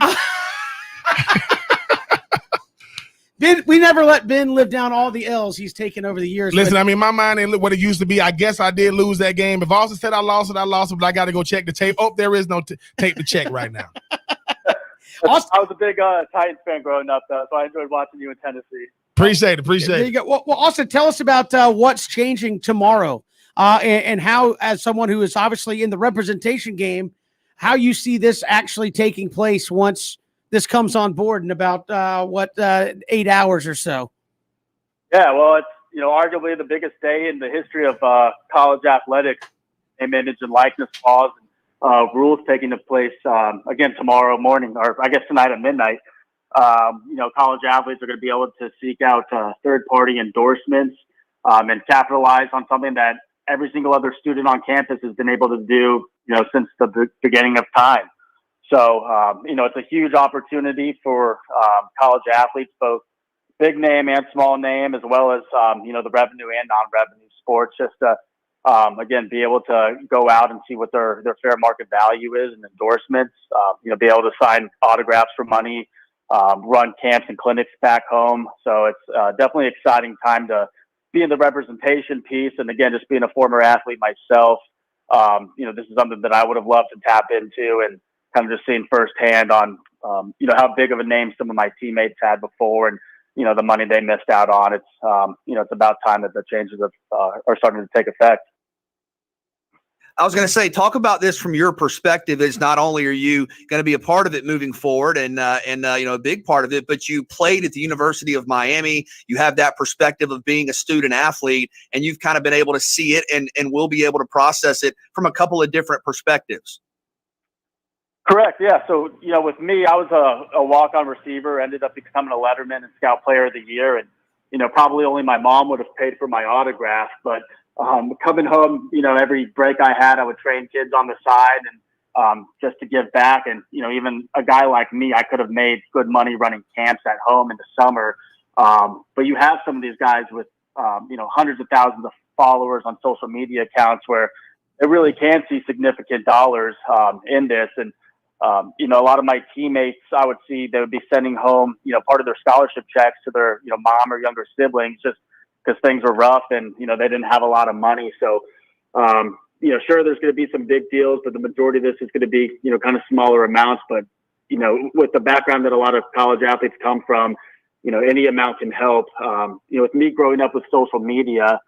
Ben, we never let Ben live down all the L's he's taken over the years. Listen, I mean, my mind ain't what it used to be. I guess I did lose that game. If Austin said I lost it, but I got to go check the tape. Oh, there is no tape to check right now. Austin, I was a big Titans fan growing up, though, so I enjoyed watching you in Tennessee. Appreciate it. There you go. Well, Austin, tell us about what's changing tomorrow. And how, as someone who is obviously in the representation game, how you see this actually taking place once this comes on board in about 8 hours or so. Yeah, well, it's arguably the biggest day in the history of college athletics, name, image, and likeness laws and rules taking place again tomorrow morning, or I guess tonight at midnight. College athletes are going to be able to seek out third-party endorsements and capitalize on something that every single other student on campus has been able to do, since the beginning of time. So, it's a huge opportunity for college athletes, both big name and small name, as well as, the revenue and non-revenue sports, just to, again, be able to go out and see what their fair market value is and endorsements, be able to sign autographs for money, run camps and clinics back home. So it's definitely an exciting time to be in the representation piece. And again, just being a former athlete myself, this is something that I would have loved to tap into and kind of just seeing firsthand on, how big of a name some of my teammates had before and, the money they missed out on. It's, it's about time that the changes are starting to take effect. I was going to say, talk about this from your perspective. Is not only are you going to be a part of it moving forward and a big part of it, but you played at the University of Miami. You have that perspective of being a student athlete, and you've kind of been able to see it and will be able to process it from a couple of different perspectives. Correct. Yeah. So, with me, I was a walk-on receiver, ended up becoming a Letterman and Scout Player of the Year. And, probably only my mom would have paid for my autograph, but coming home, every break I had, I would train kids on the side and just to give back. And, even a guy like me, I could have made good money running camps at home in the summer. But you have some of these guys with, hundreds of thousands of followers on social media accounts where they really can see significant dollars in this. And, a lot of my teammates, I would see they would be sending home, part of their scholarship checks to their, mom or younger siblings just because things were rough and, they didn't have a lot of money. So, sure, there's going to be some big deals, but the majority of this is going to be, kind of smaller amounts. But, with the background that a lot of college athletes come from, any amount can help. With me growing up with social media,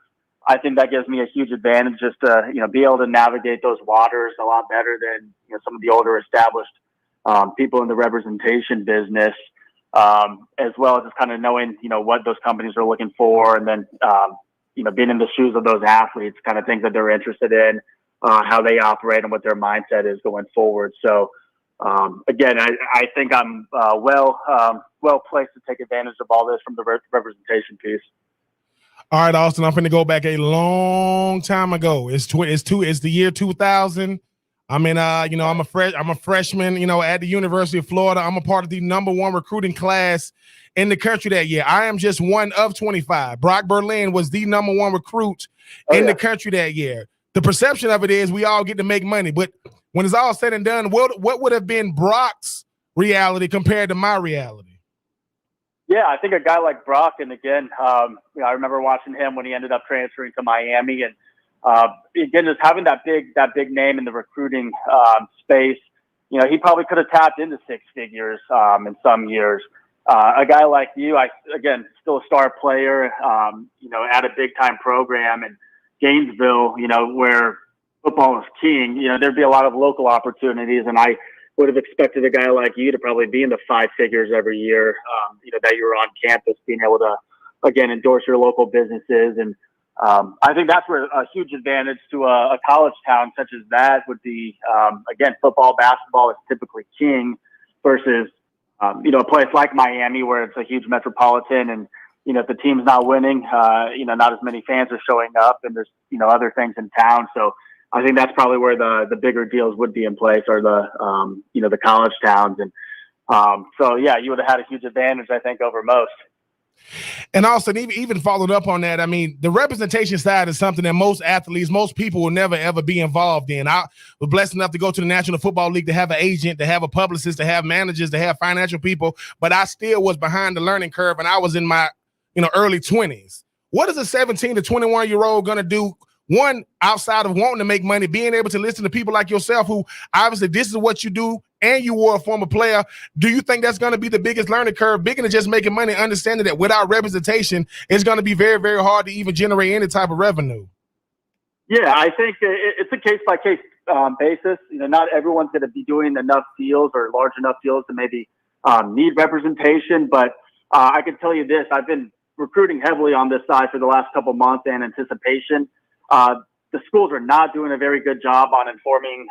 I think that gives me a huge advantage just to, be able to navigate those waters a lot better than, some of the older established people in the representation business. As well as just kind of knowing, what those companies are looking for, and then, being in the shoes of those athletes, kind of things that they're interested in, how they operate and what their mindset is going forward. So, again, I think I'm well placed to take advantage of all this from the representation piece. All right, Austin, I'm going to go back a long time ago. It's the year 2000. I mean, I'm a freshman, at the University of Florida. I'm a part of the #1 recruiting class in the country that year. I am just one of 25. Brock Berlin was the #1 recruit in the country that year. The perception of it is we all get to make money, but when it's all said and done, what would have been Brock's reality compared to my reality? Yeah, I think a guy like Brock, and again, I remember watching him when he ended up transferring to Miami, and again, just having that big name in the recruiting space, he probably could have tapped into six figures in some years. A guy like you, still a star player, at a big time program in Gainesville, where football is king. There'd be a lot of local opportunities, and I would have expected a guy like you to probably be in the five figures every year, that you were on campus, being able to, again, endorse your local businesses and I think that's where a huge advantage to a college town such as that would be. Again, football, basketball is typically king versus, a place like Miami where it's a huge metropolitan and, if the team's not winning, not as many fans are showing up and there's, other things in town. So I think that's probably where the bigger deals would be in place or the college towns. And so, yeah, you would have had a huge advantage, I think, over most. And also, even followed up on that, I mean, the representation side is something that most athletes, most people will never, ever be involved in. I was blessed enough to go to the National Football League, to have an agent, to have a publicist, to have managers, to have financial people, but I still was behind the learning curve, and I was in my early 20s. What is a 17 to 21-year-old going to do? One, outside of wanting to make money, being able to listen to people like yourself who obviously this is what you do and you were a former player. Do you think that's going to be the biggest learning curve, bigger than just making money, understanding that without representation, it's going to be very, very hard to even generate any type of revenue? Yeah, I think it's a case-by-case basis. Not everyone's going to be doing enough deals or large enough deals to maybe need representation. But I can tell you this, I've been recruiting heavily on this side for the last couple months in anticipation. The schools are not doing a very good job on informing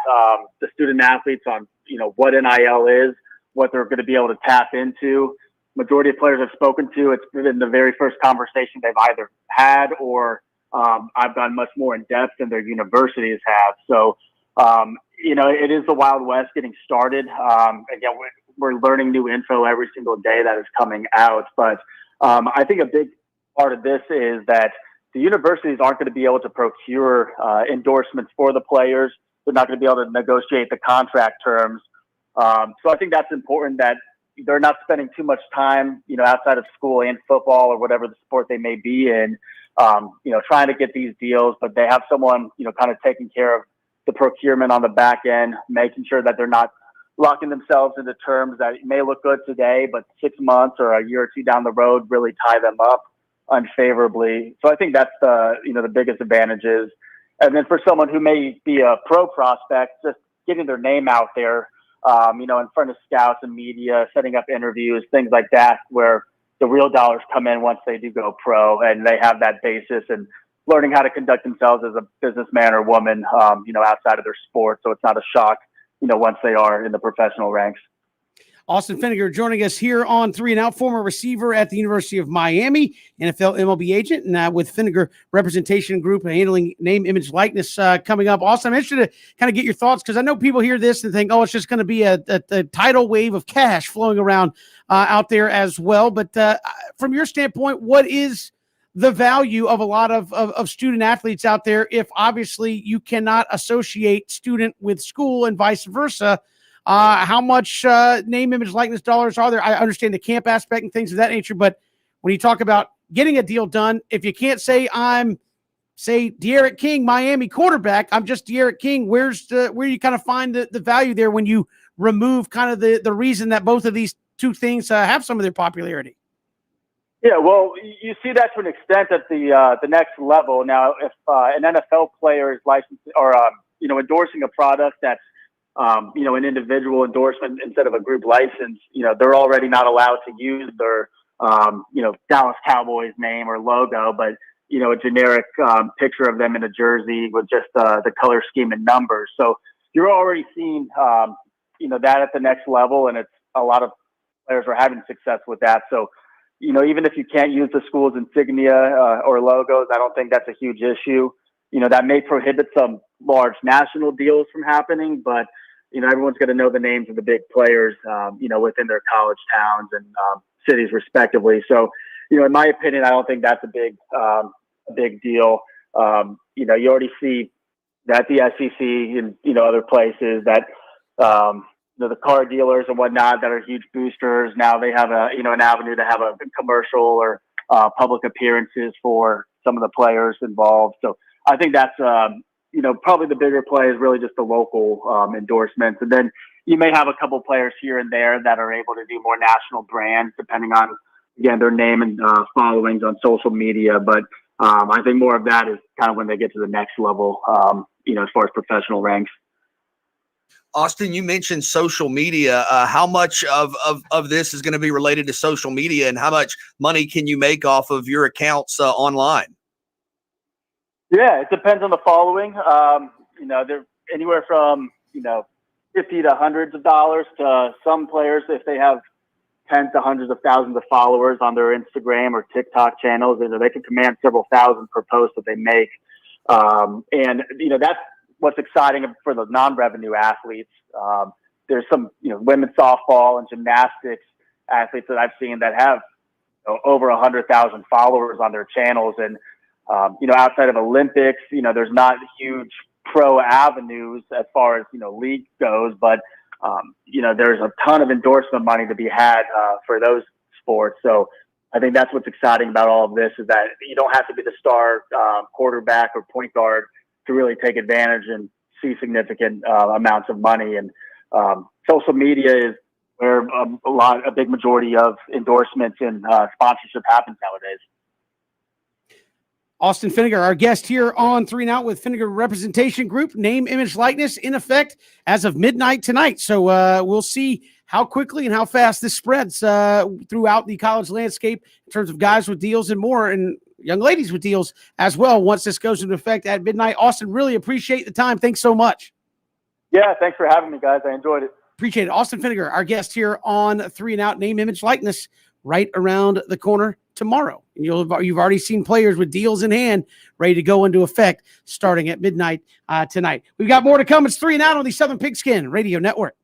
the student athletes on, what NIL is, what they're going to be able to tap into. Majority of players I've spoken to, it's been the very first conversation they've either had or I've gone much more in depth than their universities have. So, it is the Wild West getting started. Again, we're learning new info every single day that is coming out. But I think a big part of this is that the universities aren't going to be able to procure endorsements for the players. They're not going to be able to negotiate the contract terms. So I think that's important that they're not spending too much time, outside of school and football or whatever the sport they may be in, trying to get these deals, but they have someone, kind of taking care of the procurement on the back end, making sure that they're not locking themselves into terms that may look good today, but 6 months or a year or two down the road really tie them up unfavorably. So I think that's the biggest advantages. And then for someone who may be a pro prospect, just getting their name out there, in front of scouts and media, setting up interviews, things like that, where the real dollars come in once they do go pro and they have that basis and learning how to conduct themselves as a businessman or woman, outside of their sport. So it's not a shock, once they are in the professional ranks. Austin Finnegar joining us here on 3 and Out, former receiver at the University of Miami, NFL MLB agent, and with Finnegar Representation Group handling name, image, likeness coming up. Austin, I'm interested to kind of get your thoughts because I know people hear this and think, oh, it's just going to be a tidal wave of cash flowing around out there as well. But from your standpoint, what is the value of a lot of student athletes out there if obviously you cannot associate student with school and vice versa? How much name, image, likeness dollars are there? I understand the camp aspect and things of that nature, but when you talk about getting a deal done, if you can't say I'm, say, De'Aaron King, Miami quarterback, I'm just De'Aaron King, where you kind of find the value there when you remove kind of the reason that both of these two things have some of their popularity? Yeah, well, you see that to an extent at the next level. Now, if an NFL player is licensed or endorsing a product that's an individual endorsement instead of a group license, they're already not allowed to use their, Dallas Cowboys name or logo, but, a generic picture of them in a jersey with just the color scheme and numbers. So you're already seeing, that at the next level, and it's a lot of players are having success with that. So, even if you can't use the school's insignia or logos, I don't think that's a huge issue. That may prohibit some large national deals from happening, but, everyone's going to know the names of the big players, within their college towns and cities respectively. So, in my opinion, I don't think that's a big deal. You already see that the SEC and, other places that, the car dealers and whatnot that are huge boosters. Now they have an avenue to have a commercial or public appearances for some of the players involved. So I think that's, probably the bigger play is really just the local endorsements. And then you may have a couple players here and there that are able to do more national brands depending on, again, their name and followings on social media. But I think more of that is kind of when they get to the next level, as far as professional ranks. Austin, you mentioned social media. How much of this is going to be related to social media, and how much money can you make off of your accounts online? Yeah, it depends on the following. They're anywhere from 50 to hundreds of dollars to some players if they have tens to hundreds of thousands of followers on their Instagram or TikTok channels. They can command several thousand per post that they make. That's what's exciting for the non-revenue athletes. There's some, women's softball and gymnastics athletes that I've seen that have over 100,000 followers on their channels. And, outside of Olympics, there's not huge pro avenues as far as, league goes, but, there's a ton of endorsement money to be had for those sports. So I think that's what's exciting about all of this is that you don't have to be the star quarterback or point guard to really take advantage and see significant amounts of money. And social media is where a big majority of endorsements and sponsorship happens nowadays. Austin Finnegar, our guest here on 3 and Out with Finnegar Representation Group, name, image, likeness in effect as of midnight tonight. So we'll see how quickly and how fast this spreads throughout the college landscape in terms of guys with deals and more, and young ladies with deals as well once this goes into effect at midnight. Austin, really appreciate the time. Thanks so much. Yeah, thanks for having me, guys. I enjoyed it. Appreciate it. Austin Finnegar, our guest here on 3 and Out, name, image, likeness, right around the corner tomorrow. And you've already seen players with deals in hand ready to go into effect starting at midnight tonight. We've got more to come. It's 3 and Out on the Southern Pigskin Radio Network.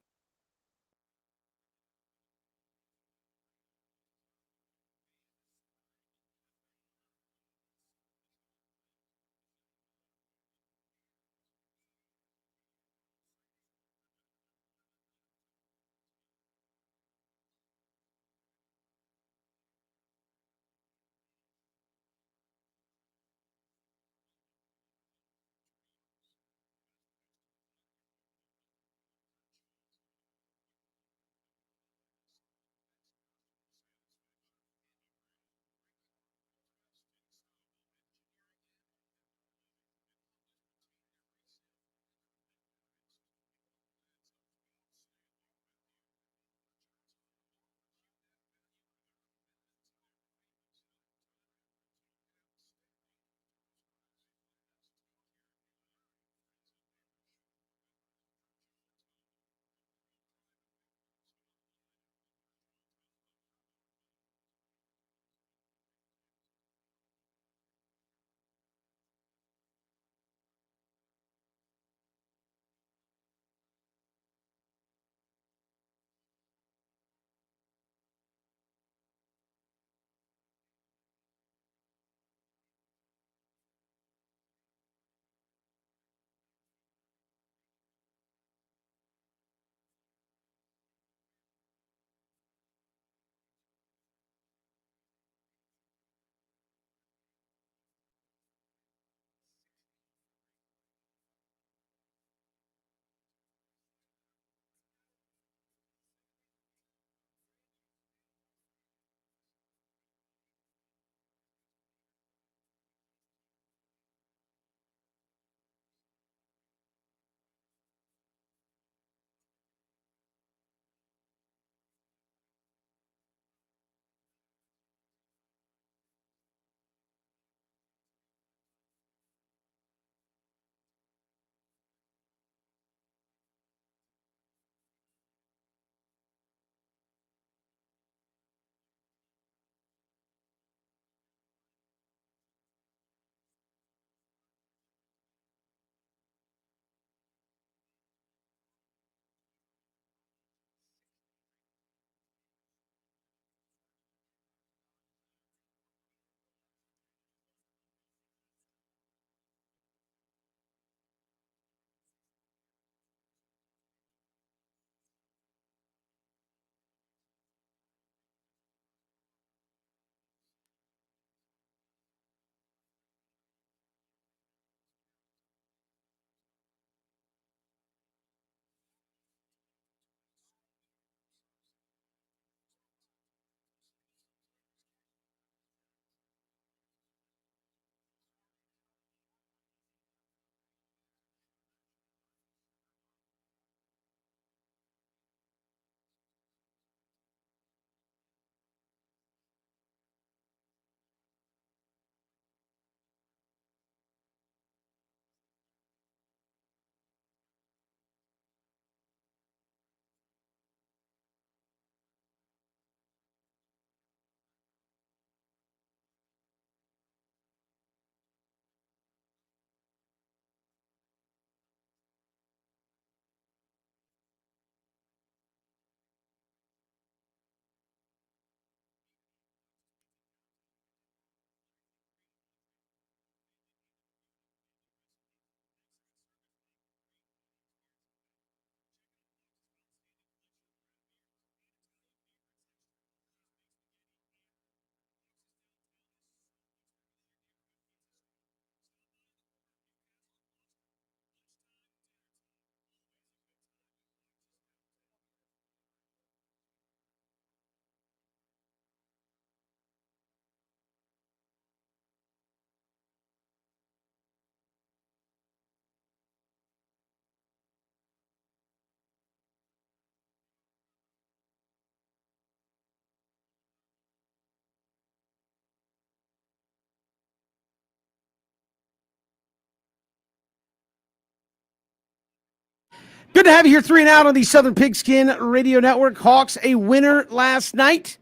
Good to have you here, 3 and Out on the Southern Pigskin Radio Network. Hawks a winner last night.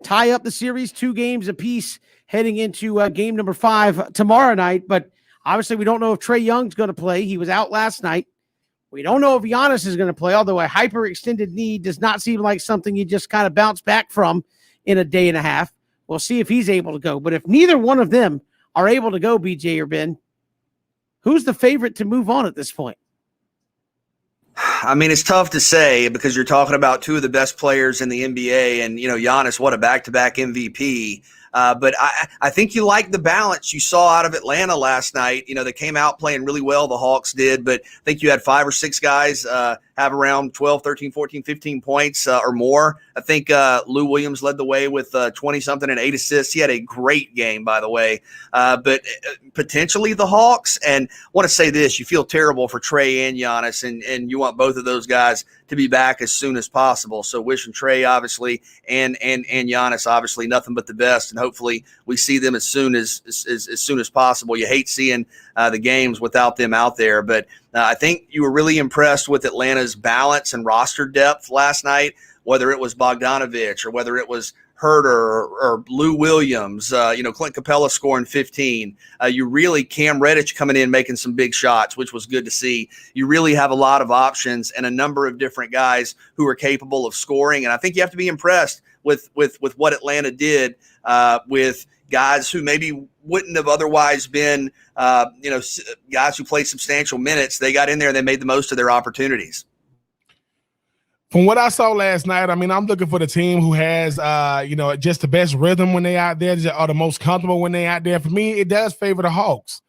Tie up the series 2 games apiece heading into game number 5 tomorrow night. But obviously we don't know if Trae Young's going to play. He was out last night. We don't know if Giannis is going to play, although a hyperextended knee does not seem like something you just kind of bounce back from in a day and a half. We'll see if he's able to go. But if neither one of them are able to go, BJ or Ben, who's the favorite to move on at this point? I mean, it's tough to say because you're talking about 2 of the best players in the NBA, and Giannis, what a back-to-back MVP. But I think you like the balance you saw out of Atlanta last night. They came out playing really well, the Hawks did, but I think you had 5 or 6 guys have around 12, 13, 14, 15 points or more. I think Lou Williams led the way with 20-something and 8 assists. He had a great game, by the way. But potentially the Hawks, and I want to say this, you feel terrible for Trae and Giannis, and you want both of those guys to be back as soon as possible. So wishing Trae, obviously, and Giannis, obviously, nothing but the best, and hopefully we see them as soon as possible. You hate seeing the games without them out there, but I think you were really impressed with Atlanta's balance and roster depth last night, whether it was Bogdanovich or whether it was Herter or Lou Williams, Clint Capella scoring 15. You really, Cam Reddish coming in making some big shots, which was good to see. You really have a lot of options and a number of different guys who are capable of scoring. And I think you have to be impressed with what Atlanta did with guys who maybe wouldn't have otherwise been, guys who played substantial minutes. They got in there and they made the most of their opportunities. From what I saw last night, I mean, I'm looking for the team who has, just the best rhythm when they out there, or the most comfortable when they out there. For me, it does favor the Hawks.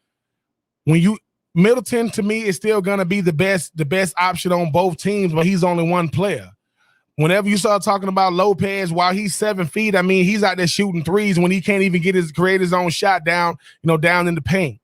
Middleton, to me, is still going to be the best option on both teams, but he's only one player. Whenever you start talking about Lopez, while he's 7 feet, I mean, he's out there shooting threes when he can't even create his own shot down in the paint.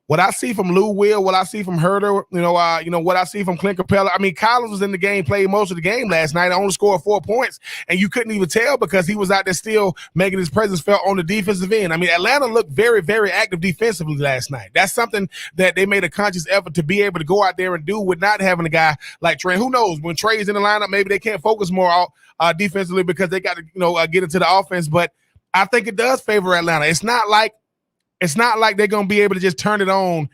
What I see from Lou Will, what I see from Herter, what I see from Clint Capella. I mean, Collins was in the game, played most of the game last night, only scored 4 points, and you couldn't even tell because he was out there still making his presence felt on the defensive end. I mean, Atlanta looked very, very active defensively last night. That's something that they made a conscious effort to be able to go out there and do with not having a guy like Trae. Who knows? When Trae's in the lineup, maybe they can't focus more defensively because they got to get into the offense. But I think it does favor Atlanta. It's not like they're going to be able to just turn it on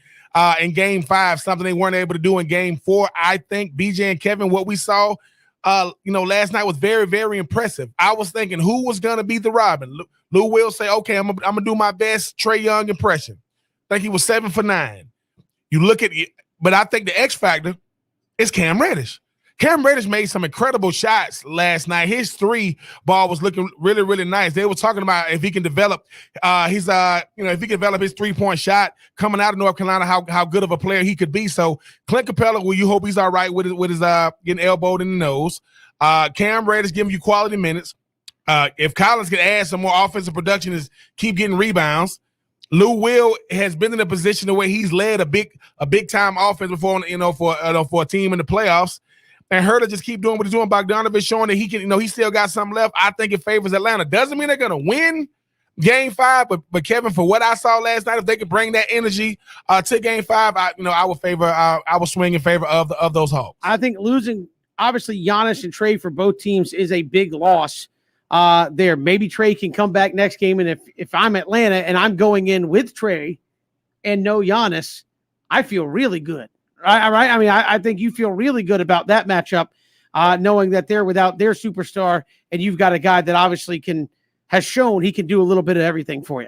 in game 5, something they weren't able to do in game 4. I think BJ and Kevin, what we saw, last night was very, very impressive. I was thinking who was going to be the Robin. Lou will say, okay, I'm going to do my best Trae Young impression. I think he was 7 for 9. You look at it, but I think the X factor is Cam Reddish. Cam Reddish made some incredible shots last night. His 3 ball was looking really, really nice. They were talking about if he can develop his 3-point shot coming out of North Carolina, how good of a player he could be. So Clint Capella, you hope he's all right with his getting elbowed in the nose. Cam Reddish giving you quality minutes. If Collins can add some more offensive production, is keep getting rebounds. Lou Will has been in a position where he's led a big time offense before, for a team in the playoffs. And Herter just keep doing what he's doing. Bogdanovich showing that he can, he still got something left. I think it favors Atlanta. Doesn't mean they're going to win game 5, but Kevin, for what I saw last night, if they could bring that energy to game 5, I would swing in favor of those Hawks. I think losing, obviously, Giannis and Trae for both teams is a big loss there. Maybe Trae can come back next game, and if I'm Atlanta and I'm going in with Trae and no Giannis, I feel really good. Right? I mean, I think you feel really good about that matchup, knowing that they're without their superstar, and you've got a guy that obviously has shown he can do a little bit of everything for you.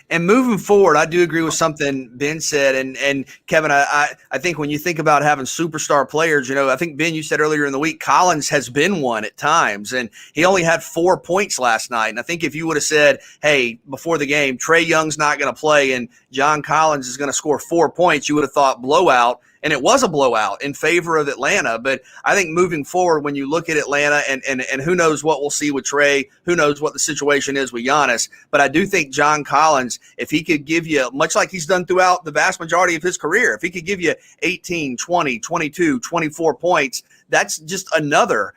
And moving forward, I do agree with something Ben said. And Kevin, I think when you think about having superstar players, I think, Ben, you said earlier in the week, Collins has been one at times, and he only had 4 points last night. And I think if you would have said, hey, before the game, Trae Young's not going to play and John Collins is going to score 4 points, you would have thought blowout. And it was a blowout in favor of Atlanta. But I think moving forward, when you look at Atlanta and who knows what we'll see with Trae, who knows what the situation is with Giannis. But I do think John Collins, if he could give you, much like he's done throughout the vast majority of his career, if he could give you 18, 20, 22, 24 points, that's just another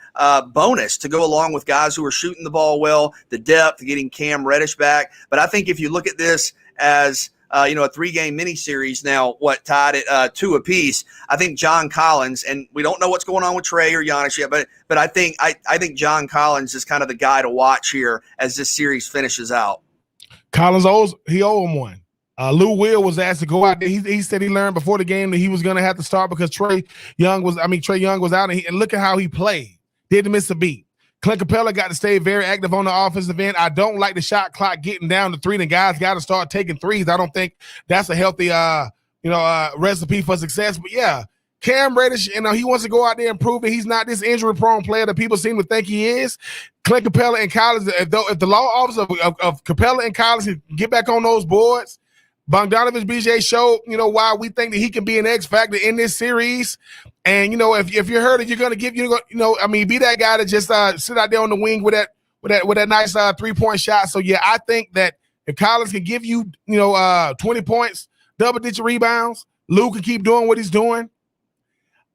bonus to go along with guys who are shooting the ball well, the depth, getting Cam Reddish back. But I think if you look at this as a 3-game mini series now, tied at 2 apiece. I think John Collins, and we don't know what's going on with Trey or Giannis yet, but I think John Collins is kind of the guy to watch here as this series finishes out. Collins owed him one. Lou Will was asked to go out there. He said he learned before the game that he was going to have to start because Trey Young was out, and look at how he played. Didn't miss a beat. Clint Capella got to stay very active on the offensive end. I don't like the shot clock getting down to 3. The guys got to start taking threes. I don't think that's a healthy, recipe for success. But yeah, Cam Reddish, he wants to go out there and prove that he's not this injury-prone player that people seem to think he is. Clint Capella and Collins, if the law office of Capella and Collins can get back on those boards, Bogdanovich BJ showed, why we think that he can be an X factor in this series. And, if you're hurt, you're going to give, be that guy to just sit out there on the wing with that nice 3-point shot. So, yeah, I think that if Collins can give you, 20 points, double-digit rebounds, Lou can keep doing what he's doing,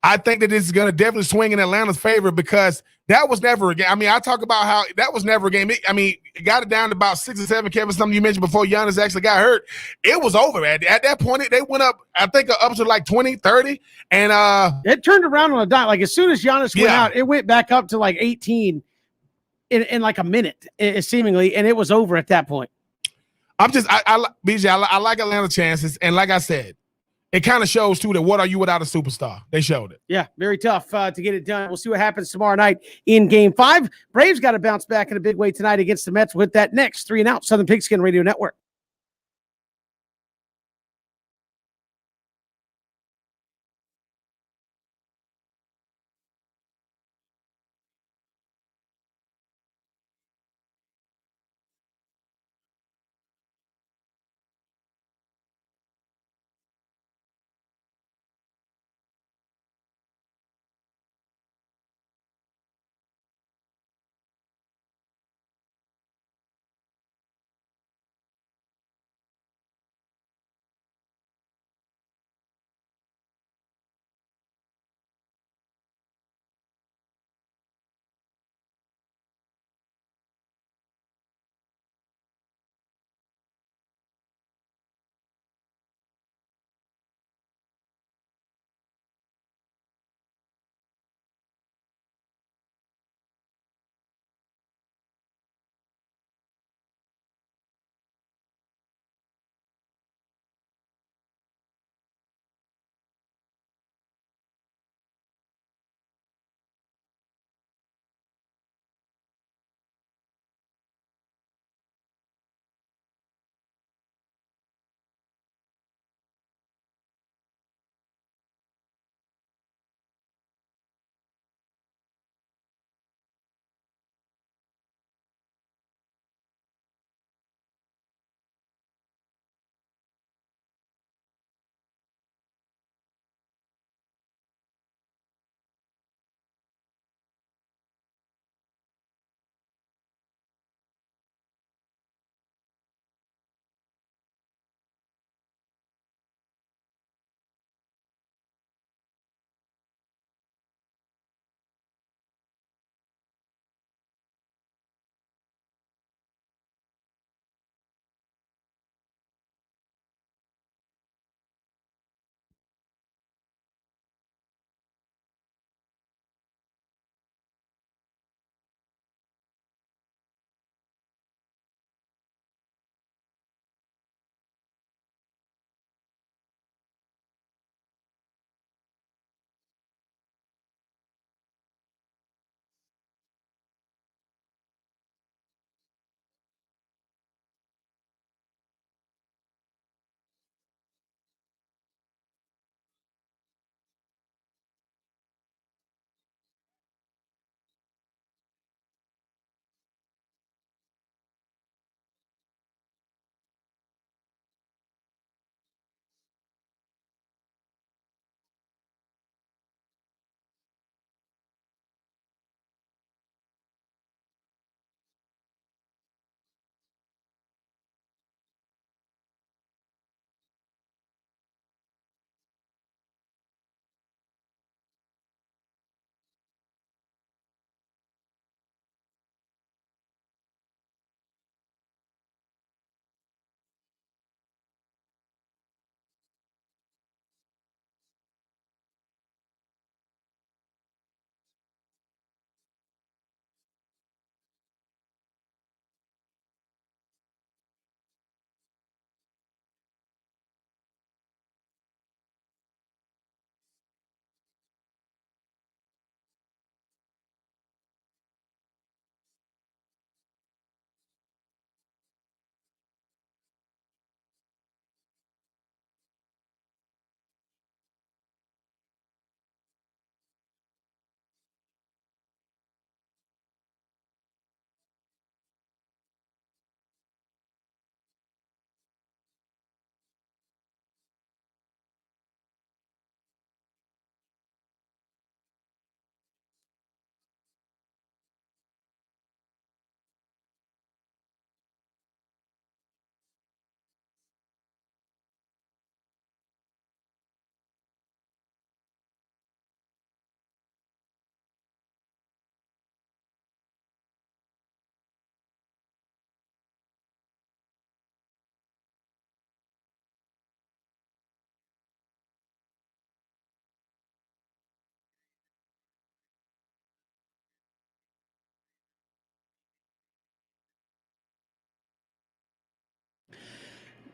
I think that this is going to definitely swing in Atlanta's favor because that was never a game. I talk about how that was never a game. It got it down to about 6 or 7, Kevin, something you mentioned before Giannis actually got hurt. It was over. At that point, they went up, I think, up to like 20, 30. And it turned around on a dime. Like, as soon as Giannis went out, it went back up to like 18 in like a minute, seemingly, and it was over at that point. BJ, I like Atlanta chances. And like I said, it kind of shows, too, that what are you without a superstar? They showed it. Yeah, very tough to get it done. We'll see what happens tomorrow night in Game 5. Braves got to bounce back in a big way tonight against the Mets. With that next, 3 and Out, Southern Pigskin Radio Network.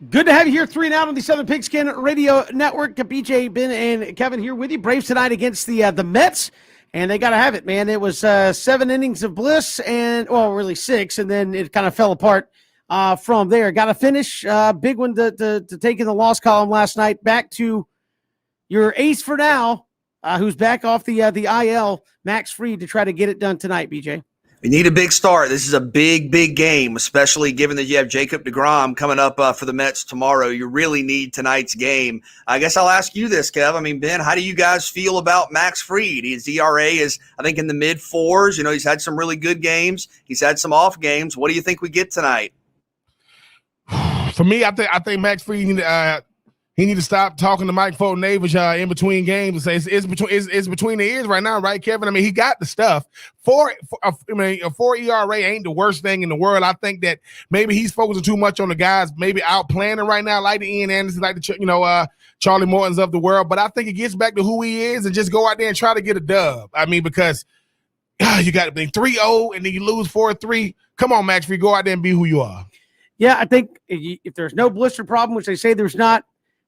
Good to have you here, 3 and Out on the Southern Pigskin Radio Network. BJ, Ben, and Kevin here with you. Braves tonight against the Mets, and they got to have it, man. It was 7 innings of bliss, and well, really 6, and then it kind of fell apart from there. Got to finish. Big one to take in the loss column last night. Back to your ace for now, who's back off the IL, Max Fried, to try to get it done tonight, BJ. We need a big start. This is a big, big game, especially given that you have Jacob deGrom coming up for the Mets tomorrow. You really need tonight's game. I guess I'll ask you this, Kev. I mean, Ben, how do you guys feel about Max Fried? His ERA is, I think, in the mid-4s. You know, he's had some really good games. He's had some off games. What do you think we get tonight? For me, I think Max Fried he need to stop talking to Mike Foltynewicz in between games and say it's between the ears right now, right, Kevin? I mean, he got the stuff. A 4 ERA ain't the worst thing in the world. I think that maybe he's focusing too much on the guys maybe out planning right now, like the Ian Anderson, like the Charlie Mortons of the world. But I think it gets back to who he is and just go out there and try to get a dub. I mean, because you got to be 3-0 and then you lose 4-3. Come on, Max Fried, go out there and be who you are. Yeah, I think if there's no blister problem, which they say there's not,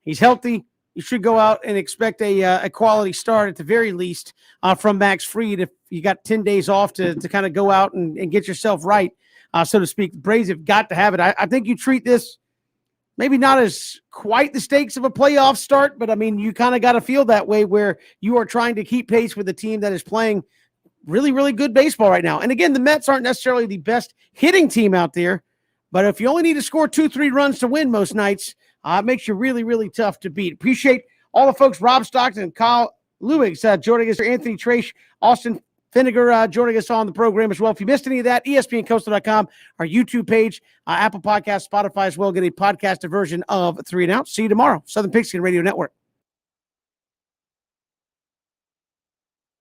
he's healthy. You should go out and expect a quality start at the very least from Max Fried. If you got 10 days off to kind of go out and get yourself right, so to speak. The Braves have got to have it. I think you treat this maybe not as quite the stakes of a playoff start, but I mean, you kind of got to feel that way where you are trying to keep pace with a team that is playing really, really good baseball right now. And again, the Mets aren't necessarily the best hitting team out there, but if you only need to score 2-3 runs to win most nights, it makes you really, really tough to beat. Appreciate all the folks, Rob Stockton, Kyle Lewis, joining us, Anthony Trace, Austin Finnegar joining us on the program as well. If you missed any of that, ESPNCoastal.com, our YouTube page, Apple Podcasts, Spotify as well. Get a podcasted version of 3 and Out. See you tomorrow. Southern Pigskin Radio Network.